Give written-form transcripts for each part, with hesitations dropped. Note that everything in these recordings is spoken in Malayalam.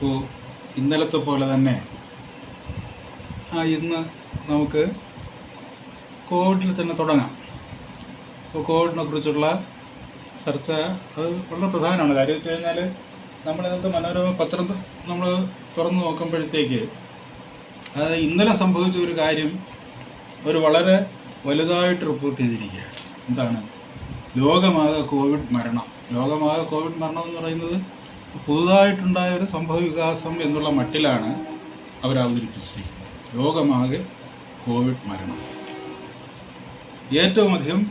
അപ്പോൾ ഇന്നലത്തെ പോലെ തന്നെ ഇന്ന് നമുക്ക് കോവിഡിൽ തന്നെ തുടങ്ങാം. അപ്പോൾ കോവിഡിനെ കുറിച്ചുള്ള ചർച്ച അത് വളരെ പ്രധാനമാണ്. കാര്യം വെച്ച് കഴിഞ്ഞാൽ നമ്മളിന്നത്തെ മനോരമ പത്രം നമ്മൾ തുറന്നു നോക്കുമ്പോഴത്തേക്ക് ഇന്നലെ സംഭവിച്ച ഒരു കാര്യം ഒരു വളരെ വലുതായിട്ട് റിപ്പോർട്ട് ചെയ്തിരിക്കുകയാണ്. എന്താണ്? ലോകമാകെ കോവിഡ് മരണം. ലോകമാകെ കോവിഡ് മരണം എന്ന് പറയുന്നത് പുതുതായിട്ടുണ്ടായ ഒരു സംഭവ വികാസം എന്നുള്ള മട്ടിലാണ് അവർ അവതരിപ്പിച്ചിരിക്കുന്നത്. ലോകമാകെ കോവിഡ് മരണം. ഏറ്റവും അധികം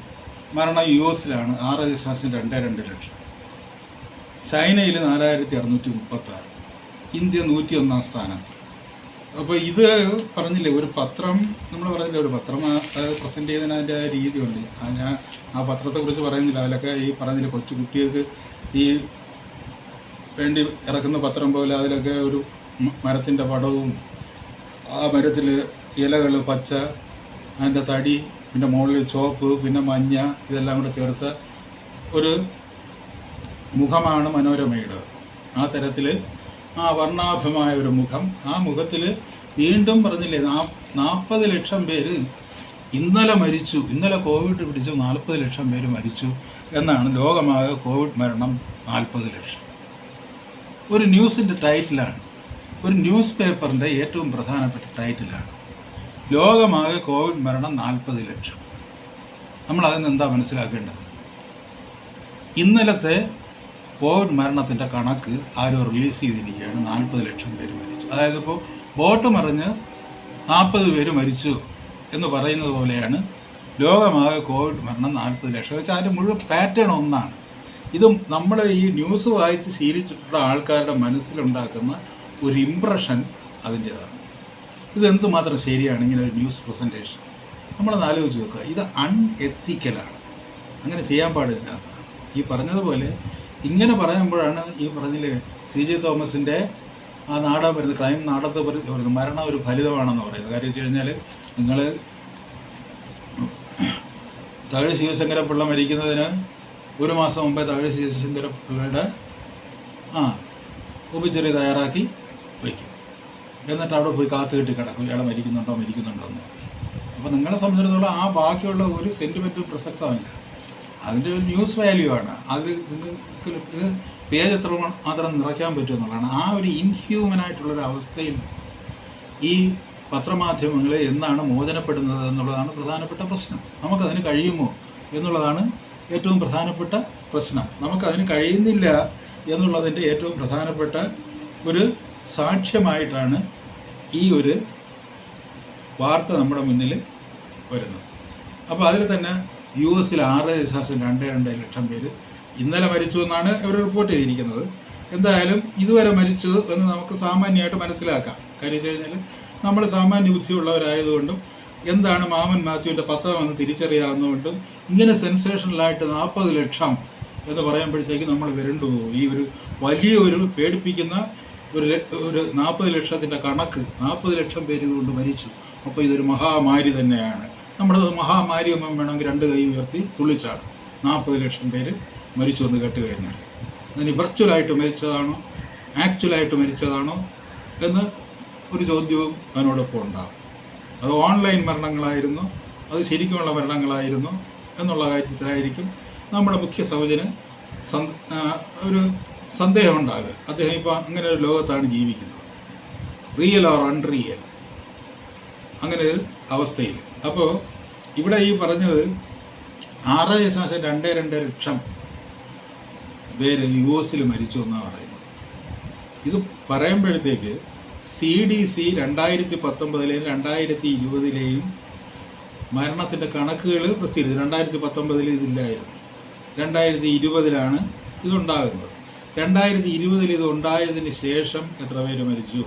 മരണം US-ലാണ് 6.22 ലക്ഷം. ചൈനയിൽ 4636, ഇന്ത്യ 101-ാം സ്ഥാനത്ത്. അപ്പോൾ ഇത് പറഞ്ഞില്ലേ, ഒരു പത്രം നമ്മൾ പറഞ്ഞില്ലേ, ഒരു പത്രം പ്രസൻറ്റ് ചെയ്യുന്നതിന് അതിൻ്റെ രീതിയുണ്ട്. ഞാൻ ആ പത്രത്തെക്കുറിച്ച് പറയുന്നില്ല. അതിലൊക്കെ ഈ പറഞ്ഞില്ലേ, കൊച്ചു കുട്ടികൾക്ക് ഈ വേണ്ടി ഇറക്കുന്ന പത്രം പോലെ അതിലൊക്കെ ഒരു മരത്തിൻ്റെ പടവും ആ മരത്തിൽ ഇലകൾ പച്ച, അതിൻ്റെ തടി, പിന്നെ മുകളിൽ ചുവപ്പ്, പിന്നെ മഞ്ഞ, ഇതെല്ലാം കൂടെ ചേർത്ത ഒരു മുഖമാണ് മനോരമയുടെ. ആ തരത്തിൽ ആ വർണ്ണാഭമായ ഒരു മുഖം. ആ മുഖത്തിൽ വീണ്ടും പറഞ്ഞില്ലേ, 40 ലക്ഷം പേര് ഇന്നലെ മരിച്ചു. ഇന്നലെ കോവിഡ് പിടിച്ച് 40 ലക്ഷം പേര് മരിച്ചു എന്നാണ്. ലോകമാകെ കോവിഡ് മരണം 40 ലക്ഷം. ഒരു ന്യൂസിൻ്റെ ടൈറ്റിലാണ്, ഒരു ന്യൂസ് പേപ്പറിൻ്റെ ഏറ്റവും പ്രധാനപ്പെട്ട ടൈറ്റിലാണ് ലോകമാകെ കോവിഡ് മരണം 40 ലക്ഷം. നമ്മളതിൽ നിന്ന് എന്താ മനസ്സിലാക്കേണ്ടത്? ഇന്നലത്തെ കോവിഡ് മരണത്തിൻ്റെ കണക്ക് ആരോ റിലീസ് ചെയ്തിരിക്കുകയാണ്. 40 ലക്ഷം പേര് മരിച്ചു. അതായത് ഇപ്പോൾ ബോട്ട് മറിഞ്ഞ് 40 പേര് മരിച്ചു എന്ന് പറയുന്നത് പോലെയാണ് ലോകമാകെ കോവിഡ് മരണം 40 ലക്ഷം. വെച്ചാൽ അതിൻ്റെ മുഴുവൻ പാറ്റേൺ ഒന്നാണ്. ഇതും നമ്മൾ ഈ ന്യൂസ് വായിച്ച് ശീലിച്ചിട്ടുള്ള ആൾക്കാരുടെ മനസ്സിലുണ്ടാക്കുന്ന ഒരു ഇംപ്രഷൻ അതിൻ്റേതാണ്. ഇതെന്തുമാത്രം ശരിയാണ് ഇങ്ങനെ ഒരു ന്യൂസ് പ്രസൻറ്റേഷൻ? നമ്മളത് ആലോചിച്ച് നോക്കുക. ഇത് അൺഎത്തിക്കലാണ്. അങ്ങനെ ചെയ്യാൻ പാടില്ലാത്തതാണ്. ഈ പറഞ്ഞതുപോലെ ഇങ്ങനെ പറയുമ്പോഴാണ് ഈ പറഞ്ഞില്ലേ, CJ തോമസിൻ്റെ ആ നാടകം വരുന്നത്, ക്രൈം നാടകത്തെ പറയുന്നത് മരണം ഒരു ഫലിതമാണെന്ന് പറയുന്നത്. കാര്യം വെച്ച് കഴിഞ്ഞാൽ നിങ്ങൾ തകഴി ശിവശങ്കരപ്പിള്ള മരിക്കുന്നതിന് ഒരു മാസം മുമ്പേ തകഴി ശിവശങ്കരപ്പിള്ളയുടെ ഉപചര്യ തയ്യാറാക്കി വയ്ക്കും. എന്നിട്ട് അവിടെ പോയി കാത്തു കെട്ടി കിടക്കും, ഇയാളെ മരിക്കുന്നുണ്ടോ എന്ന്. അപ്പോൾ നിങ്ങളെ സംബന്ധിച്ചിടത്തോളം ആ ബാക്കിയുള്ള ഒരു സെൻറ്റിമെൻറ്റും പ്രസക്തമല്ല. അതിൻ്റെ ഒരു ന്യൂസ് വാല്യൂ ആണ്. അത് നിങ്ങൾക്ക് പേജ് എത്ര മാത്രം നിറയ്ക്കാൻ പറ്റുമെന്നുള്ളതാണ്. ആ ഒരു ഇൻഹ്യൂമനായിട്ടുള്ളൊരു അവസ്ഥയിൽ ഈ പത്രമാധ്യമങ്ങൾ എന്നാണ് മോചനപ്പെടുന്നത് എന്നുള്ളതാണ് പ്രധാനപ്പെട്ട പ്രശ്നം. നമുക്കതിന് കഴിയുമോ എന്നുള്ളതാണ് ഏറ്റവും പ്രധാനപ്പെട്ട പ്രശ്നം. നമുക്കതിന് കഴിയുന്നില്ല എന്നുള്ളതിൻ്റെ ഏറ്റവും പ്രധാനപ്പെട്ട ഒരു സാക്ഷ്യമായിട്ടാണ് ഈ ഒരു വാർത്ത നമ്മുടെ മുന്നിൽ വരുന്നത്. അപ്പോൾ അതിൽ തന്നെ US-ൽ 6.22 ലക്ഷം പേര് ഇന്നലെ മരിച്ചു എന്നാണ് ഇവർ റിപ്പോർട്ട് ചെയ്തിരിക്കുന്നത്. എന്തായാലും ഇതുവരെ മരിച്ചു എന്ന് നമുക്ക് സാമാന്യമായിട്ട് മനസ്സിലാക്കാം. കാര്യം വെച്ച് കഴിഞ്ഞാൽ നമ്മൾ സാമാന്യ ബുദ്ധിയുള്ളവരായതുകൊണ്ടും എന്താണ് മാമൻ മാത്യുവിൻ്റെ പത്രമെന്ന് തിരിച്ചറിയാവുന്നതുകൊണ്ടും ഇങ്ങനെ സെൻസേഷണലായിട്ട് 40 ലക്ഷം എന്ന് പറയുമ്പോഴത്തേക്ക് നമ്മൾ വരണ്ടു. ഈ ഒരു വലിയൊരു പേടിപ്പിക്കുന്ന ഒരു 40 ലക്ഷത്തിൻ്റെ കണക്ക്, 40 ലക്ഷം പേര് ഇതുകൊണ്ട് മരിച്ചു. അപ്പോൾ ഇതൊരു മഹാമാരി തന്നെയാണ്. നമ്മുടെ മഹാമാരി ഒന്നും വേണമെങ്കിൽ 2 കൈ ഉയർത്തി തുള്ളിച്ചാണ് 40 ലക്ഷം പേര് മരിച്ചു എന്ന് കേട്ട് കഴിഞ്ഞാൽ. അതിന് വെർച്വലായിട്ട് മരിച്ചതാണോ ആക്ച്വലായിട്ട് മരിച്ചതാണോ എന്ന് ഒരു ചോദ്യവും അതിനോടൊപ്പം ഉണ്ടാകും. അത് ഓൺലൈൻ മരണങ്ങളായിരുന്നു, അത് ശരിക്കുമുള്ള മരണങ്ങളായിരുന്നു എന്നുള്ള കാര്യത്തിലായിരിക്കും നമ്മുടെ മുഖ്യ സൗജന് ഒരു സന്ദേഹം ഉണ്ടാകുക. അദ്ദേഹം ഇപ്പോൾ അങ്ങനെ ഒരു ലോകത്താണ് ജീവിക്കുന്നത്, റിയൽ ഓർ അൺറിയൽ, അങ്ങനെ ഒരു അവസ്ഥയിൽ. അപ്പോൾ ഇവിടെ ഈ പറഞ്ഞത് 6.22 ലക്ഷം പേര് US-ൽ മരിച്ചു എന്നാണ് പറയുന്നത്. ഇത് പറയുമ്പോഴത്തേക്ക് CDC 2019-ലെയും 2020-ലെയും മരണത്തിൻ്റെ കണക്കുകൾ പ്രസിദ്ധീകരിച്ചു. 2019-ൽ ഇതില്ലായിരുന്നു, 2020-ലാണ് ഇതുണ്ടാകുന്നത്. 2020-ൽ ഇത് ഉണ്ടായതിന് ശേഷം എത്ര പേര് മരിച്ചു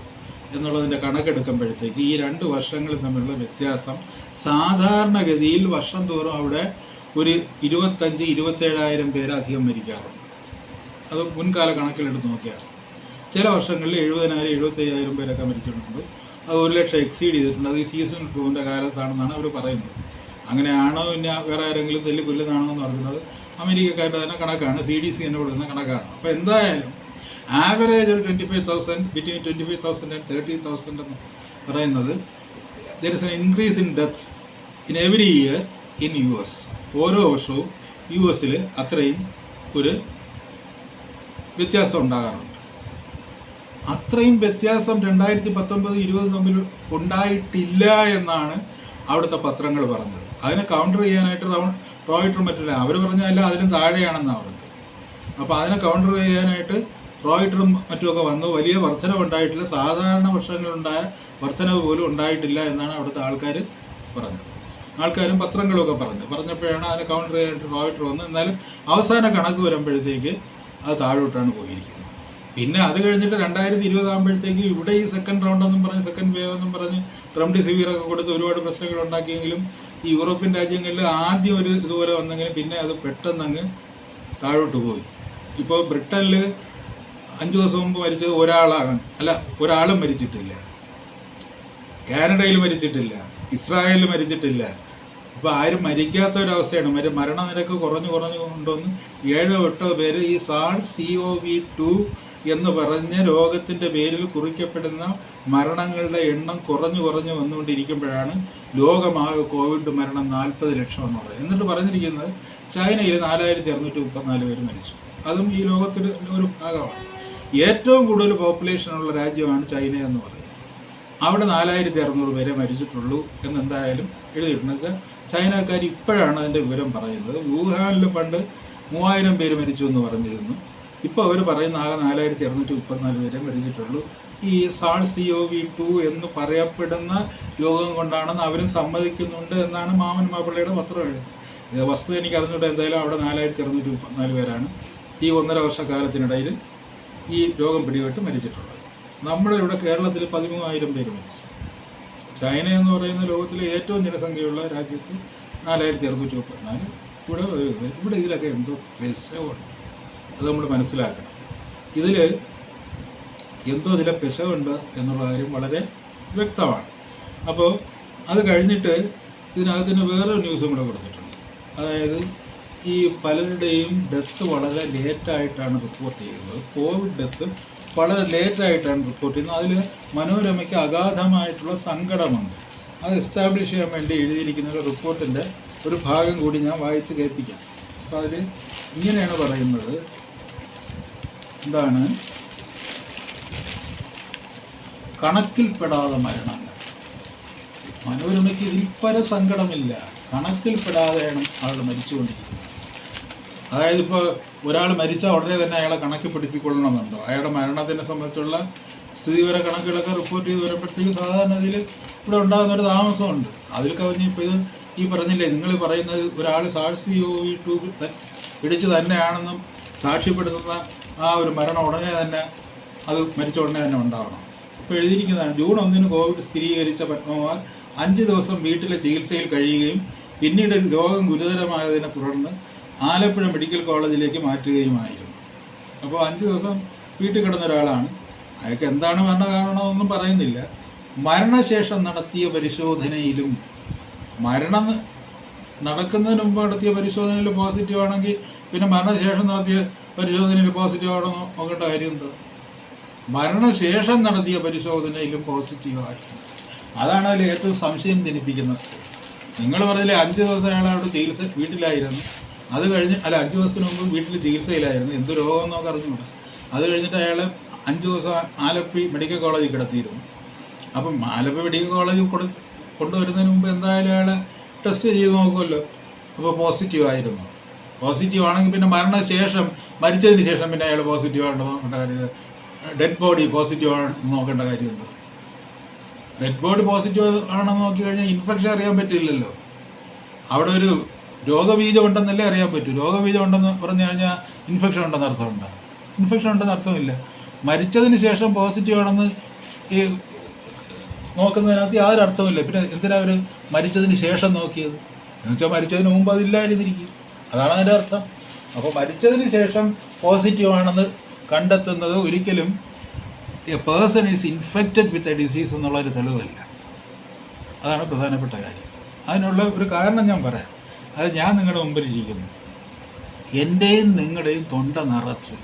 എന്നുള്ളതിൻ്റെ കണക്കെടുക്കുമ്പോഴത്തേക്ക് ഈ 2 വർഷങ്ങൾ തമ്മിലുള്ള വ്യത്യാസം സാധാരണഗതിയിൽ വർഷം തോറും അവിടെ ഒരു 25-27,000 പേര് അധികം മരിക്കാറുണ്ട്. അത് മുൻകാല കണക്കിലെടുത്ത് നോക്കിയാൽ ചില വർഷങ്ങളിൽ 70,000-75,000 പേരൊക്കെ മരിച്ചിട്ടുണ്ട്. അത് 1 ലക്ഷം എക്സീഡ് ചെയ്തിട്ടുണ്ട്. അത് ഈ സീസൺ ഫ്ലൂവിൻ്റെ കാലത്താണെന്നാണ് അവർ പറയുന്നത്. അങ്ങനെയാണോ പിന്നെ വേറെ ആരെങ്കിലും തെല്ല് കൊല്ലുന്നതാണോ എന്ന് പറയുന്നത് അമേരിക്കക്കാരുടെ തന്നെ കണക്കാണ്, CDC തന്നെ കൊടുക്കുന്ന കണക്കാണ്. അപ്പോൾ എന്തായാലും ആവറേജ് ഒരു 25,000, ബിറ്റ്വീൻ 25,000 ആൻഡ് 30,000 എന്ന് പറയുന്നത്. There is an increase in death in every year in US. ഓരോ വർഷവും US അത്രയും ഒരു വ്യത്യാസം ഉണ്ടാകാറുണ്ട്. അത്രയും വ്യത്യാസം 2019-20 തമ്മിൽ ഉണ്ടായിട്ടില്ല എന്നാണ് അവിടുത്തെ പത്രങ്ങൾ പറഞ്ഞത്. അതിനെ കൗണ്ടർ ചെയ്യാനായിട്ട് റോയിട്ടർ മറ്റില്ല, അവർ പറഞ്ഞതല്ല അതിലും താഴെയാണെന്നാണ് പറഞ്ഞത്. അപ്പോൾ അതിനെ കൗണ്ടർ ചെയ്യാനായിട്ട് റോയിട്ടറും മറ്റുമൊക്കെ വന്നു. വലിയ വർധനവ് ഉണ്ടായിട്ടില്ല, സാധാരണ വർഷങ്ങളുണ്ടായ വർധനവ് പോലും ഉണ്ടായിട്ടില്ല എന്നാണ് അവിടുത്തെ ആൾക്കാർ പറഞ്ഞത്. ആൾക്കാരും പത്രങ്ങളുമൊക്കെ പറഞ്ഞപ്പോഴാണ് അതിനെ കൗണ്ടർ ചെയ്യാനായിട്ട് റോയിട്ടർ വന്നു. എന്നാലും അവസാന കണക്ക് വരുമ്പോഴത്തേക്ക് അത് താഴോട്ടാണ് പോയിരിക്കുന്നത്. പിന്നെ അത് കഴിഞ്ഞിട്ട് 2020 ആകുമ്പോഴത്തേക്ക് ഇവിടെ ഈ സെക്കൻഡ് റൗണ്ട് എന്നും പറഞ്ഞ്, സെക്കൻഡ് വേവ് എന്നും പറഞ്ഞ് റെംഡെസിവിറൊക്കെ കൊടുത്ത് ഒരുപാട് പ്രശ്നങ്ങൾ ഉണ്ടാക്കിയെങ്കിലും ഈ യൂറോപ്യൻ രാജ്യങ്ങളിൽ ആദ്യം ഒരു ഇതുപോലെ വന്നെങ്കിലും പിന്നെ അത് പെട്ടെന്ന് അങ്ങ് താഴോട്ട് പോയി. ഇപ്പോൾ ബ്രിട്ടനിൽ 5 ദിവസം മുമ്പ് മരിച്ചത് ഒരാളും മരിച്ചിട്ടില്ല. കാനഡയിൽ മരിച്ചിട്ടില്ല, ഇസ്രായേലിൽ മരിച്ചിട്ടില്ല. ഇപ്പോൾ ആരും മരിക്കാത്ത ഒരവസ്ഥയാണ്. മരണനിരക്ക് കുറഞ്ഞു കൊണ്ടുവന്ന് 7-8 പേര് ഈ SARS-CoV-2 എന്ന് പറഞ്ഞ രോഗത്തിൻ്റെ പേരിൽ കുറിക്കപ്പെടുന്ന മരണങ്ങളുടെ എണ്ണം കുറഞ്ഞു വന്നുകൊണ്ടിരിക്കുമ്പോഴാണ് ലോകമാകെ കോവിഡ് മരണം 40 ലക്ഷം എന്ന് പറയുന്നത്. എന്നിട്ട് പറഞ്ഞിരിക്കുന്നത് ചൈനയിൽ 4,634 പേര് മരിച്ചു. അതും ഈ ലോകത്തിൻ്റെ ഒരു ഭാഗമാണ്. ഏറ്റവും കൂടുതൽ പോപ്പുലേഷനുള്ള രാജ്യമാണ് ചൈന എന്ന് പറയുന്നത്. അവിടെ 4,600 പേരെ മരിച്ചിട്ടുള്ളൂ എന്നെന്തായാലും എഴുതിയിട്ടുണ്ട്. വെച്ചാൽ ചൈനക്കാർ ഇപ്പോഴാണ് അതിൻ്റെ വിവരം പറയുന്നത്. വുഹാനിൽ പണ്ട് 3,000 പേര് മരിച്ചു എന്ന് പറഞ്ഞിരുന്നു. ഇപ്പോൾ അവർ പറയുന്ന ആകെ 4,234 പേരെ മരിച്ചിട്ടുള്ളൂ. ഈ SARS-CoV-2 എന്ന് പറയപ്പെടുന്ന രോഗം കൊണ്ടാണെന്ന് അവരും സമ്മതിക്കുന്നുണ്ട് എന്നാണ് മാമൻ മാപ്പിള്ളയുടെ പത്രം എഴുതുന്നത്. വസ്തുത എനിക്ക് അറിഞ്ഞിട്ട് എന്തായാലും അവിടെ 4,234 പേരാണ് ഈ 1.5 വർഷക്കാലത്തിനിടയിൽ ഈ രോഗം പിടിപെട്ട് മരിച്ചിട്ടുള്ളത്. നമ്മുടെ ഇവിടെ കേരളത്തിൽ 13,000 പേര് മരിച്ചു. ചൈന എന്ന് പറയുന്ന ലോകത്തിലെ ഏറ്റവും ജനസംഖ്യയുള്ള രാജ്യത്ത് 4,234. ഇവിടെ ഇതിലൊക്കെ എന്തോ പെശകുണ്ട്, അത് നമ്മൾ മനസ്സിലാക്കണം. ഇതിൽ എന്തോ ചില പെശകുണ്ട് എന്നുള്ള കാര്യം വളരെ വ്യക്തമാണ്. അപ്പോൾ അത് കഴിഞ്ഞിട്ട് ഇതിനകത്തിന് വേറൊരു ന്യൂസും കൂടെ കൊടുത്തിട്ടുണ്ട്. അതായത് ഈ പലരുടെയും ഡെത്ത് വളരെ ലേറ്റായിട്ടാണ് റിപ്പോർട്ട് ചെയ്യുന്നത്. കോവിഡ് ഡെത്ത് വളരെ ലേറ്റായിട്ടാണ് റിപ്പോർട്ട് ചെയ്യുന്നത്. അതിൽ മനോരമയ്ക്ക് അഗാധമായിട്ടുള്ള സങ്കടമുണ്ട്. അത് എസ്റ്റാബ്ലിഷ് ചെയ്യാൻ വേണ്ടി എഴുതിയിരിക്കുന്ന ഒരു റിപ്പോർട്ടിൻ്റെ ഒരു ഭാഗം കൂടി ഞാൻ വായിച്ച് കേൾപ്പിക്കാം. അപ്പോൾ അതിൽ ഇങ്ങനെയാണ് പറയുന്നത്. എന്താണ്? കണക്കിൽപ്പെടാതെ മരണങ്ങൾ. മനോരമയ്ക്ക് ഇതിൽ പല സങ്കടമില്ല. കണക്കിൽപ്പെടാതെയാണ് ആൾ മരിച്ചുകൊണ്ടിരിക്കുന്നത്. അതായത് ഇപ്പോൾ ഒരാൾ മരിച്ചാൽ ഉടനെ തന്നെ അയാളെ കണക്കിൽപ്പെടുത്തിക്കൊള്ളണമെന്നുണ്ടോ? അയാളുടെ മരണത്തിനെ സംബന്ധിച്ചുള്ള സ്ഥിതിവിവര കണക്കുകളൊക്കെ റിപ്പോർട്ട് ചെയ്ത് വരുമ്പോഴത്തേക്ക് സാധാരണ ഇതിൽ ഇവിടെ ഉണ്ടാകുന്നൊരു താമസമുണ്ട്. അതിൽ കവിഞ്ഞ് ഇപ്പോൾ ഇത് ഈ പറഞ്ഞില്ലേ, നിങ്ങൾ പറയുന്നത് ഒരാൾ SARS-CoV-2 പിടിച്ച് തന്നെയാണെന്നും സാക്ഷ്യപ്പെടുത്തുന്ന ആ ഒരു മരണം ഉടനെ തന്നെ, അത് മരിച്ച ഉടനെ തന്നെ ഉണ്ടാവണം. ഇപ്പോൾ എഴുതിയിരിക്കുന്നതാണ്, ജൂൺ 1 കോവിഡ് സ്ഥിരീകരിച്ച പത്മകുമാർ 5 ദിവസം വീട്ടിലെ ചികിത്സയിൽ കഴിയുകയും പിന്നീട് രോഗം ഗുരുതരമായതിനെ തുടർന്ന് ആലപ്പുഴ മെഡിക്കൽ കോളേജിലേക്ക് മാറ്റുകയുമായിരുന്നു. അപ്പോൾ 5 ദിവസം വീട്ടിൽ കിടന്ന ഒരാളാണ്. അയാൾക്ക് എന്താണ് മരണകാരണമെന്നൊന്നും പറയുന്നില്ല. മരണശേഷം നടത്തിയ പരിശോധനയിലും, മരണം നടക്കുന്നതിന് മുമ്പ് നടത്തിയ പരിശോധനയിൽ പോസിറ്റീവ് ആണെങ്കിൽ പിന്നെ മരണശേഷം നടത്തിയ പരിശോധനയിൽ പോസിറ്റീവ് ആണോ നോക്കേണ്ട കാര്യം എന്താ? മരണശേഷം നടത്തിയ പരിശോധനയിലും പോസിറ്റീവായി. അതാണ് അതിൽ ഏറ്റവും സംശയം ജനിപ്പിക്കുന്നത്. നിങ്ങൾ പറഞ്ഞില്ലേ 5 ദിവസം അയാൾ അവിടെ ചികിത്സ വീട്ടിലായിരുന്നു. അത് കഴിഞ്ഞ് 5 ദിവസത്തിന് മുമ്പ് വീട്ടിൽ ചികിത്സയിലായിരുന്നു. എന്ത് രോഗം എന്നൊക്കെ അറിഞ്ഞുകൂടാ. അത് കഴിഞ്ഞിട്ട് അയാൾ 5 ദിവസം ആലപ്പി മെഡിക്കൽ കോളേജിൽ കിടത്തിയിരുന്നു. അപ്പം ആലപ്പി മെഡിക്കൽ കോളേജിൽ കൊണ്ടുവരുന്നതിന് മുമ്പ് എന്തായാലും അയാളെ ടെസ്റ്റ് ചെയ്ത് നോക്കുമല്ലോ. അപ്പോൾ പോസിറ്റീവ് ആയിരുന്നു. പോസിറ്റീവ് ആണെങ്കിൽ പിന്നെ മരണശേഷം, മരിച്ചതിന് ശേഷം പിന്നെ അയാൾ പോസിറ്റീവ് ആണെന്ന് നോക്കേണ്ട കാര്യം, ഡെഡ് ബോഡി പോസിറ്റീവ് ആണെന്ന് നോക്കേണ്ട കാര്യമുണ്ട്. ഡെഡ് ബോഡി പോസിറ്റീവ് ആണെന്ന് നോക്കി കഴിഞ്ഞാൽ ഇൻഫെക്ഷൻ അറിയാൻ പറ്റില്ലല്ലോ. അവിടെ ഒരു രോഗബീജം ഉണ്ടെന്നല്ലേ അറിയാൻ പറ്റൂ. രോഗബീജം ഉണ്ടെന്ന് പറഞ്ഞു കഴിഞ്ഞാൽ ഇൻഫെക്ഷൻ ഉണ്ടെന്ന് അർത്ഥമുണ്ടോ? ഇൻഫെക്ഷൻ ഉണ്ടെന്ന് അർത്ഥമില്ല. മരിച്ചതിന് ശേഷം പോസിറ്റീവ് ആണെന്ന് ഈ നോക്കുന്നതിനകത്ത് യാതൊരു അർത്ഥമില്ല. പിന്നെ എന്തിനാ അവർ മരിച്ചതിന് ശേഷം നോക്കിയത്? എന്നുവെച്ചാൽ മരിച്ചതിന് മുമ്പ് അതില്ലായിരുന്നിരിക്കും, അതാണ് അതിൻ്റെ അർത്ഥം. അപ്പോൾ മരിച്ചതിന് ശേഷം പോസിറ്റീവ് ആണെന്ന് കണ്ടെത്തുന്നത് ഒരിക്കലും A person is infected with a disease എന്നുള്ളൊരു തെളിവല്ല. അതാണ് പ്രധാനപ്പെട്ട കാര്യം. അതിനുള്ള ഒരു കാരണം ഞാൻ പറയാം. അത് ഞാൻ നിങ്ങളുടെ മുമ്പിലിരിക്കുന്നു. എൻ്റെയും നിങ്ങളുടെയും തൊണ്ട നിറച്ച്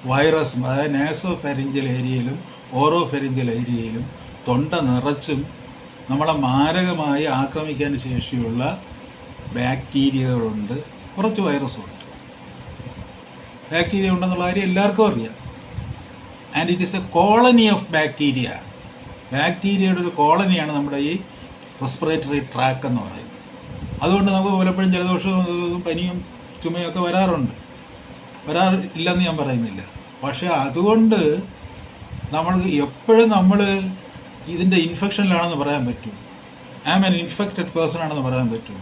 വൈറസ്, അതായത് നാസോ ഫെറിഞ്ചൽ ഏരിയയിലും ഓറോ ഫെറിഞ്ചൽ ഏരിയയിലും തൊണ്ട നിറച്ചും നമ്മളെ മാരകമായി ആക്രമിക്കാൻ ശേഷിയുള്ള ബാക്ടീരിയകളുണ്ട്, കുറച്ച് വൈറസും ഉണ്ട്. ബാക്ടീരിയ ഉണ്ടെന്നുള്ള കാര്യം എല്ലാവർക്കും അറിയാം. And it is A colony of bacteria. ബാക്ടീരിയയുടെ ഒരു കോളനിയാണ് നമ്മുടെ ഈ റെസ്പിറേറ്ററി ട്രാക്ക് എന്ന് പറയുന്നത്. അതുകൊണ്ട് നമുക്ക് പലപ്പോഴും ജലദോഷവും പനിയും ചുമയൊക്കെ വരാറില്ലെന്ന് ഞാൻ പറയുന്നില്ല. പക്ഷേ അതുകൊണ്ട് നമ്മൾക്ക് എപ്പോഴും നമ്മൾ ഇതിൻ്റെ ഇൻഫെക്ഷനിലാണെന്ന് പറയാൻ പറ്റും. I am an infected person ആണെന്ന് പറയാൻ പറ്റും.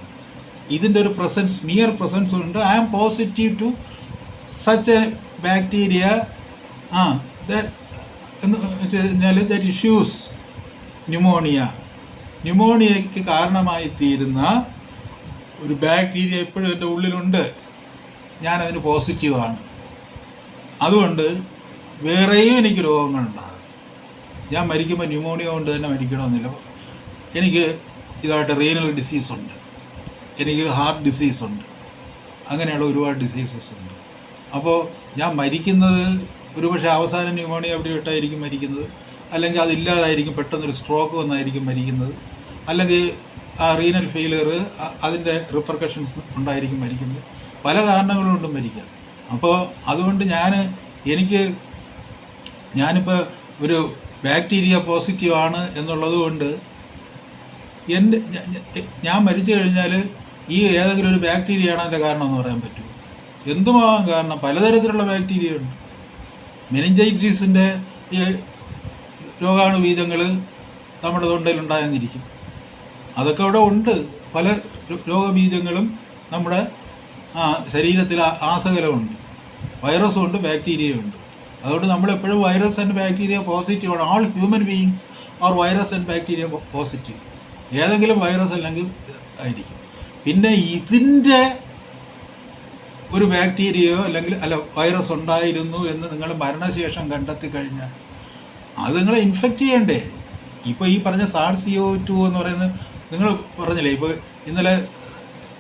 ഇതിൻ്റെ ഒരു പ്രസൻസ്, മിയർ പ്രസൻസ് ഉണ്ട്. I am positive to such a bacteria എന്ന് വെച്ച് കഴിഞ്ഞാൽ ദാറ്റ് ഇഷ്യൂസ് ന്യൂമോണിയയ്ക്ക് കാരണമായി തീരുന്ന ഒരു ബാക്ടീരിയ എപ്പോഴും എൻ്റെ ഉള്ളിലുണ്ട്. ഞാനതിന് പോസിറ്റീവാണ്. അതുകൊണ്ട് വേറെയും എനിക്ക് രോഗങ്ങളുണ്ടാകും. ഞാൻ മരിക്കുമ്പോൾ ന്യൂമോണിയ കൊണ്ട് തന്നെ മരിക്കണമെന്നില്ല. എനിക്ക് ഇതായിട്ട് റീനൽ ഡിസീസുണ്ട്, എനിക്ക് ഹാർട്ട് ഡിസീസുണ്ട്, അങ്ങനെയുള്ള ഒരുപാട് ഡിസീസസ് ഉണ്ട്. അപ്പോൾ ഞാൻ മരിക്കുന്നത് ഒരുപക്ഷെ അവസാനം ന്യൂമോണിയ എവിടെ ഇട്ടായിരിക്കും മരിക്കുന്നത്, അല്ലെങ്കിൽ അതില്ലാതായിരിക്കും, പെട്ടെന്നൊരു സ്ട്രോക്ക് വന്നായിരിക്കും മരിക്കുന്നത്, അല്ലെങ്കിൽ ആ റീനൽ ഫെയിലിയർ അതിൻ്റെ റിപ്പർക്കഷൻസ് ഉണ്ടായിരിക്കും മരിക്കുന്നത്. പല കാരണങ്ങൾ കൊണ്ടും മരിക്കാം. അപ്പോൾ അതുകൊണ്ട് ഞാനിപ്പോൾ ഒരു ബാക്ടീരിയ പോസിറ്റീവാണ് എന്നുള്ളത് കൊണ്ട് ഞാൻ മരിച്ചു കഴിഞ്ഞാൽ ഈ ഏതെങ്കിലും ഒരു ബാക്ടീരിയയാണ് അതിൻ്റെ കാരണം എന്ന് പറയാൻ പറ്റുമോ? എന്തുമാകാൻ കാരണം? പലതരത്തിലുള്ള ബാക്ടീരിയ ഉണ്ട്. മെനിഞ്ചൈറ്റിസിൻ്റെ ഈ രോഗാണു ബീജങ്ങൾ നമ്മുടെ തൊണ്ടയിലുണ്ടായെന്നിരിക്കും. അതൊക്കെ അവിടെ ഉണ്ട്. പല രോഗബീജങ്ങളും നമ്മുടെ ശരീരത്തിൽ ആസകലമുണ്ട്. വൈറസും ഉണ്ട്, ബാക്ടീരിയയും ഉണ്ട്. അതുകൊണ്ട് നമ്മളെപ്പോഴും വൈറസ് ആൻഡ് ബാക്ടീരിയ പോസിറ്റീവാണ്. All human beings or virus and bacteria positive. ഏതെങ്കിലും വൈറസ് അല്ലെങ്കിൽ ആയിരിക്കും. പിന്നെ ഇതിൻ്റെ ഒരു ബാക്ടീരിയയോ അല്ല വൈറസ് ഉണ്ടായിരുന്നു എന്ന് നിങ്ങൾ മരണശേഷം കണ്ടെത്തി കഴിഞ്ഞാൽ അത് നിങ്ങളെ ഇൻഫെക്റ്റ് ചെയ്യണ്ടേ? ഇപ്പോൾ ഈ പറഞ്ഞ SARS-CoV-2 എന്ന് പറയുന്നത് നിങ്ങൾ പറഞ്ഞില്ലേ, ഇപ്പോൾ ഇന്നലെ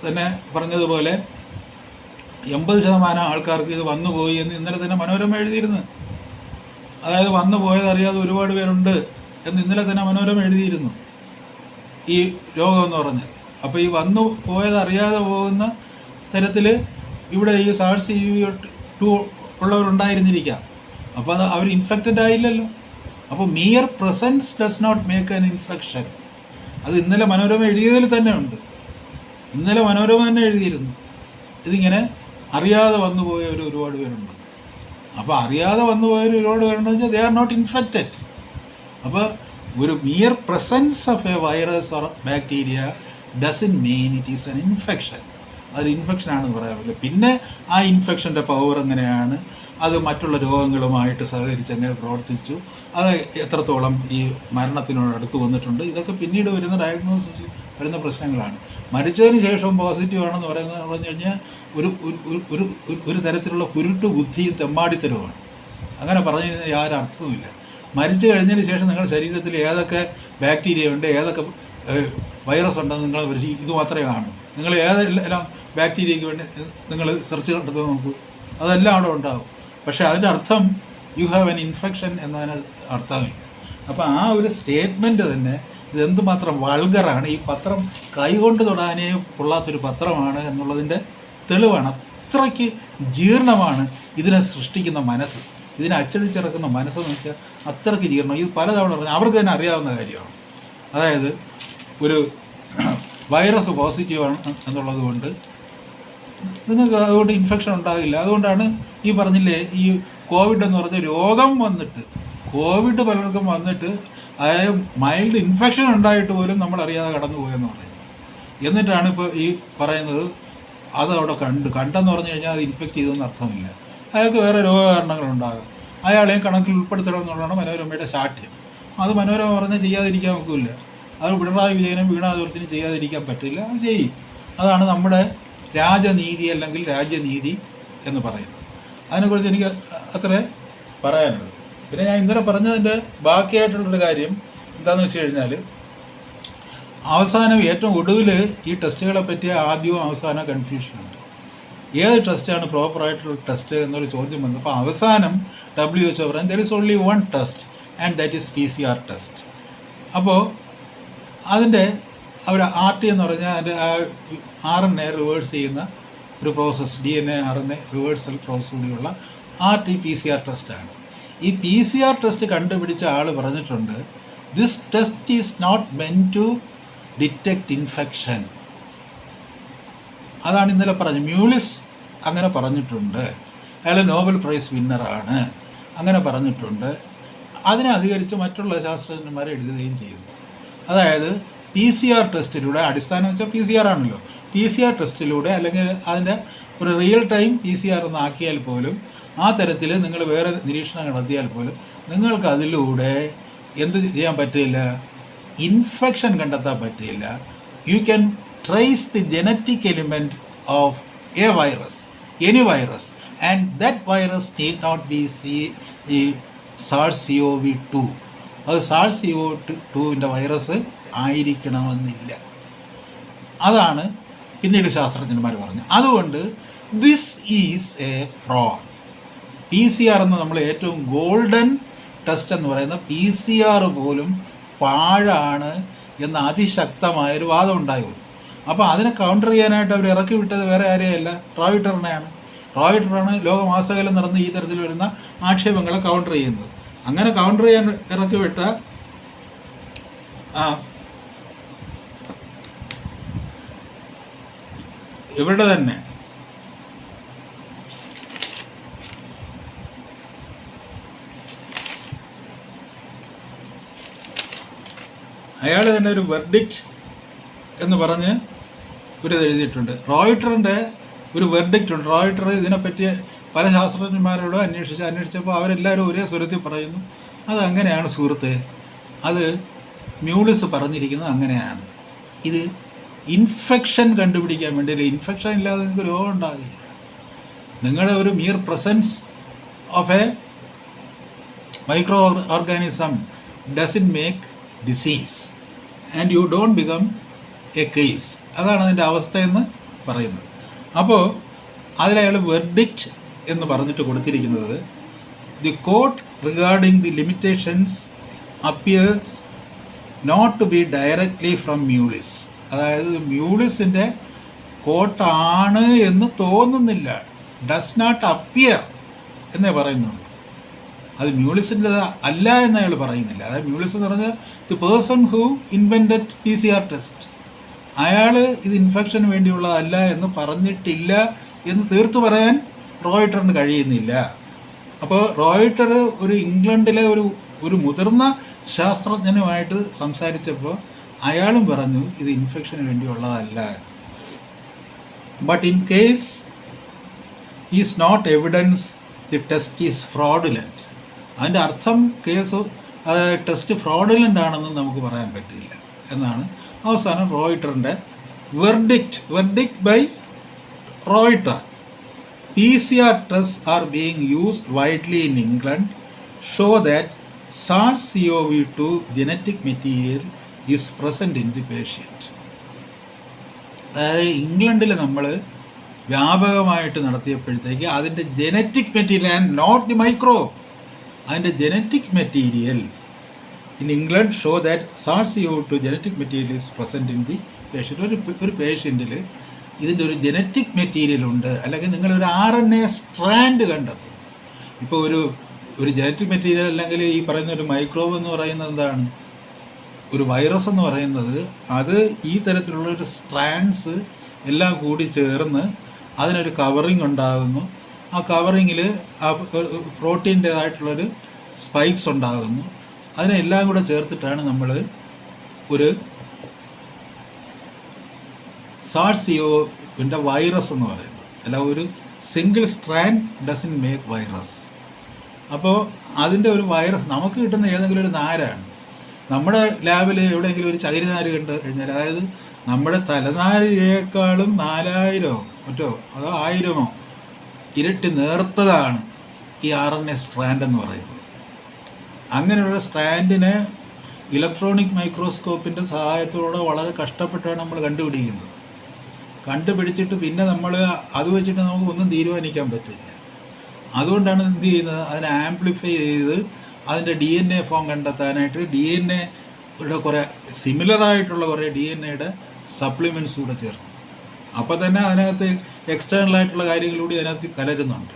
തന്നെ പറഞ്ഞതുപോലെ 80% ആൾക്കാർക്ക് ഇത് വന്നുപോയി എന്ന് ഇന്നലെ തന്നെ മനോരമ എഴുതിയിരുന്നു. അതായത് വന്നു പോയതറിയാതെ ഒരുപാട് പേരുണ്ട് എന്ന് ഇന്നലെ തന്നെ മനോരമ എഴുതിയിരുന്നു ഈ രോഗമെന്ന് പറഞ്ഞ്. അപ്പോൾ ഈ വന്നു പോയതറിയാതെ പോകുന്ന തരത്തിൽ ഇവിടെ ഈ SARS-CoV-2 ഉള്ളവരുണ്ടായിരുന്നിരിക്കാം. അപ്പോൾ അത് അവർ ഇൻഫെക്റ്റഡ് ആയില്ലല്ലോ. അപ്പോൾ mere presence does not make an infection. അത് ഇന്നലെ മനോരമ എഴുതിയതിൽ തന്നെ ഉണ്ട്. ഇന്നലെ മനോരമ തന്നെ എഴുതിയിരുന്നു ഇതിങ്ങനെ അറിയാതെ വന്നു പോയവർ ഒരുപാട് പേരുണ്ട്. അപ്പോൾ അറിയാതെ വന്നു പോയവർ ഒരുപാട് പേരുണ്ടെന്ന് വെച്ചാൽ ദേ ആർ നോട്ട് ഇൻഫെക്റ്റഡ്. അപ്പോൾ ഒരു mere presence of a virus or bacteria doesn't mean it is an infection. അതൊരു ഇൻഫെക്ഷനാണെന്ന് പറയാൻ പറ്റില്ല. പിന്നെ ആ ഇൻഫെക്ഷൻ്റെ പവർ എങ്ങനെയാണ്, അത് മറ്റുള്ള രോഗങ്ങളുമായിട്ട് സഹകരിച്ച് എങ്ങനെ പ്രവർത്തിച്ചു, അത് എത്രത്തോളം ഈ മരണത്തിനോട് അടുത്ത് വന്നിട്ടുണ്ട്, ഇതൊക്കെ പിന്നീട് വരുന്ന ഡയഗ്നോസിസിൽ വരുന്ന പ്രശ്നങ്ങളാണ്. മരിച്ചതിന് ശേഷം പോസിറ്റീവ് ആണെന്ന് പറഞ്ഞു കഴിഞ്ഞാൽ ഒരു തരത്തിലുള്ള കുരുട്ട് ബുദ്ധിയും തെമ്മാടിത്തരവുമാണ്. അങ്ങനെ പറഞ്ഞു കഴിഞ്ഞാൽ യാതൊരു അർത്ഥവുമില്ല. മരിച്ചു കഴിഞ്ഞതിന് ശേഷം നിങ്ങളുടെ ശരീരത്തിൽ ഏതൊക്കെ ബാക്ടീരിയ ഉണ്ട്, ഏതൊക്കെ വൈറസ് ഉണ്ടെന്ന് നിങ്ങൾ ഇത് മാത്രമേ കാണൂ. നിങ്ങൾ ഏതെല്ലാം ബാക്ടീരിയയ്ക്ക് വേണ്ടി നിങ്ങൾ സെർച്ച് നടത്തി നോക്കൂ, അതെല്ലാം അവിടെ ഉണ്ടാകും. പക്ഷേ അതിൻ്റെ അർത്ഥം യു ഹാവ് എൻ ഇൻഫെക്ഷൻ എന്നതിന് അർത്ഥമില്ല. അപ്പോൾ ആ ഒരു സ്റ്റേറ്റ്മെൻറ്റ് തന്നെ ഇതെന്തുമാത്രം വൾഗറാണ്. ഈ പത്രം കൈകൊണ്ട് തൊടാനേ കൊള്ളാത്തൊരു പത്രമാണ് എന്നുള്ളതിൻ്റെ തെളിവാണ്. അത്രയ്ക്ക് ജീർണമാണ് ഇതിനെ സൃഷ്ടിക്കുന്ന മനസ്സ്, ഇതിനെ അച്ചടിച്ചിറക്കുന്ന മനസ്സെന്ന് വെച്ചാൽ അത്രയ്ക്ക് ജീർണം. ഇത് പലതവണ പറഞ്ഞാൽ അവർക്ക് തന്നെ അറിയാവുന്ന കാര്യമാണ്. അതായത് ഒരു വൈറസ് പോസിറ്റീവാണ് എന്നുള്ളത് കൊണ്ട് നിങ്ങൾക്ക് അതുകൊണ്ട് ഇൻഫെക്ഷൻ ഉണ്ടാകില്ല. അതുകൊണ്ടാണ് ഈ പറഞ്ഞില്ലേ, ഈ കോവിഡ് എന്ന് പറഞ്ഞ രോഗം വന്നിട്ട്, കോവിഡ് പലർക്കും വന്നിട്ട് അതായത് മൈൽഡ് ഇൻഫെക്ഷൻ ഉണ്ടായിട്ട് പോലും നമ്മളറിയാതെ കടന്നു പോയെന്ന് പറയുന്നത്. എന്നിട്ടാണ് ഇപ്പോൾ ഈ പറയുന്നത് അതവിടെ കണ്ടെന്ന് പറഞ്ഞു കഴിഞ്ഞാൽ അത് ഇൻഫെക്റ്റ് ചെയ്തെന്ന് അർത്ഥമില്ല. അയാൾക്ക് വേറെ രോഗകാരണങ്ങളുണ്ടാകും, അയാളെയും കണക്കിൽ ഉൾപ്പെടുത്തണം എന്നുള്ളതാണ് മനോരമയുടെ ശാഠ്യം. അത് മനോരമ പറഞ്ഞാൽ ചെയ്യാതിരിക്കാൻ ഒക്കില്ല. അത് പിണറായി വിജയനും വീണാതുരത്തിനും ചെയ്യാതിരിക്കാൻ പറ്റില്ല, അത് ചെയ്യും. അതാണ് നമ്മുടെ രാജനീതി അല്ലെങ്കിൽ രാജ്യനീതി എന്ന് പറയുന്നത്. അതിനെക്കുറിച്ച് എനിക്ക് അത്രേ പറയാനുള്ളൂ. പിന്നെ ഞാൻ ഇന്നലെ പറഞ്ഞതിൻ്റെ ബാക്കിയായിട്ടുള്ളൊരു കാര്യം എന്താണെന്ന് വെച്ച് കഴിഞ്ഞാൽ, അവസാനം ഏറ്റവും ഒടുവിൽ ഈ ടെസ്റ്റുകളെ പറ്റിയ ആദ്യവും അവസാന കൺഫ്യൂഷനുണ്ട്. ഏത് ടെസ്റ്റാണ് പ്രോപ്പറായിട്ടുള്ള ടെസ്റ്റ് എന്നൊരു ചോദ്യം വന്നപ്പോൾ അവസാനം WHO പറയാൻ there is only one test and that is PCR test. അപ്പോൾ അതിൻ്റെ അവർ RT എന്ന് പറഞ്ഞാൽ അതിൻ്റെ RNA റിവേഴ്സ് ചെയ്യുന്ന ഒരു process, DNA RNA reversal process കൂടിയുള്ള RT-PCR ടെസ്റ്റാണ്. ഈ PCR ടെസ്റ്റ് കണ്ടുപിടിച്ച ആൾ പറഞ്ഞിട്ടുണ്ട്, this test is not meant to detect infection. അതാണ് ഇന്നലെ പറഞ്ഞു. മ്യൂളിസ് അങ്ങനെ പറഞ്ഞിട്ടുണ്ട്. അയാൾ നോബൽ പ്രൈസ് വിന്നറാണ്, അങ്ങനെ പറഞ്ഞിട്ടുണ്ട്. അതിനെ അധികരിച്ച് മറ്റുള്ള ശാസ്ത്രജ്ഞന്മാർ എഴുതുകയും ചെയ്തു. അതായത് PCR ടെസ്റ്റിലൂടെ, അടിസ്ഥാനം വെച്ചാൽ PCR ആണല്ലോ, PCR ടെസ്റ്റിലൂടെ അല്ലെങ്കിൽ അതിൻ്റെ ഒരു റിയൽ ടൈം PCR എന്ന് ആക്കിയാൽ പോലും, ആ തരത്തിൽ നിങ്ങൾ വേറെ നിരീക്ഷണം നടത്തിയാൽ പോലും നിങ്ങൾക്ക് അതിലൂടെ എന്ത് ചെയ്യാൻ പറ്റില്ല, ഇൻഫെക്ഷൻ കണ്ടെത്താൻ പറ്റില്ല. You can trace the genetic element of a virus, any virus, and that virus need not be SARS-CoV-2. അത് SARS-CoV-2 വൈറസ് ആയിരിക്കണമെന്നില്ല. അതാണ് പിന്നീട് ശാസ്ത്രജ്ഞന്മാർ പറഞ്ഞു. അതുകൊണ്ട് this is A fraud. PCR എന്ന് നമ്മൾ ഏറ്റവും ഗോൾഡൻ ടെസ്റ്റ് എന്ന് പറയുന്ന PCR പോലും പാഴാണ് എന്ന അതിശക്തമായൊരു വാദം ഉണ്ടായി. അപ്പോൾ അതിനെ കൗണ്ടർ ചെയ്യാനായിട്ട് അവർ ഇറക്കി വിട്ടത് വേറെ ആരെയല്ല, റോയിട്ടറിനെയാണ്. റോയിട്ടറാണ് ലോകമാസകലം നടന്ന് ഈ തരത്തിൽ വരുന്ന ആക്ഷേപങ്ങളെ കൗണ്ടർ ചെയ്യുന്നത്. അങ്ങനെ കൗണ്ടർ ചെയ്യാൻ ഇറക്കി വിട്ട ഇവിടെ തന്നെ അയാൾ തന്നെ ഒരു വെർഡിക്റ്റ് എന്ന് പറഞ്ഞ് ഒരു എഴുതിയിട്ടുണ്ട്. റോയിട്ടറിൻ്റെ ഒരു വെർഡിക്റ്റ് ഉണ്ട്. റോയിട്ടർ ഇതിനെപ്പറ്റി പല ശാസ്ത്രജ്ഞന്മാരോട് അന്വേഷിച്ചപ്പോൾ അവരെല്ലാവരും ഒരേ സ്വരത്തിൽ പറയുന്നു, അത് അങ്ങനെയാണ് സുഹൃത്തെ, അത് മ്യൂളിസ് പറഞ്ഞിരിക്കുന്നത് അങ്ങനെയാണ്. ഇത് ഇൻഫെക്ഷൻ കണ്ടുപിടിക്കാൻ വേണ്ടിയില്ല. ഇൻഫെക്ഷൻ ഇല്ലാതെ നിങ്ങൾക്ക് രോഗം ഉണ്ടാകില്ല. നിങ്ങളുടെ ഒരു mere presence of a microorganism doesn't make disease and you don't become a case. അതാണ് അതിൻ്റെ അവസ്ഥയെന്ന് പറയുന്നത്. അപ്പോൾ അതിലയാൾ വെർഡിക്റ്റ് എന്ന് പറഞ്ഞിട്ട് കൊടുത്തിരിക്കുന്നത്, the quote regarding the limitations appears not to be directly from Mullis. അതായത് മ്യൂളിസിൻ്റെ കോട്ടാണ് എന്ന് തോന്നുന്നില്ല, ഡസ് നോട്ട് അപ്പിയർ എന്നേ പറയുന്നുള്ളൂ. അത് മ്യൂളിസിൻ്റെ അല്ല എന്ന് അയാൾ പറയുന്നില്ല. അതായത് മ്യൂളിസ് എന്ന് പറഞ്ഞാൽ the person who invented PCR test, അയാൾ ഇത് ഇൻഫെക്ഷന് വേണ്ടിയുള്ളതല്ല എന്ന് പറഞ്ഞിട്ടില്ല എന്ന് തീർത്ത് പറയാൻ റോയിട്ടറിന് കഴിയുന്നില്ല. അപ്പോൾ റോയിട്ടർ ഒരു ഇംഗ്ലണ്ടിലെ ഒരു മുതിർന്ന ശാസ്ത്രജ്ഞനുമായിട്ട് സംസാരിച്ചപ്പോൾ അയാളും പറഞ്ഞു ഇത് ഇൻഫെക്ഷന് വേണ്ടിയുള്ളതല്ല. But in case is not evidence the test is fraudulent. അതിൻ്റെ അർത്ഥം കേസ് ടെസ്റ്റ് ഫ്രോഡുലൻ്റ് ആണെന്ന് നമുക്ക് പറയാൻ പറ്റില്ല എന്നാണ് അവസാനം റോയിട്ടറിൻ്റെ verdict by Reuters. PCR tests are being used widely in England show that SARS-CoV-2 genetic material is present in the patient. അതായത് ഇംഗ്ലണ്ടിൽ നമ്മൾ വ്യാപകമായിട്ട് നടത്തിയപ്പോഴത്തേക്ക് അതിൻ്റെ genetic material and not the microbe, അതിൻ്റെ genetic material in England show that SARS-CoV-2 genetic material is present in the patient. ഒരു പേഷ്യൻറ്റിൽ ഇതിൻ്റെ ഒരു ജനറ്റിക് മെറ്റീരിയൽ ഉണ്ട്, അല്ലെങ്കിൽ നിങ്ങളൊരു RNA സ്ട്രാൻഡ് കണ്ടെത്തും. ഇപ്പോൾ ഒരു ജനറ്റിക് മെറ്റീരിയൽ അല്ലെങ്കിൽ ഈ പറയുന്ന ഒരു മൈക്രോബ് എന്ന് പറയുന്നത് എന്താണ്, ഒരു വൈറസ് എന്ന് പറയുന്നത് അത് ഈ തരത്തിലുള്ള ഒരു സ്ട്രാൻഡ്സ് എല്ലാം കൂടി ചേർന്ന് അതിനൊരു കവറിങ് ഉണ്ടാകുന്നു. ആ കവറിങ്ങിൽ ആ പ്രോട്ടീൻ്റേതായിട്ടുള്ളൊരു സ്പൈക്സ് ഉണ്ടാകുന്നു. അതിനെല്ലാം കൂടെ ചേർത്തിട്ടാണ് നമ്മൾ ഒരു SARS-CoV വൈറസ് എന്ന് പറയുന്നത്. അല്ല, ഒരു single strand doesn't make virus. അപ്പോൾ അതിൻ്റെ ഒരു വൈറസ് നമുക്ക് കിട്ടുന്ന ഏതെങ്കിലും ഒരു നാരാണ്. നമ്മുടെ ലാബിൽ എവിടെയെങ്കിലും ഒരു ചകിരിനാര് കണ്ട് കഴിഞ്ഞാൽ, അതായത് നമ്മുടെ തലനാരിയേക്കാളും 4000 മറ്റോ അതോ 1000 ഇരട്ടി നേർത്തതാണ് ഈ RNA സ്ട്രാൻഡ് എന്ന് പറയുന്നത്. അങ്ങനെയുള്ള സ്ട്രാൻഡിനെ ഇലക്ട്രോണിക് മൈക്രോസ്കോപ്പിൻ്റെ സഹായത്തോടെ വളരെ കഷ്ടപ്പെട്ടാണ് നമ്മൾ കണ്ടുപിടിക്കുന്നത്. കണ്ടുപിടിച്ചിട്ട് പിന്നെ നമ്മൾ അത് വെച്ചിട്ട് നമുക്ക് ഒന്നും തീരുമാനിക്കാൻ പറ്റില്ല. അതുകൊണ്ടാണ് എന്ത് ചെയ്യുന്നത്, അതിനെ ആംപ്ലിഫൈ ചെയ്ത് അതിൻ്റെ DNA ഫോം കണ്ടെത്താനായിട്ട് DNA കുറേ സിമിലറായിട്ടുള്ള കുറേ DNA സപ്ലിമെൻറ്റ്സ് കൂടെ ചേർക്കും. അപ്പോൾ തന്നെ അതിനകത്ത് എക്സ്റ്റേണലായിട്ടുള്ള കാര്യങ്ങളൂടി അതിനകത്ത് കലരുന്നുണ്ട്.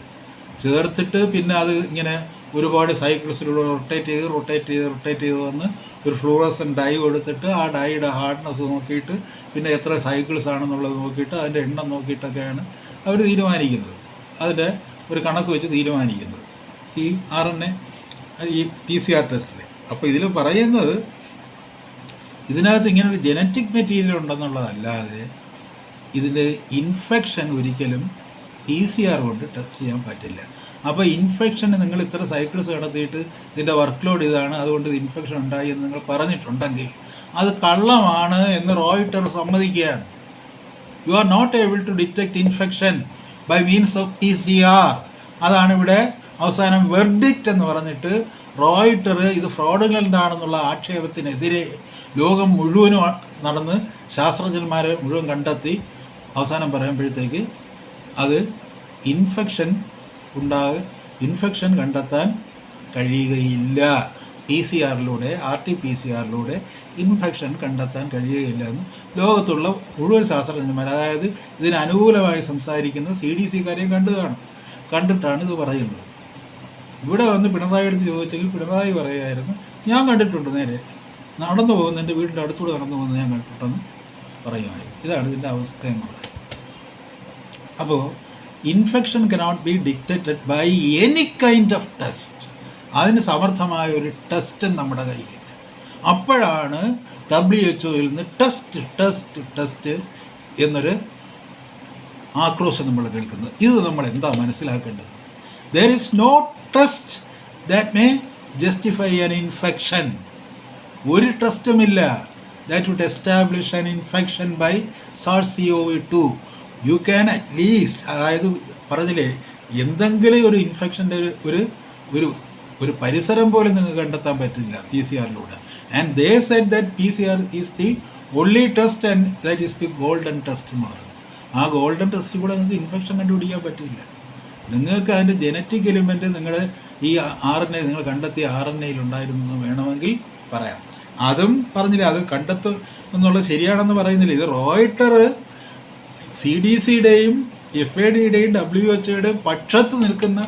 ചേർത്തിട്ട് പിന്നെ അത് ഇങ്ങനെ ഒരുപാട് സൈക്കിൾസിലൂടെ റൊട്ടേറ്റ് ചെയ്ത് വന്ന് ഒരു ഫ്ലൂറസെൻ്റ് ഡൈ കൊടുത്തിട്ട് ആ ഡൈയുടെ ഹാർഡ്നെസ് നോക്കിയിട്ട് പിന്നെ എത്ര സൈക്കിൾസ് ആണെന്നുള്ളത് നോക്കിയിട്ട് അതിൻ്റെ എണ്ണം നോക്കിയിട്ടൊക്കെയാണ് അവർ തീരുമാനിക്കുന്നത്. അതിൻ്റെ ഒരു കണക്ക് വെച്ച് തീരുമാനിക്കുന്നത് ഈ RNA ഈ PCR ടെസ്റ്റിൽ. അപ്പോൾ ഇതിൽ പറയുന്നത് ഇതിനകത്ത് ഇങ്ങനൊരു ജനറ്റിക് മെറ്റീരിയൽ ഉണ്ടെന്നുള്ളതല്ലാതെ ഇതിൻ്റെ ഇൻഫെക്ഷൻ ഒരിക്കലും PCR കൊണ്ട് ടെസ്റ്റ് ചെയ്യാൻ പറ്റില്ല. അപ്പോൾ ഇൻഫെക്ഷന് നിങ്ങൾ ഇത്ര സൈക്കിൾസ് നടത്തിയിട്ട് ഇതിൻ്റെ വർക്ക് ലോഡ് ഇതാണ്, അതുകൊണ്ട് ഇത് ഇൻഫെക്ഷൻ ഉണ്ടായി എന്ന് നിങ്ങൾ പറഞ്ഞിട്ടുണ്ടെങ്കിൽ അത് കള്ളമാണ് എന്ന് റോയിട്ടർ സമ്മതിക്കുകയാണ്. You are not able to detect infection by means of PCR. അതാണ് ഇവിടെ അവസാനം വെർഡിക്റ്റ് എന്ന് പറഞ്ഞിട്ട് റോയിട്ടർ ഇത് ഫ്രോഡുലൻ്റ് ആണെന്നുള്ള ആക്ഷേപത്തിനെതിരെ ലോകം മുഴുവനും നടന്ന് ശാസ്ത്രജ്ഞന്മാരെ മുഴുവൻ കണ്ടെത്തി അവസാനം പറയുമ്പോഴത്തേക്ക് അത് ഇൻഫെക്ഷൻ കണ്ടെത്താൻ കഴിയുകയില്ല. PCR-ലൂടെ RT-PCR ഇൻഫെക്ഷൻ കണ്ടെത്താൻ കഴിയുകയില്ല എന്ന് ലോകത്തുള്ള മുഴുവൻ ശാസ്ത്രജ്ഞന്മാർ, അതായത് ഇതിന് അനുകൂലമായി സംസാരിക്കുന്ന CDC-കാരെയും കണ്ടിട്ടാണ് ഇത് പറയുന്നത്. ഇവിടെ വന്ന് പിണറായി എടുത്ത് ചോദിച്ചെങ്കിൽ പിണറായി പറയുമായിരുന്നു, ഞാൻ കണ്ടിട്ടുണ്ട്, നേരെ നടന്നു പോകുന്ന എൻ്റെ വീടിൻ്റെ അടുത്തൂടെ നടന്നു പോകുന്നത് ഞാൻ കണ്ടിട്ടുണ്ടെന്ന് പറയുമായിരുന്നു. ഇതാണ് ഇതിൻ്റെ അവസ്ഥ എന്നുള്ളത്. അപ്പോൾ infection cannot be detected by any kind of test. അതിന് സമർത്ഥമായ ഒരു ടെസ്റ്റ് നമ്മുടെ കയ്യിലില്ല. അപ്പോഴാണ് WHO-യിൽ നിന്ന് ടെസ്റ്റ് എന്നൊരു ആക്രോശം നമ്മൾ കേൾക്കുന്നത്. ഇത് നമ്മൾ എന്താ മനസ്സിലാക്കേണ്ടത്? There is no test that may justify an infection. ഒരു ടെസ്റ്റുമില്ല that would establish an infection by SARS-CoV-2. You can at least, അതായത് പറഞ്ഞില്ലേ, എന്തെങ്കിലും ഒരു ഇൻഫെക്ഷൻ്റെ ഒരു പരിസരം പോലും നിങ്ങൾക്ക് കണ്ടെത്താൻ പറ്റില്ല PCR-ലൂടെ. And they said that PCR is the only test and that is the golden test എന്ന് പറയുന്നത്. ആ ഗോൾഡൻ ടെസ്റ്റ് കൂടെ നിങ്ങൾക്ക് ഇൻഫെക്ഷൻ കണ്ടുപിടിക്കാൻ പറ്റില്ല. നിങ്ങൾക്ക് അതിൻ്റെ ജനറ്റിക് എലിമെൻറ്റ് നിങ്ങളുടെ ഈ RNA നിങ്ങൾ കണ്ടെത്തിയ RNA-യിൽ ഉണ്ടായിരുന്നു വേണമെങ്കിൽ പറയാം. അതും പറഞ്ഞില്ല, അത് കണ്ടെത്തും എന്നുള്ളത് ശരിയാണെന്ന് പറയുന്നില്ല. ഇത് റോയിട്ടർ CDC-യുടെയും FAD-യുടെയും WHO-യുടെയും പക്ഷത്ത് നിൽക്കുന്ന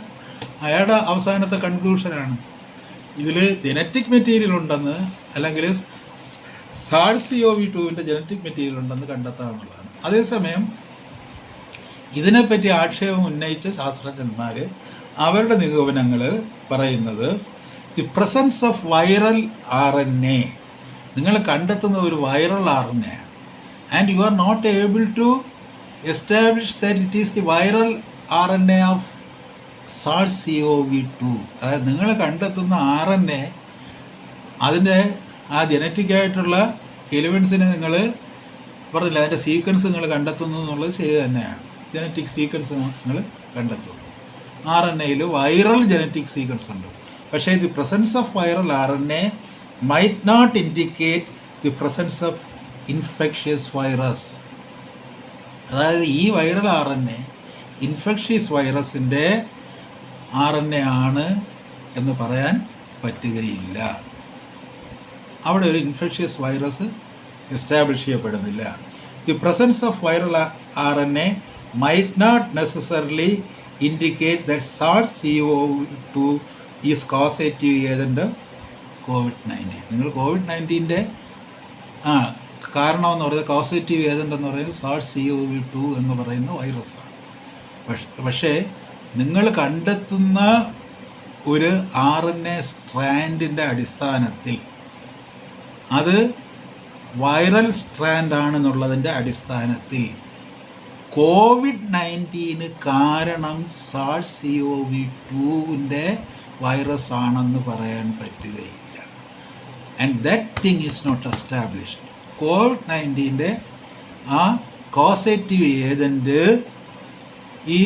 അയാളുടെ അവസാനത്തെ കൺക്ലൂഷനാണ്. ഇതിൽ ജനറ്റിക് മെറ്റീരിയൽ ഉണ്ടെന്ന്, അല്ലെങ്കിൽ SARS-CoV-2-ൻ്റെ ജനറ്റിക് മെറ്റീരിയൽ ഉണ്ടെന്ന് കണ്ടെത്താമെന്നുള്ളതാണ്. അതേസമയം ഇതിനെപ്പറ്റി ആക്ഷേപം ഉന്നയിച്ച ശാസ്ത്രജ്ഞന്മാർ അവരുടെ നിഗമനങ്ങൾ പറയുന്നത് the presence of viral RNA, നിങ്ങൾ കണ്ടെത്തുന്ന ഒരു viral RNA and you are not able to establish that it is the viral RNA of SARS-CoV-2. അതായത് നിങ്ങൾ കണ്ടെത്തുന്ന RNA അതിൻ്റെ ആ ജനറ്റിക്കായിട്ടുള്ള എലിമെൻസിനെ നിങ്ങൾ പറഞ്ഞില്ല, അതിൻ്റെ സീക്വൻസ് നിങ്ങൾ കണ്ടെത്തുന്നു എന്നുള്ളത് ശരി തന്നെയാണ്. ജനറ്റിക് സീക്വൻസ് നിങ്ങൾ കണ്ടെത്തുന്നു. RNA-യിൽ വൈറൽ ജനറ്റിക് സീക്വൻസ് ഉണ്ട്. പക്ഷേ the presence of viral RNA might not indicate the presence of infectious virus. അതായത് ഈ വൈറൽ RNA ഇൻഫെക്ഷ്യസ് വൈറസിൻ്റെ RNA ആണ് എന്ന് പറയാൻ പറ്റുകയില്ല. അവിടെ ഒരു ഇൻഫെക്ഷ്യസ് വൈറസ് എസ്റ്റാബ്ലിഷ് ചെയ്യപ്പെടുന്നില്ല. The presence of viral RNA might not necessarily indicate that SARS-CoV-2 is causative agent COVID-19. നിങ്ങൾ COVID-19-ൻ്റെ കാരണമെന്ന് പറയുന്നത് കോസേറ്റീവ് ഏജൻ്റ് എന്ന് പറയുന്നത് SARS-CoV-2 എന്ന് പറയുന്ന വൈറസാണ്. പക്ഷേ നിങ്ങൾ കണ്ടെത്തുന്ന ഒരു RNA സ്ട്രാൻഡിൻ്റെ അടിസ്ഥാനത്തിൽ അത് വൈറൽ സ്ട്രാൻഡ് ആണെന്നുള്ളതിൻ്റെ അടിസ്ഥാനത്തിൽ COVID-19 കാരണം SARS-CoV-2-ൻ്റെ വൈറസ് ആണെന്ന് പറയാൻ പറ്റുകയില്ല. And that thing is not established. COVID-19-ൻ്റെ ആ കോസേറ്റീവ് ഏജൻറ്റ് ഈ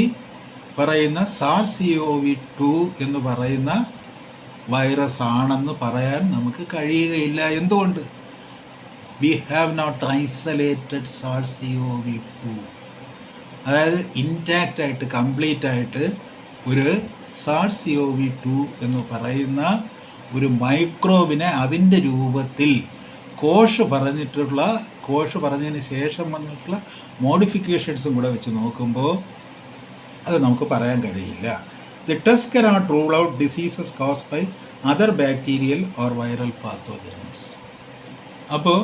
പറയുന്ന SARS-CoV-2 എന്ന് പറയുന്ന വൈറസ് ആണെന്ന് പറയാൻ നമുക്ക് കഴിയുകയില്ല. എന്തുകൊണ്ട്? We have not isolated SARS-CoV-2. അതായത് ഇൻടാക്റ്റായിട്ട് കംപ്ലീറ്റായിട്ട് ഒരു SARS-CoV-2 എന്ന് പറയുന്ന ഒരു മൈക്രോബിനെ അതിൻ്റെ രൂപത്തിൽ കോഷ് പറഞ്ഞതിന് ശേഷം വന്നിട്ടുള്ള മോഡിഫിക്കേഷൻസും കൂടെ വെച്ച് നോക്കുമ്പോൾ അത് നമുക്ക് പറയാൻ കഴിയില്ല. The test cannot rule out diseases caused by other bacterial or viral pathogens. അപ്പോൾ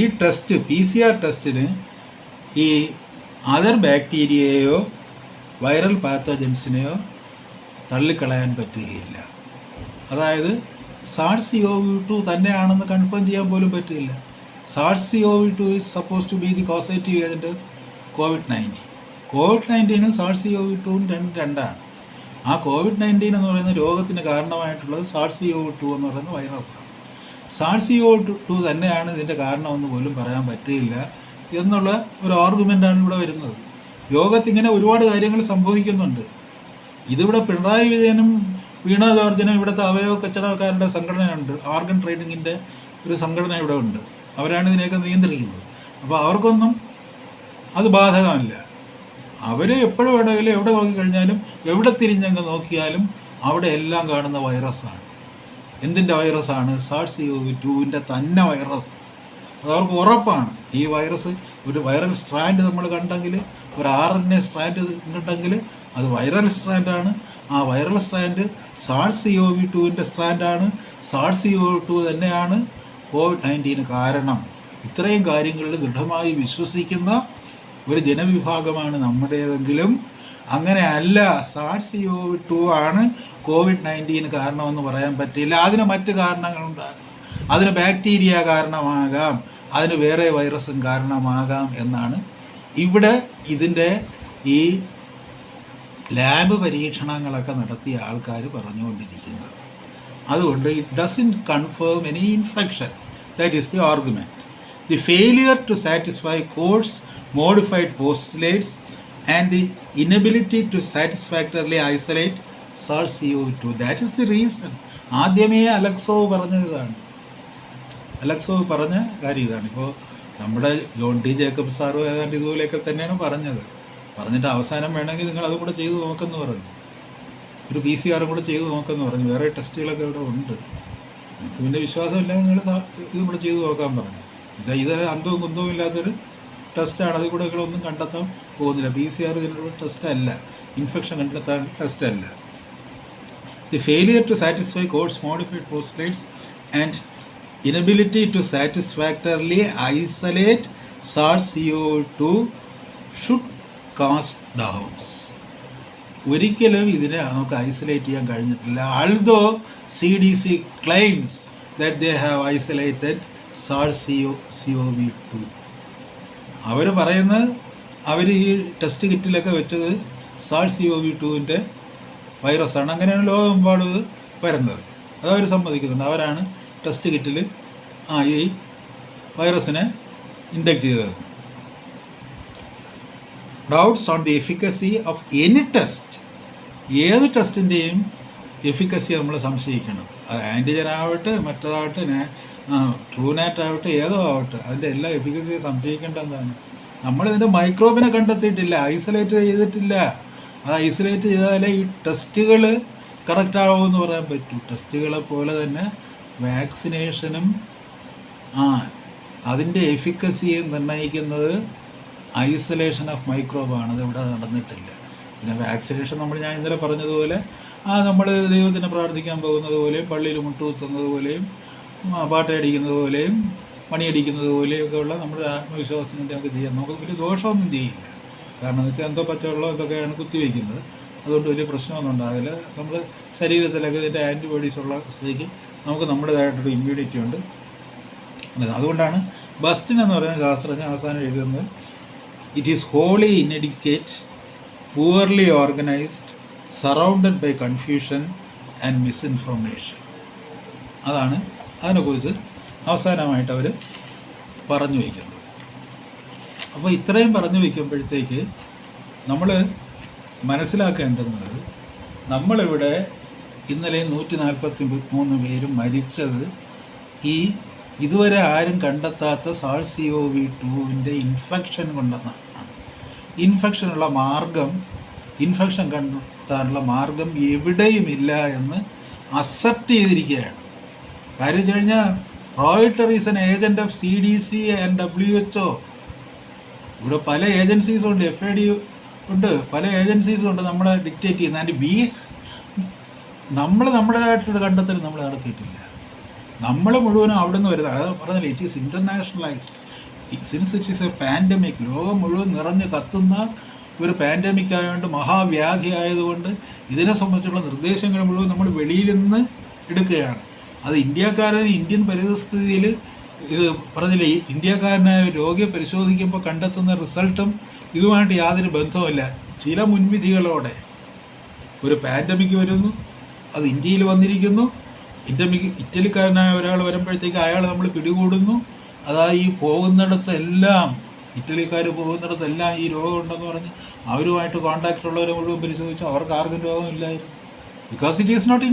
ഈ ടെസ്റ്റ് PCR ടെസ്റ്റിന് ഈ അതർ ബാക്ടീരിയയോ വൈറൽ പാത്തോജൻസിനെയോ തള്ളിക്കളയാൻ പറ്റുകയില്ല. അതായത് SARS-CoV-2 തന്നെയാണെന്ന് കൺഫേം ചെയ്യാൻ പോലും പറ്റില്ല. SARS-CoV-2 is suppose to be the causative agent COVID-19. COVID-19 SARS-CoV-2 രണ്ടാണ്. ആ COVID-19 എന്ന് പറയുന്ന രോഗത്തിന് കാരണമായിട്ടുള്ളത് SARS-CoV-2 എന്ന് പറയുന്ന വൈറസാണ്. SARS-CoV-2 തന്നെയാണ് ഇതിൻ്റെ കാരണമെന്ന് പോലും പറയാൻ പറ്റില്ല എന്നുള്ള ഒരു ആർഗ്യുമെൻ്റാണ് ഇവിടെ വരുന്നത്. ലോകത്തിങ്ങനെ ഒരുപാട് കാര്യങ്ങൾ സംഭവിക്കുന്നുണ്ട്. ഇതിവിടെ പിണറായി വിജയനും വീണ ജോർജിനും ഇവിടുത്തെ അവയവ കച്ചവടക്കാരുടെ സംഘടനയുണ്ട്, ഓർഗൻ ട്രേഡിങ്ങിൻ്റെ ഒരു സംഘടന ഇവിടെ ഉണ്ട്. അവരാണ് ഇതിനെയൊക്കെ നിയന്ത്രിക്കുന്നത്. അപ്പോൾ അവർക്കൊന്നും അത് ബാധകമല്ല. അവർ എപ്പോഴും വേണമെങ്കിലും എവിടെ നോക്കിക്കഴിഞ്ഞാലും എവിടെ തിരിഞ്ഞങ്ങ് നോക്കിയാലും അവിടെ എല്ലാം കാണുന്ന വൈറസാണ്. എന്തിൻ്റെ വൈറസാണ്? SARS-CoV-2 തന്നെ വൈറസ്. അതവർക്ക് ഉറപ്പാണ്. ഈ വൈറസ് ഒരു വൈറൽ സ്ട്രാൻഡ് നമ്മൾ കണ്ടെങ്കിൽ, ഒരു RNA സ്ട്രാൻഡ് കണ്ടെങ്കിൽ അത് വൈറൽ സ്ട്രാൻഡാണ്. ആ വൈറൽ സ്ട്രാൻഡ് SARS-CoV-2 സ്ട്രാൻഡാണ്. SARS-CoV-2 തന്നെയാണ് COVID-19 കാരണം. ഇത്രയും കാര്യങ്ങളിൽ ദൃഢമായി വിശ്വസിക്കുന്ന ഒരു ജനവിഭാഗമാണ് നമ്മുടേതെങ്കിലും അങ്ങനെ അല്ല. SARS-CoV-2 ആണ് COVID-19 കാരണമെന്ന് പറയാൻ പറ്റില്ല. അതിന് മറ്റ് കാരണങ്ങളുണ്ടാകാം. അതിന് ബാക്ടീരിയ കാരണമാകാം, അതിന് വേറെ വൈറസും കാരണമാകാം എന്നാണ് ഇവിടെ ഇതിൻ്റെ ഈ ലാബ് പരീക്ഷണങ്ങളൊക്കെ നടത്തിയ ആൾക്കാർ പറഞ്ഞുകൊണ്ടിരിക്കുന്നത്. അതുകൊണ്ട് it doesn't confirm any infection. That is the argument. The failure to satisfy Koch's modified postulates and the inability to satisfactorily isolate SARS-CoV-2. That is the reason. ആദ്യമേ അലക്സോവ് പറഞ്ഞതാണ്. അലക്സോവ് പറഞ്ഞ കാര്യം ഇതാണ്. ഇപ്പോൾ നമ്മുടെ ജോൺ ടി ജേക്കബ് സാറും ഏതാണ്ട് ഇതുപോലെയൊക്കെ തന്നെയാണ് പറഞ്ഞിട്ട് അവസാനം വേണമെങ്കിൽ നിങ്ങൾ അതും കൂടെ ചെയ്ത് നോക്കെന്ന് പറഞ്ഞു. ഒരു PCR കൂടെ ചെയ്ത് നോക്കെന്ന് പറഞ്ഞു. വേറെ ടെസ്റ്റുകളൊക്കെ ഇവിടെ ഉണ്ട്. നിങ്ങൾക്ക് പിന്നെ വിശ്വാസമില്ലെങ്കിൽ നിങ്ങൾ ഇതും കൂടെ ചെയ്ത് നോക്കാൻ പറഞ്ഞു. ഇത് അന്തവും കുന്തവും ഇല്ലാത്തൊരു ടെസ്റ്റാണ്. അതിൽ കൂടെ ഒന്നും കണ്ടെത്താൻ പോകുന്നില്ല. PCR ഇതിനുള്ള ടെസ്റ്റ് അല്ല, ഇൻഫെക്ഷൻ കണ്ടെത്താൻ ടെസ്റ്റ് അല്ല. The failure to satisfy Koch's modified postulates and inability to satisfactorily isolate SARS-CoV-2 should cast doubts. ഒരിക്കലും ഇതിനെ നമുക്ക് ഐസൊലേറ്റ് ചെയ്യാൻ കഴിഞ്ഞിട്ടില്ല. Although CDC claims that they have isolated SARS-CoV-2. അവർ പറയുന്നത് അവർ ഈ ടെസ്റ്റ് കിറ്റിലൊക്കെ വെച്ചത് SARS-CoV-2 വൈറസാണ്. അങ്ങനെയാണ് ലോകമെമ്പാടും വരുന്നത്. അതവർ സമ്മതിക്കുന്നുണ്ട്. അവരാണ് ടെസ്റ്റ് കിറ്റിൽ ഈ വൈറസിനെ ഇൻഡക്റ്റ് ചെയ്തത്. Doubts on the efficacy of any test. ഏത് ടെസ്റ്റിൻ്റെയും എഫിക്കസി നമ്മൾ സംശയിക്കണം. അത് ആൻറ്റിജൻ ആവട്ടെ, മറ്റേതാവട്ടെ, ട്രൂനാറ്റ് ആവട്ടെ, ഏതോ ആവട്ടെ, അതിൻ്റെ എല്ലാ എഫിക്കസിയെ സംശയിക്കേണ്ട എന്താണ്? നമ്മളിതിൻ്റെ മൈക്രോബിനെ കണ്ടെത്തിയിട്ടില്ല, ഐസൊലേറ്റ് ചെയ്തിട്ടില്ല. അത് ഐസൊലേറ്റ് ചെയ്താലേ ഈ ടെസ്റ്റുകൾ കറക്റ്റ് ആവുമെന്ന് പറയാൻ പറ്റൂ. ടെസ്റ്റുകളെ പോലെ തന്നെ വാക്സിനേഷനും അതിൻ്റെ എഫിക്കസിയെ നിർണ്ണയിക്കുന്നത് ഐസൊലേഷൻ ഓഫ് മൈക്രോബാണ്. അത് ഇവിടെ നടന്നിട്ടില്ല. പിന്നെ വാക്സിനേഷൻ ഞാൻ ഇന്നലെ പറഞ്ഞതുപോലെ നമ്മൾ ദൈവത്തിനെ പ്രാർത്ഥിക്കാൻ പോകുന്നത് പോലെയും പള്ളിയിൽ മുട്ടുകുത്തുന്നത് പോലെയും പാട്ടയടിക്കുന്നത് പോലെയും പണിയടിക്കുന്നത് പോലെയൊക്കെ ഉള്ള നമ്മുടെ ആത്മവിശ്വാസം കൊണ്ട് നമുക്ക് ചെയ്യാം. നമുക്ക് വലിയ ദോഷമൊന്നും ചെയ്യില്ല. കാരണം എന്ന് വെച്ചാൽ എന്തോ പച്ചവെള്ളം എന്തൊക്കെയാണ് കുത്തിവയ്ക്കുന്നത്. അതുകൊണ്ട് വലിയ പ്രശ്നമൊന്നും ഉണ്ടാകില്ല. നമ്മുടെ ശരീരത്തിലൊക്കെ ഇതിൻ്റെ ആൻറ്റിബോഡീസ് ഉള്ള സ്ഥിതിക്ക് നമുക്ക് നമ്മുടേതായിട്ടൊരു ഇമ്മ്യൂണിറ്റി ഉണ്ട്. അതുകൊണ്ടാണ് ബസ്റ്റിൻ എന്ന് പറയുന്ന ശാസ്ത്രജ്ഞൻ അവസാനം എഴുതുന്നത്, it is wholly inadequate, poorly organised, surrounded by confusion and misinformation. അതാണ് അതിനെക്കുറിച്ച് അവസാനമായിട്ട് അവർ പറഞ്ഞു വയ്ക്കുന്നത്. അപ്പോൾ ഇത്രയും പറഞ്ഞു വയ്ക്കുമ്പോഴത്തേക്ക് നമ്മൾ മനസ്സിലാക്കേണ്ടുന്നത്, നമ്മളിവിടെ ഇന്നലെ 143 പേരും മരിച്ചത് ഈ ഇതുവരെ ആരും കണ്ടെത്താത്ത SARS-CoV-2 ഇൻഫെക്ഷൻ കൊണ്ടെന്നാണ്. ഇൻഫെക്ഷൻ കണ്ടെത്താനുള്ള മാർഗം എവിടെയുമില്ല എന്ന് അക്സെപ്റ്റ് ചെയ്തിരിക്കുകയാണ്. കാര്യം വെച്ച് കഴിഞ്ഞാൽ Reuters is N agent of CDC and WHO. ഇവിടെ പല ഏജൻസീസും ഉണ്ട്, FAD ഉണ്ട്, പല ഏജൻസീസും ഉണ്ട് നമ്മളെ ഡിക്റ്റേറ്റ് ചെയ്യുന്നത്. ആൻഡ് നമ്മൾ നമ്മുടേതായിട്ടൊരു കണ്ടെത്തൽ നമ്മൾ നടത്തിയിട്ടില്ല. നമ്മൾ മുഴുവനും അവിടെ നിന്ന് വരുന്നത്. അത് പറഞ്ഞില്ല, it is internationalised. Since it is a pandemic, ലോകം മുഴുവൻ നിറഞ്ഞ് കത്തുന്ന ഒരു പാൻഡമിക് ആയതുകൊണ്ട്, മഹാവ്യാധി ആയതുകൊണ്ട് ഇതിനെ സംബന്ധിച്ചുള്ള നിർദ്ദേശങ്ങൾ മുഴുവൻ നമ്മൾ വെളിയിൽ നിന്ന് എടുക്കുകയാണ്. അത് ഇന്ത്യൻ പരിസ്ഥിതിയിൽ ഇത് പറഞ്ഞില്ലേ, ഇന്ത്യക്കാരനായ രോഗിയെ പരിശോധിക്കുമ്പോൾ കണ്ടെത്തുന്ന റിസൾട്ടും ഇതുമായിട്ട് യാതൊരു ബന്ധവുമില്ല. ചില മുൻവിധികളോടെ ഒരു പാൻഡമിക് വരുന്നു, അത് ഇന്ത്യയിൽ വന്നിരിക്കുന്നു, ഇറ്റലിക്കാരനായ ഒരാൾ വരുമ്പോഴത്തേക്ക് അയാൾ നമ്മൾ പിടികൂടുന്നു. അതായത് ഈ പോകുന്നിടത്തെല്ലാം, ഇറ്റലിക്കാർ പോകുന്നിടത്തെല്ലാം ഈ രോഗം ഉണ്ടെന്ന് പറഞ്ഞ് അവരുമായിട്ട് കോൺടാക്റ്റ് ഉള്ളവരെ മുഴുവൻ പരിശോധിച്ചു, അവർക്ക് ആർക്കും രോഗമില്ലായിരുന്നു. Because it is not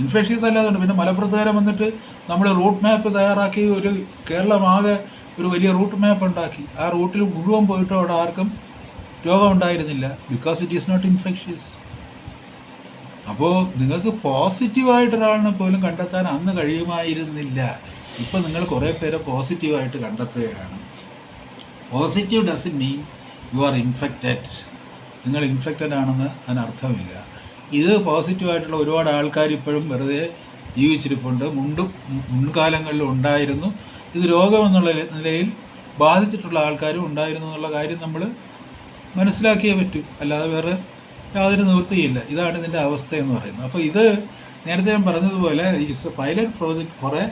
infectious അല്ലാതുണ്ട്. പിന്നെ മലപ്രധാനം വന്നിട്ട് നമ്മൾ റൂട്ട് മാപ്പ് തയ്യാറാക്കി, ഒരു കേരളമാകെ ഒരു വലിയ റൂട്ട് മാപ്പ് ഉണ്ടാക്കി. ആ റൂട്ടിൽ മുഴുവൻ പോയിട്ട് അവിടെ ആർക്കും രോഗം ഉണ്ടായിരുന്നില്ല. Because it is not infectious. അപ്പോൾ നിങ്ങൾക്ക് പോസിറ്റീവായിട്ടൊരാളിനെ പോലും കണ്ടെത്താൻ അന്ന് കഴിയുമായിരുന്നില്ല. ഇപ്പോൾ നിങ്ങൾ കുറേ പേരെ പോസിറ്റീവായിട്ട് കണ്ടെത്തുകയാണ്. Positive doesn't mean you are infected. നിങ്ങൾ ഇൻഫെക്റ്റഡ് ആണെന്ന് അതിനർത്ഥമില്ല. ഇത് പോസിറ്റീവായിട്ടുള്ള ഒരുപാട് ആൾക്കാർ ഇപ്പോഴും വെറുതെ ജീവിച്ചിരിപ്പുണ്ട്. മുൻകാലങ്ങളിൽ ഉണ്ടായിരുന്നു. ഇത് രോഗമെന്നുള്ള നിലയിൽ ബാധിച്ചിട്ടുള്ള ആൾക്കാരും ഉണ്ടായിരുന്നു എന്നുള്ള കാര്യം നമ്മൾ മനസ്സിലാക്കിയേ പറ്റൂ. അല്ലാതെ വേറെ യാതൊരു നിവൃത്തിയില്ല. ഇതാണ് ഇതിൻ്റെ അവസ്ഥ എന്ന് പറയുന്നത്. അപ്പോൾ ഇത് നേരത്തെ ഞാൻ പറഞ്ഞതുപോലെ it's A pilot project four A